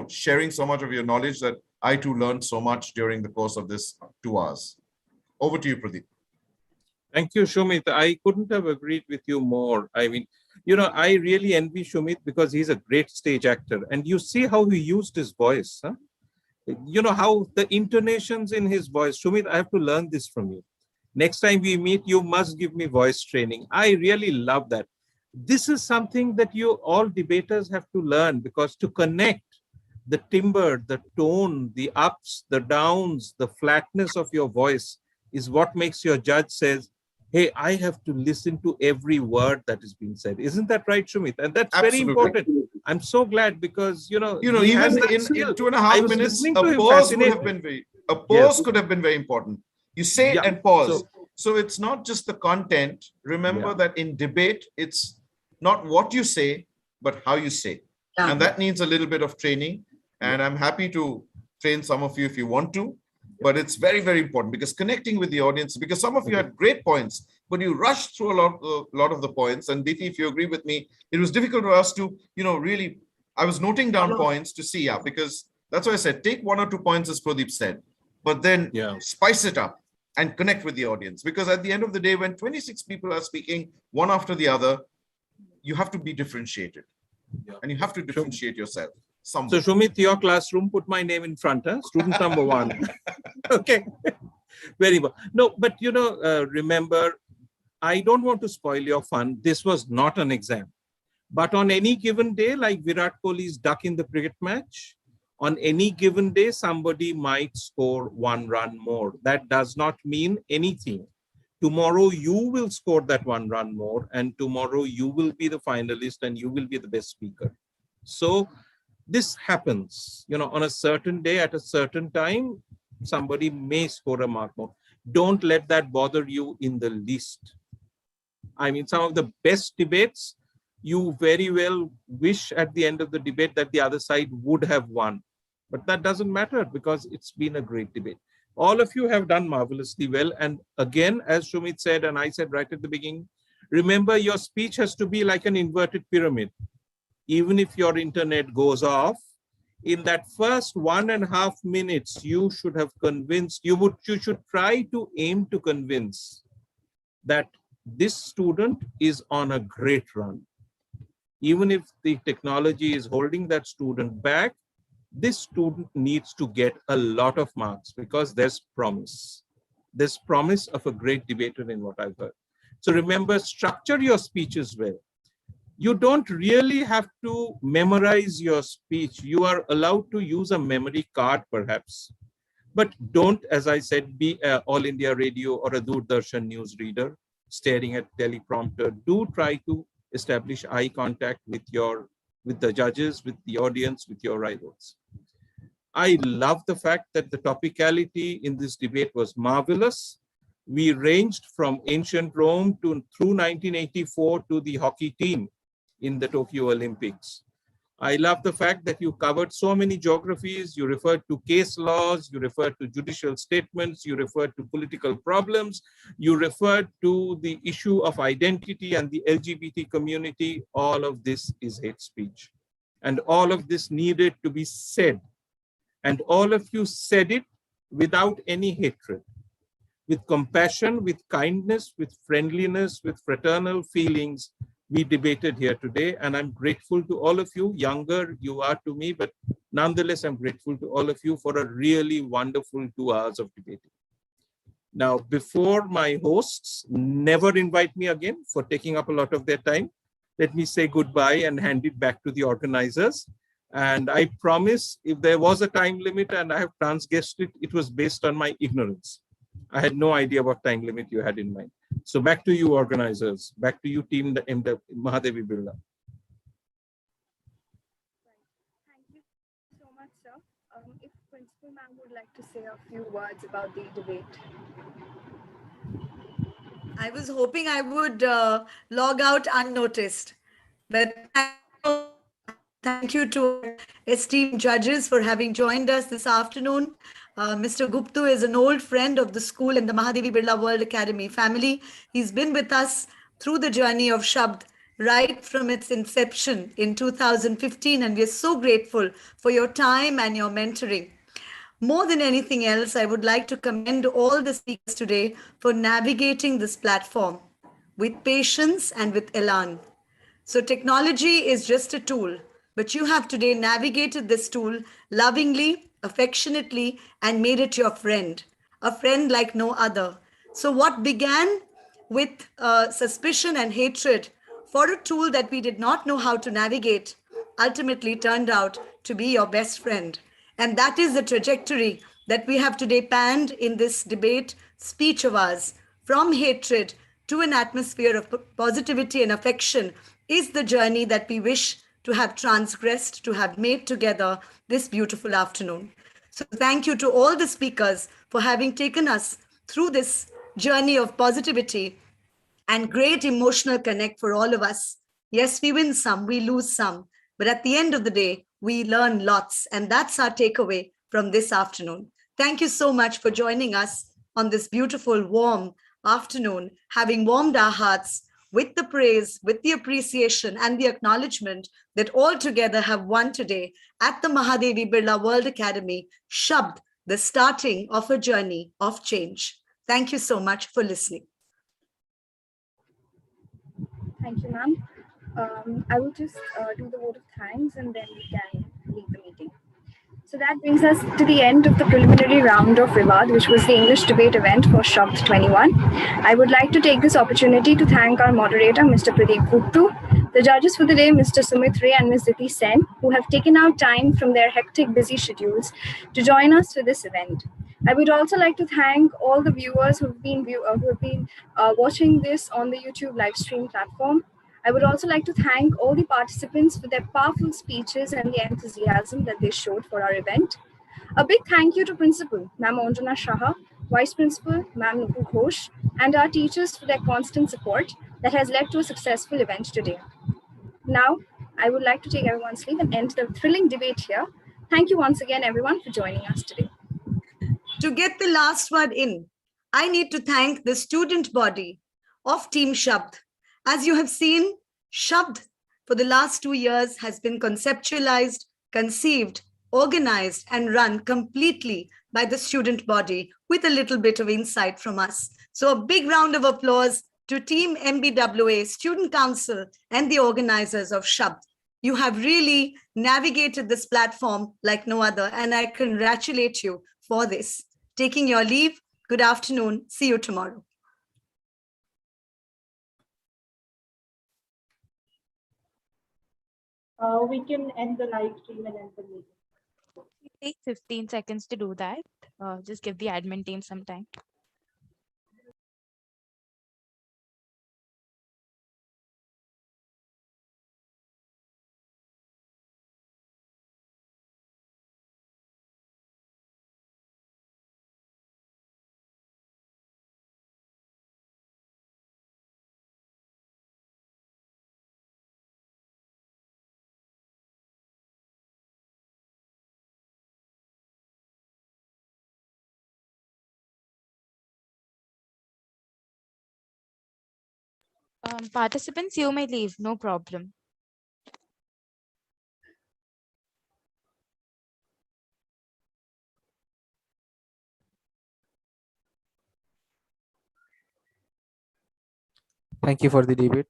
sharing so much of your knowledge that I too learned so much during the course of this 2 hours. Over to you, Pradeep. Thank you, Shumit. I couldn't have agreed with you more. I mean, You know, I really envy Shumit because he's a great stage actor. And you see how he used his voice. Huh? You know, how the intonations in his voice. Shumit, I have to learn this from you. Next time we meet, you must give me voice training. I really love that. This is something that you all debaters have to learn, because to connect the timbre, the tone, the ups, the downs, the flatness of your voice is what makes your judge says, hey, I have to listen to every word that is being said. Isn't that right, Shumit? And that's very Absolutely. important. I'm so glad, because, you know, You know, he has even that skill. in 2.5 I was minutes, listening a to him pause would have fascinated. been a pause Yes. could have been very important. You say Yeah. and pause. So it's not just the content. Remember Yeah. that in debate, it's not what you say, but how you say. Yeah. And that needs a little bit of training. And I'm happy to train some of you if you want to. But it's very, very important, because connecting with the audience, because some of you had great points, but you rushed through a lot of the points. And Diti, if you agree with me, it was difficult for us to, you know, really, I was noting down points to see, because that's why I said, take 1 or 2 points, as Pradeep said, but then spice it up and connect with the audience. Because at the end of the day, when 26 people are speaking one after the other, you have to be differentiated. And you have to differentiate yourself. So Somewhere. Shumit, your classroom, put my name in front, huh? Student number 1. Okay, very well. No, but you know, remember, I don't want to spoil your fun. This was not an exam. But on any given day, like Virat Kohli's duck in the cricket match, on any given day, somebody might score 1 run more. That does not mean anything. Tomorrow, you will score that 1 run more, and tomorrow you will be the finalist and you will be the best speaker. So this happens, you know, on a certain day at a certain time, somebody may score a mark more. Don't let that bother you in the least. I mean, some of the best debates, you very well wish at the end of the debate that the other side would have won. But that doesn't matter, because it's been a great debate. All of you have done marvelously well. And again, as Shumit said, and I said right at the beginning, remember, your speech has to be like an inverted pyramid. Even if your internet goes off, in that first 1.5 minutes, you should have convinced, you should try to aim to convince that this student is on a great run. Even if the technology is holding that student back, this student needs to get a lot of marks, because there's promise. There's promise of a great debater in what I've heard. So remember, structure your speeches well. You don't really have to memorize your speech. You are allowed to use a memory card, perhaps. But don't, as I said, be an All India Radio or a Doordarshan news reader staring at teleprompter. Do try to establish eye contact with the judges, with the audience, with your rivals. I love the fact that the topicality in this debate was marvelous. We ranged from ancient Rome through 1984 to the hockey team in the Tokyo Olympics. I love the fact that you covered so many geographies. You referred to case laws, you referred to judicial statements, you referred to political problems, you referred to the issue of identity and the LGBT community. All of this is hate speech. And all of this needed to be said. And all of you said it without any hatred, with compassion, with kindness, with friendliness, with fraternal feelings. We debated here today, and I'm grateful to all of you. Younger you are to me, but nonetheless, I'm grateful to all of you for a really wonderful 2 hours of debating. Now, before my hosts never invite me again for taking up a lot of their time, let me say goodbye and hand it back to the organizers. And I promise, if there was a time limit and I have transgressed it, it was based on my ignorance. I had no idea what time limit you had in mind. So back to you, organizers. Back to you, team in the Mahadevi Birla. Thank you so much, sir. If Principal Ma'am would like to say a few words about the debate. I was hoping I would log out unnoticed, but thank you to our esteemed judges for having joined us this afternoon. Mr. Guptu is an old friend of the school and the Mahadevi Birla World Academy family. He's been with us through the journey of Shabd right from its inception in 2015, and we're so grateful for your time and your mentoring. More than anything else, I would like to commend all the speakers today for navigating this platform with patience and with elan. So technology is just a tool, but you have today navigated this tool lovingly, affectionately, and made it your friend, a friend like no other. So what began with suspicion and hatred for a tool that we did not know how to navigate ultimately turned out to be your best friend. And that is the trajectory that we have today panned in this debate speech of ours. From hatred to an atmosphere of positivity and affection is the journey that we wish to have transgressed, to have made together this beautiful afternoon. So thank you to all the speakers for having taken us through this journey of positivity and great emotional connect for all of us. Yes, we win some, we lose some, but at the end of the day, we learn lots. And that's our takeaway from this afternoon. Thank you so much for joining us on this beautiful, warm afternoon, having warmed our hearts with the praise, with the appreciation and the acknowledgement that all together have won today at the Mahadevi Birla World Academy, Shabd, the starting of a journey of change. Thank you so much for listening. Thank you, ma'am. I will just do the vote of thanks and then we can leave the meeting. So that brings us to the end of the preliminary round of VIVAAD, which was the English debate event for Shabd 21. I would like to take this opportunity to thank our moderator, Mr. Pradeep Guptu, the judges for the day, Mr. Sumit Ray and Ms. Diti Sen, who have taken out time from their hectic, busy schedules to join us for this event. I would also like to thank all the viewers who have been watching this on the YouTube live stream platform. I would also like to thank all the participants for their powerful speeches and the enthusiasm that they showed for our event. A big thank you to Principal, Ma'am Anjana Shaha, Vice Principal, Ma'am Nupu Ghosh, and our teachers for their constant support that has led to a successful event today. Now, I would like to take everyone's leave and end the thrilling debate here. Thank you once again, everyone, for joining us today. To get the last word in, I need to thank the student body of Team Shabd. As you have seen, Shabd for the last 2 years has been conceptualized, conceived, organized, and run completely by the student body with a little bit of insight from us. So a big round of applause to Team MBWA, Student Council, and the organizers of Shabd. You have really navigated this platform like no other, and I congratulate you for this. Taking your leave, good afternoon. See you tomorrow. We can end the live stream and end the meeting. Take 15 seconds to do that. Just give the admin team some time. Participants, you may leave, no problem. Thank you for the debate.